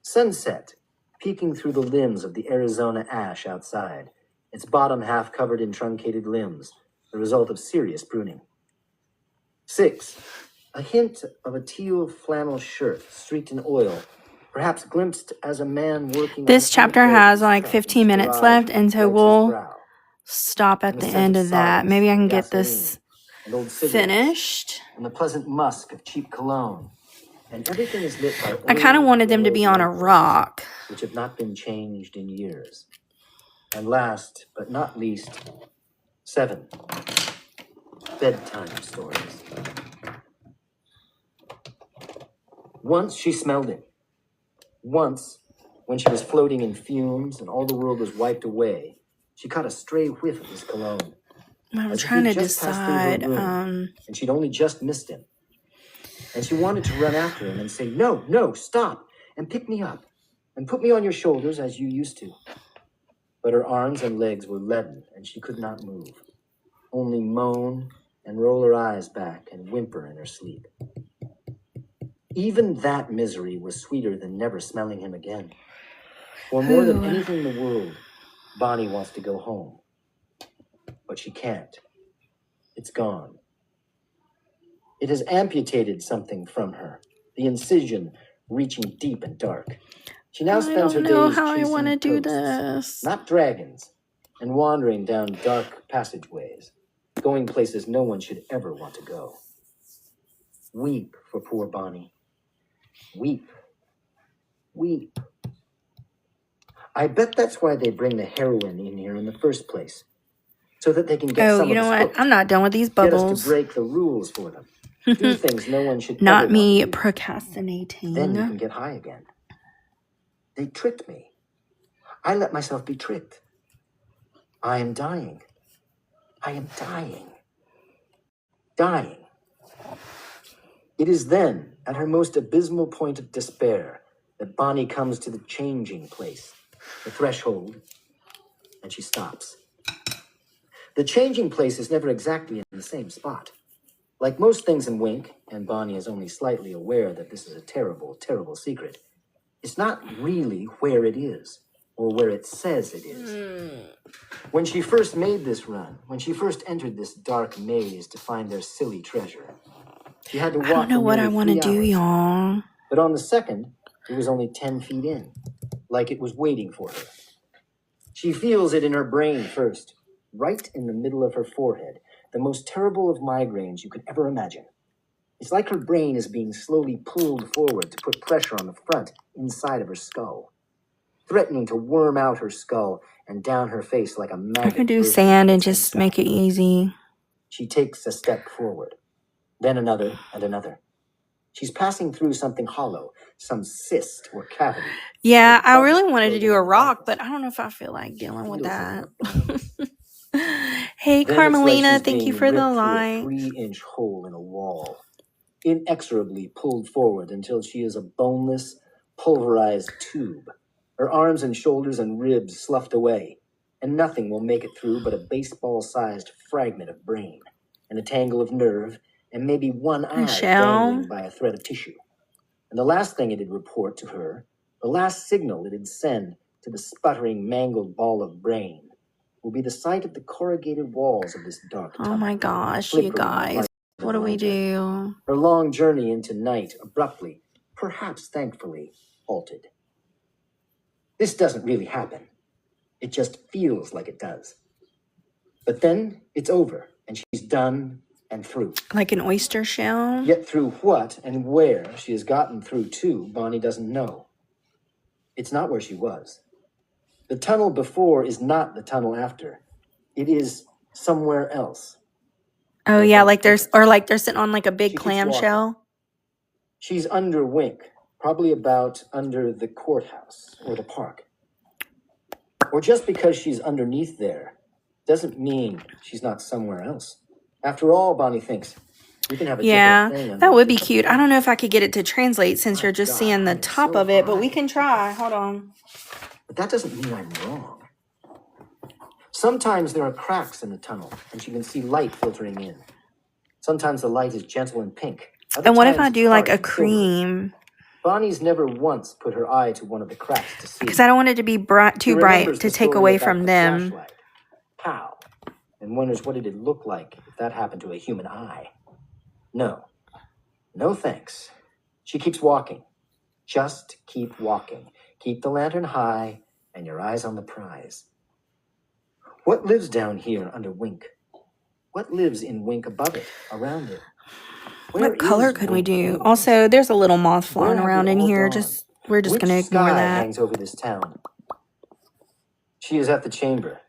S3: Sunset, peeking through the limbs of the Arizona ash outside, its bottom half covered in truncated limbs, the result of serious pruning. 6. A hint of a teal flannel shirt streaked in oil, perhaps glimpsed as a man working.
S1: This chapter has like 15 minutes left, and so we'll stop at the end of that. Maybe I can get this finished.
S3: And the pleasant musk of cheap cologne. And everything is lit by
S1: I kind of wanted them to be on a rock.
S3: which have not been changed in years. And last but not least, 7. Bedtime stories. Once she smelled it. Once, when she was floating in fumes and all the world was wiped away, she caught a stray whiff of his cologne.
S1: I'm
S3: as if
S1: trying
S3: he'd
S1: to
S3: just passed through her
S1: decide.
S3: room, and she'd only just missed him. And she wanted to run after him and say, "No, no, stop, and pick me up, and put me on your shoulders as you used to." But her arms and legs were leaden, and she could not move, only moan and roll her eyes back and whimper in her sleep. Even that misery was sweeter than never smelling him again. For more than anything in the world, Bonnie wants to go home. But she can't. It's gone. It has amputated something from her, the incision reaching deep and dark. She now spends her days
S1: I don't know how I
S3: chasing
S1: want to do
S3: ghosts,
S1: this.
S3: not dragons, and wandering down dark passageways, going places no one should ever want to go. Weep for poor Bonnie. Weep. Weep. I bet that's why they bring the heroine in here in the first place, so that they can get some
S1: you
S3: of
S1: know
S3: us
S1: what?
S3: hooked.
S1: I'm not done with these
S3: Get us
S1: bubbles.
S3: to break the rules for them. Do things no one should
S1: Not
S3: ever
S1: me
S3: want to do.
S1: procrastinating.
S3: Then you can get high again. They tricked me. I let myself be tricked. I am dying. I am dying. Dying. It is then, at her most abysmal point of despair, that Bonnie comes to the changing place, the threshold, and she stops. The changing place is never exactly in the same spot. Like most things in Wink, and Bonnie is only slightly aware that this is a terrible, terrible secret, it's not really where it is, or where it says it is. When she first made this run, when she first entered this dark maze to find their silly treasure, she had to walk. I
S1: don't know what I want to do, y'all.
S3: But on the second, it was only 10 feet in, like it was waiting for her. She feels it in her brain first, right in the middle of her forehead, the most terrible of migraines you could ever imagine. It's like her brain is being slowly pulled forward to put pressure on the front, inside of her skull, threatening to worm out her skull and down her face like a maggot.
S1: I could do sand and just make it easy.
S3: She takes a step forward, then another and another. She's passing through something hollow, some cyst or cavity.
S1: Yeah, I really wanted to do a rock, but I don't know if I feel like dealing with that. Hey,
S3: Then it's like
S1: Carmelina,
S3: she's
S1: thank you
S3: being
S1: for the
S3: ripped through a
S1: like.
S3: 3-inch hole in a wall, inexorably pulled forward until she is a boneless, pulverized tube, her arms and shoulders and ribs sloughed away, and nothing will make it through but a baseball-sized fragment of brain, and a tangle of nerve, and maybe one eye
S1: Michelle.
S3: dangling by a thread of tissue. And the last thing it'd report to her, the last signal it'd send to the sputtering, mangled ball of brain, will be the sight of the corrugated walls of this dark tunnel.
S1: Oh my gosh, you guys. What do we do?
S3: Her long journey into night abruptly, perhaps thankfully, halted. This doesn't really happen. It just feels like it does. But then it's over, and she's done and through.
S1: Like an oyster shell?
S3: Yet through what and where she has gotten through to, Bonnie doesn't know. It's not where she was. The tunnel before is not the tunnel after. It is somewhere else.
S1: Oh yeah, like they're sitting on like a big clamshell.
S3: She's under Wink, probably about under the courthouse or the park. Or just because she's underneath there doesn't mean she's not somewhere else. After all, Bonnie thinks, we can have a different thing.
S1: That would be cute. I don't know if I could get it to translate since you're just seeing the top of it, but we can try. Hold on.
S3: But that doesn't mean I'm wrong. Sometimes there are cracks in the tunnel, and she can see light filtering in. Sometimes the light is gentle and pink.
S1: And what if I do like a cream?
S3: Bonnie's never once put her eye to one of the cracks to see.
S1: Because I don't want it to be too bright to take away from them.
S3: Pow. And wonders what it'd look like if that happened to a human eye. No. No thanks. She keeps walking. Just keep walking. Keep the lantern high and your eyes on the prize. What lives down here under Wink? What lives in Wink above it, around it?
S1: What color could we do? Also, there's a little moth flying around in here. We're just going to ignore that.
S3: Hangs over this town. She is at the chamber.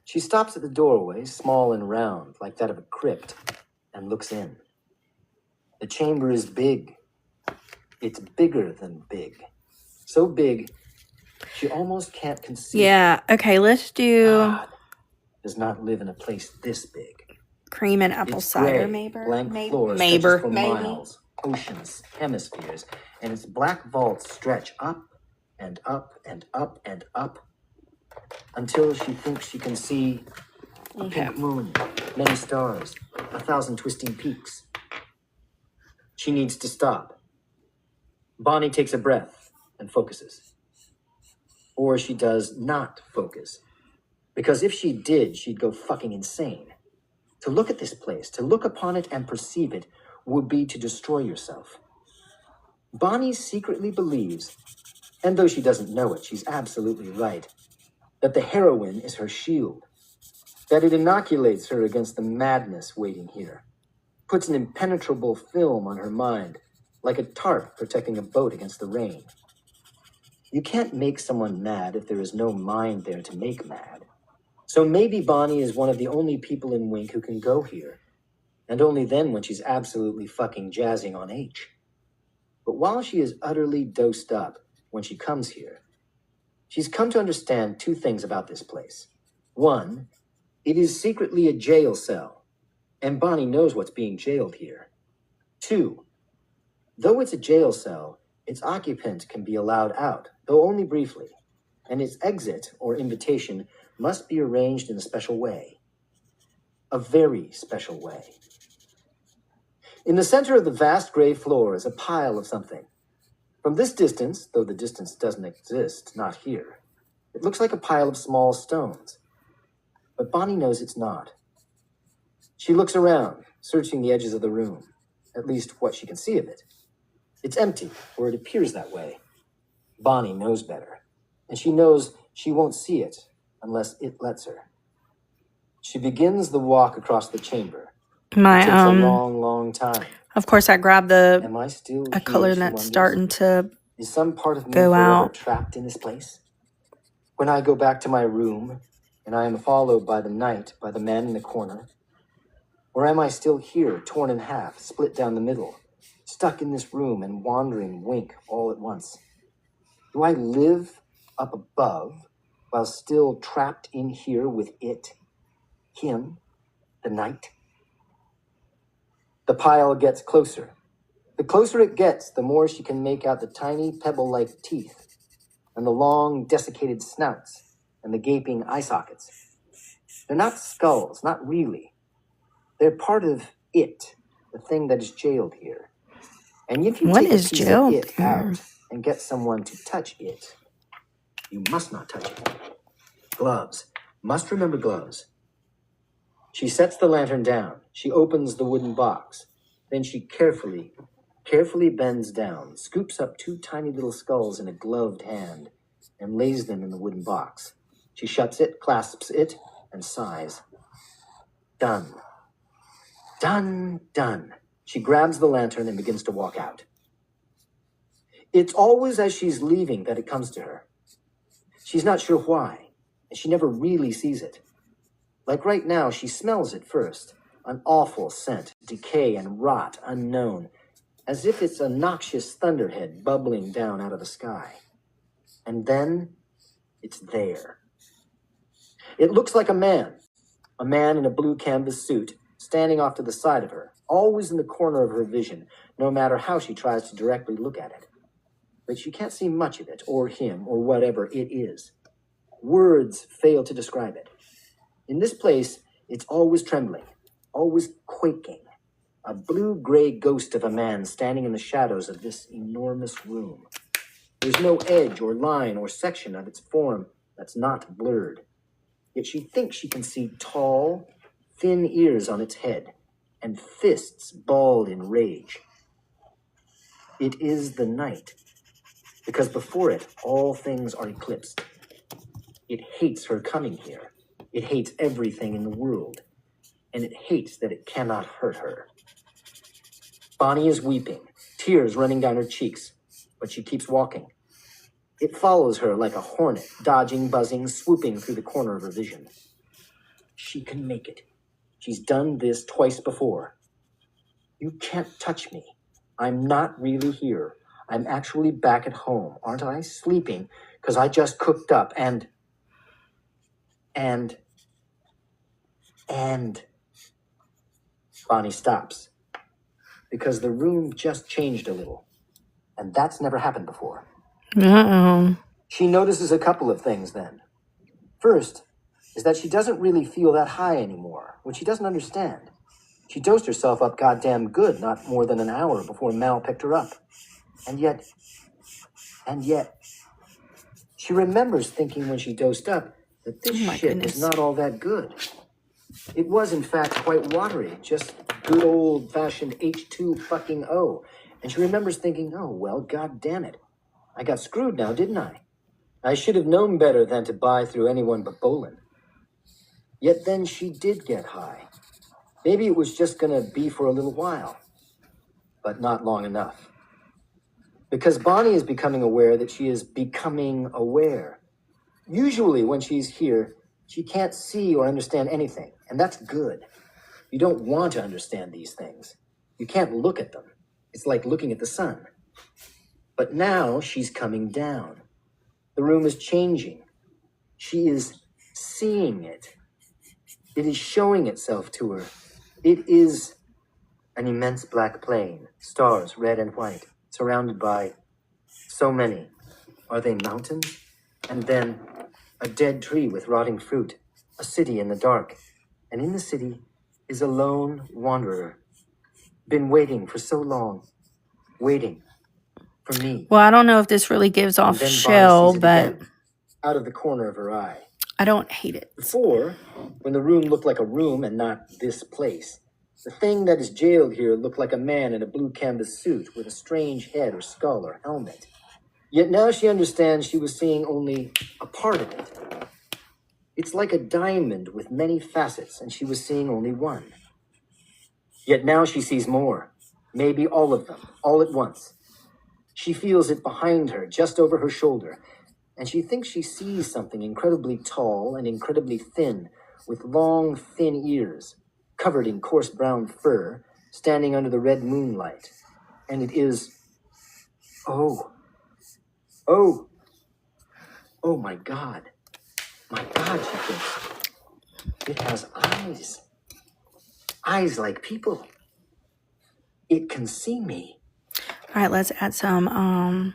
S3: She stops at the doorway, small and round, like that of a crypt, and looks in. The chamber is big. It's bigger than big. So big, she almost can't conceive.
S1: Yeah, okay, let's do...
S3: God does not live in a place this big.
S1: Cream and apple cider, maybe.
S3: Blank floors stretches for miles, oceans, hemispheres, and its black vaults stretch up and up and up and up until she thinks she can see a pink moon, many stars, 1,000 twisting peaks. She needs to stop. Bonnie takes a breath and focuses. Or she does not focus. Because if she did, she'd go fucking insane. To look at this place, to look upon it and perceive it, would be to destroy yourself. Bonnie secretly believes, and though she doesn't know it, she's absolutely right, that the heroine is her shield, that it inoculates her against the madness waiting here, puts an impenetrable film on her mind, like a tarp protecting a boat against the rain. You can't make someone mad if there is no mind there to make mad. So maybe Bonnie is one of the only people in Wink who can go here, and only then when she's absolutely fucking jazzing on H. But while she is utterly dosed up when she comes here, she's come to understand two things about this place. One, it is secretly a jail cell, and Bonnie knows what's being jailed here. Two, though it's a jail cell, its occupant can be allowed out, though only briefly, and its exit or invitation must be arranged in a special way. A very special way. In the center of the vast gray floor is a pile of something. From this distance, though the distance doesn't exist, not here, it looks like a pile of small stones. But Bonnie knows it's not. She looks around, searching the edges of the room, at least what she can see of it. It's empty, or it appears that way. Bonnie knows better, and she knows she won't see it unless it lets her. She begins the walk across the chamber. It takes a long, long time.
S1: Of course, I grabbed a color that's
S3: wonders,
S1: starting to
S3: is some part of me
S1: go
S3: forever
S1: out.
S3: trapped in this place? When I go back to my room, and I am followed by the night, by the man in the corner? Or am I still here, torn in half, split down the middle, stuck in this room and wandering Wink all at once? Do I live up above while still trapped in here with it? Him, the night. The pile gets closer. The closer it gets, the more she can make out the tiny pebble-like teeth and the long, desiccated snouts and the gaping eye sockets. They're not skulls, not really. They're part of it, the thing that is jailed here. And if you
S1: What
S3: take a
S1: is
S3: piece of
S1: jailed
S3: it
S1: here?
S3: out and get someone to touch it, you must not touch it. Gloves. Must remember gloves. She sets the lantern down. She opens the wooden box. Then she carefully bends down, scoops up 2 tiny little skulls in a gloved hand, and lays them in the wooden box. She shuts it, clasps it, and sighs. Done. Done, done. She grabs the lantern and begins to walk out. It's always as she's leaving that it comes to her. She's not sure why, and she never really sees it. Like right now, she smells it first. An awful scent, decay and rot unknown, as if it's a noxious thunderhead bubbling down out of the sky. And then, it's there. It looks like a man in a blue canvas suit, standing off to the side of her, always in the corner of her vision, no matter how she tries to directly look at it. But she can't see much of it, or him, or whatever it is. Words fail to describe it. In this place, it's always trembling, always quaking. A blue-gray ghost of a man standing in the shadows of this enormous room. There's no edge or line or section of its form that's not blurred. Yet she thinks she can see tall, thin ears on its head, and fists balled in rage. It is the night, because before it, all things are eclipsed. It hates her coming here. It hates everything in the world, and it hates that it cannot hurt her. Bonnie is weeping, tears running down her cheeks, but she keeps walking. It follows her like a hornet, dodging, buzzing, swooping through the corner of her vision. She can make it. She's done this twice before. You can't touch me. I'm not really here. I'm actually back at home, aren't I? Sleeping, because I just cooked up and... Bonnie stops, because the room just changed a little, and that's never happened before.
S1: Uh-oh.
S3: She notices a couple of things then. First is that she doesn't really feel that high anymore, which she doesn't understand. She dosed herself up goddamn good not more than an hour before Mal picked her up. And yet, she remembers thinking when she dosed up that this shit was not all that good. It was, in fact, quite watery, just good old-fashioned H2 fucking O. And she remembers thinking, oh, well, god damn it. I got screwed now, didn't I? I should have known better than to buy through anyone but Bolin. Yet then she did get high. Maybe it was just going to be for a little while, but not long enough. Because Bonnie is becoming aware that she is becoming aware. Usually when she's here, she can't see or understand anything, and that's good. You don't want to understand these things. You can't look at them. It's like looking at the sun. But now she's coming down. The room is changing. She is seeing it. It is showing itself to her. It is an immense black plain, stars red and white, surrounded by so many. Are they mountains? And then a dead tree with rotting fruit, a city in the dark. And in the city is a lone wanderer. Been waiting for so long. Waiting for me.
S1: Well, I don't know if this really gives off
S3: then
S1: shell,
S3: Bonnie sees it
S1: but
S3: again, out of the corner of her eye.
S1: I don't hate it.
S3: Before, when the room looked like a room and not this place, the thing that is jailed here looked like a man in a blue canvas suit with a strange head or skull or helmet. Yet now she understands she was seeing only a part of it. It's like a diamond with many facets, and she was seeing only one. Yet now she sees more, maybe all of them, all at once. She feels it behind her, just over her shoulder, and she thinks she sees something incredibly tall and incredibly thin, with long, thin ears, covered in coarse brown fur, standing under the red moonlight. And it is... Oh, my God. My God, she thinks. It has eyes. Eyes like people. It can see me.
S1: All right, let's add some.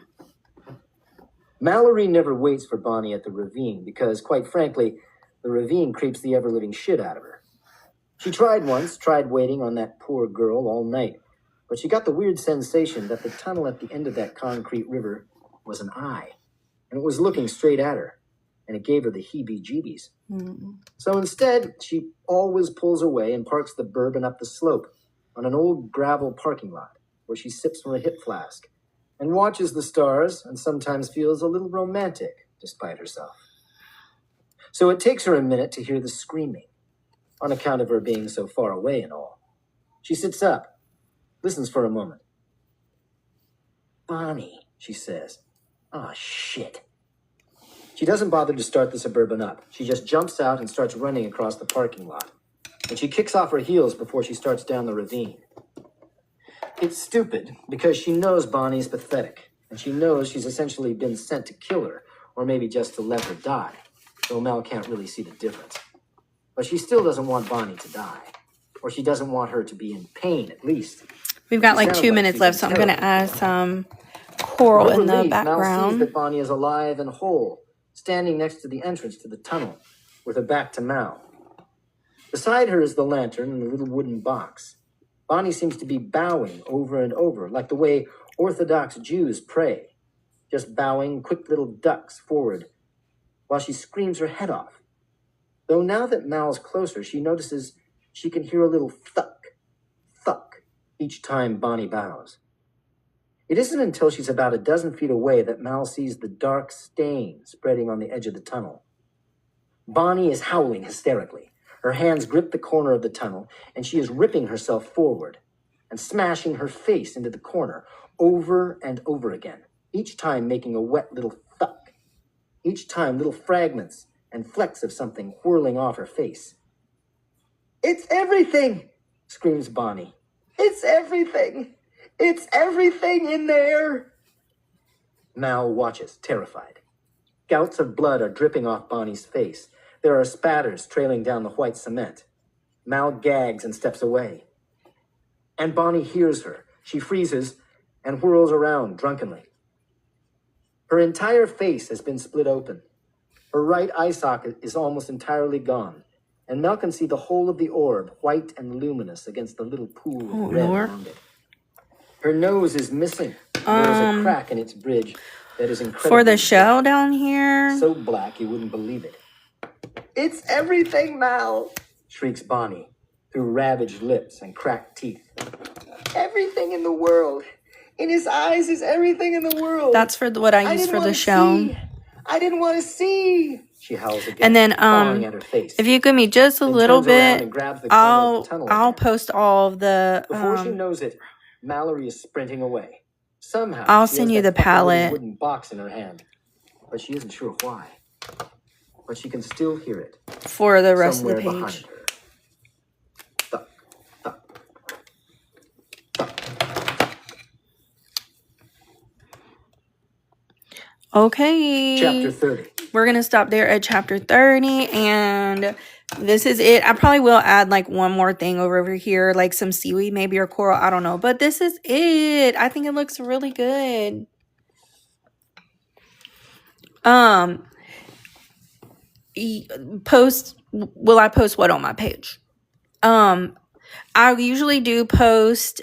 S3: Mallory never waits for Bonnie at the ravine because, quite frankly, the ravine creeps the ever-living shit out of her. She tried waiting on that poor girl all night, but she got the weird sensation that the tunnel at the end of that concrete river was an eye, and it was looking straight at her, and it gave her the heebie-jeebies. So instead, she always pulls away and parks the bourbon up the slope on an old gravel parking lot where she sips from a hip flask and watches the stars and sometimes feels a little romantic despite herself. So it takes her a minute to hear the screaming, on account of her being so far away and all. She sits up, listens for a moment. Bonnie, she says. Ah, shit. She doesn't bother to start the Suburban up. She just jumps out and starts running across the parking lot. And she kicks off her heels before she starts down the ravine. It's stupid, because she knows Bonnie's pathetic, and she knows she's essentially been sent to kill her, or maybe just to let her die, though Mel can't really see the difference. But she still doesn't want Bonnie to die, or she doesn't want her to be in pain, at least.
S1: We've got like 2 minutes left, so I'm going to add some coral in the background.
S3: Mel sees that Bonnie is alive and whole, standing next to the entrance to the tunnel, with her back to Mal. Beside her is the lantern and the little wooden box. Bonnie seems to be bowing over and over, like the way Orthodox Jews pray, just bowing quick little ducks forward, while she screams her head off. Though now that Mal's closer, she notices she can hear a little thuck, thuck, each time Bonnie bows. It isn't until she's about a dozen feet away that Mal sees the dark stain spreading on the edge of the tunnel. Bonnie is howling hysterically. Her hands grip the corner of the tunnel, and she is ripping herself forward and smashing her face into the corner over and over again, each time making a wet little thuck, each time little fragments and flecks of something whirling off her face. It's everything, screams Bonnie. It's everything. It's everything in there. Mal watches, terrified. Gouts of blood are dripping off Bonnie's face. There are spatters trailing down the white cement. Mal gags and steps away. And Bonnie hears her. She freezes and whirls around drunkenly. Her entire face has been split open. Her right eye socket is almost entirely gone, and Mel can see the whole of the orb, white and luminous, against the little pool of red around it. Her nose is missing. There is a crack in its bridge that is incredible.
S1: For the show down here.
S3: So black you wouldn't believe it. It's everything, Mal, shrieks Bonnie through ravaged lips and cracked teeth. Everything in the world. In his eyes is everything in the world.
S1: That's for what I use for the show.
S3: I didn't want to see. She howls again.
S1: And then,
S3: at her face.
S1: if you give me just a little bit, I'll post all of the.
S3: Before she knows it, Mallory is sprinting away. Somehow,
S1: I'll send you the palette.
S3: Wooden box in her hand, but she isn't sure why. But she can still hear it
S1: For the rest of the
S3: behind
S1: page.
S3: her. Thunk, thunk, thunk.
S1: Okay.
S3: Chapter 30.
S1: We're going to stop there at chapter 30, and this is it. I probably will add like one more thing over here, like some seaweed maybe, or coral, I don't know. But this is it. I think it looks really good. I post what on my page? I usually do post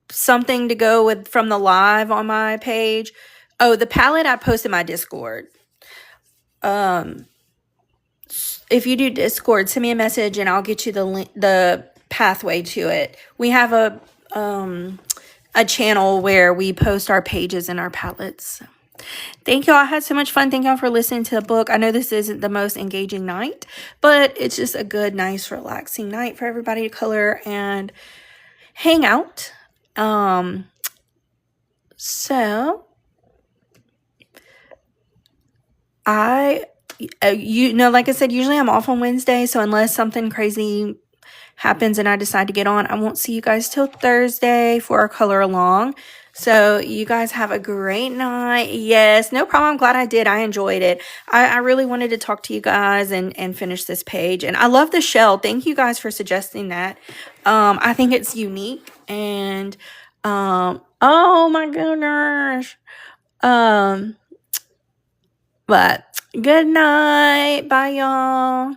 S1: something to go with from the live on my page. Oh, the palette I post in my Discord. If you do Discord, send me a message and I'll get you the link, the pathway to it. We have a channel where we post our pages and our palettes. Thank y'all. I had so much fun. Thank y'all for listening to the book. I know this isn't the most engaging night, but it's just a good, nice, relaxing night for everybody to color and hang out. So like I said, usually I'm off on Wednesday. So unless something crazy happens and I decide to get on, I won't see you guys till Thursday for our color along. So you guys have a great night. Yes, no problem. I'm glad I did. I enjoyed it. I really wanted to talk to you guys and finish this page. And I love the shell. Thank you guys for suggesting that. I think it's unique. And oh my goodness. But good night. Bye, y'all.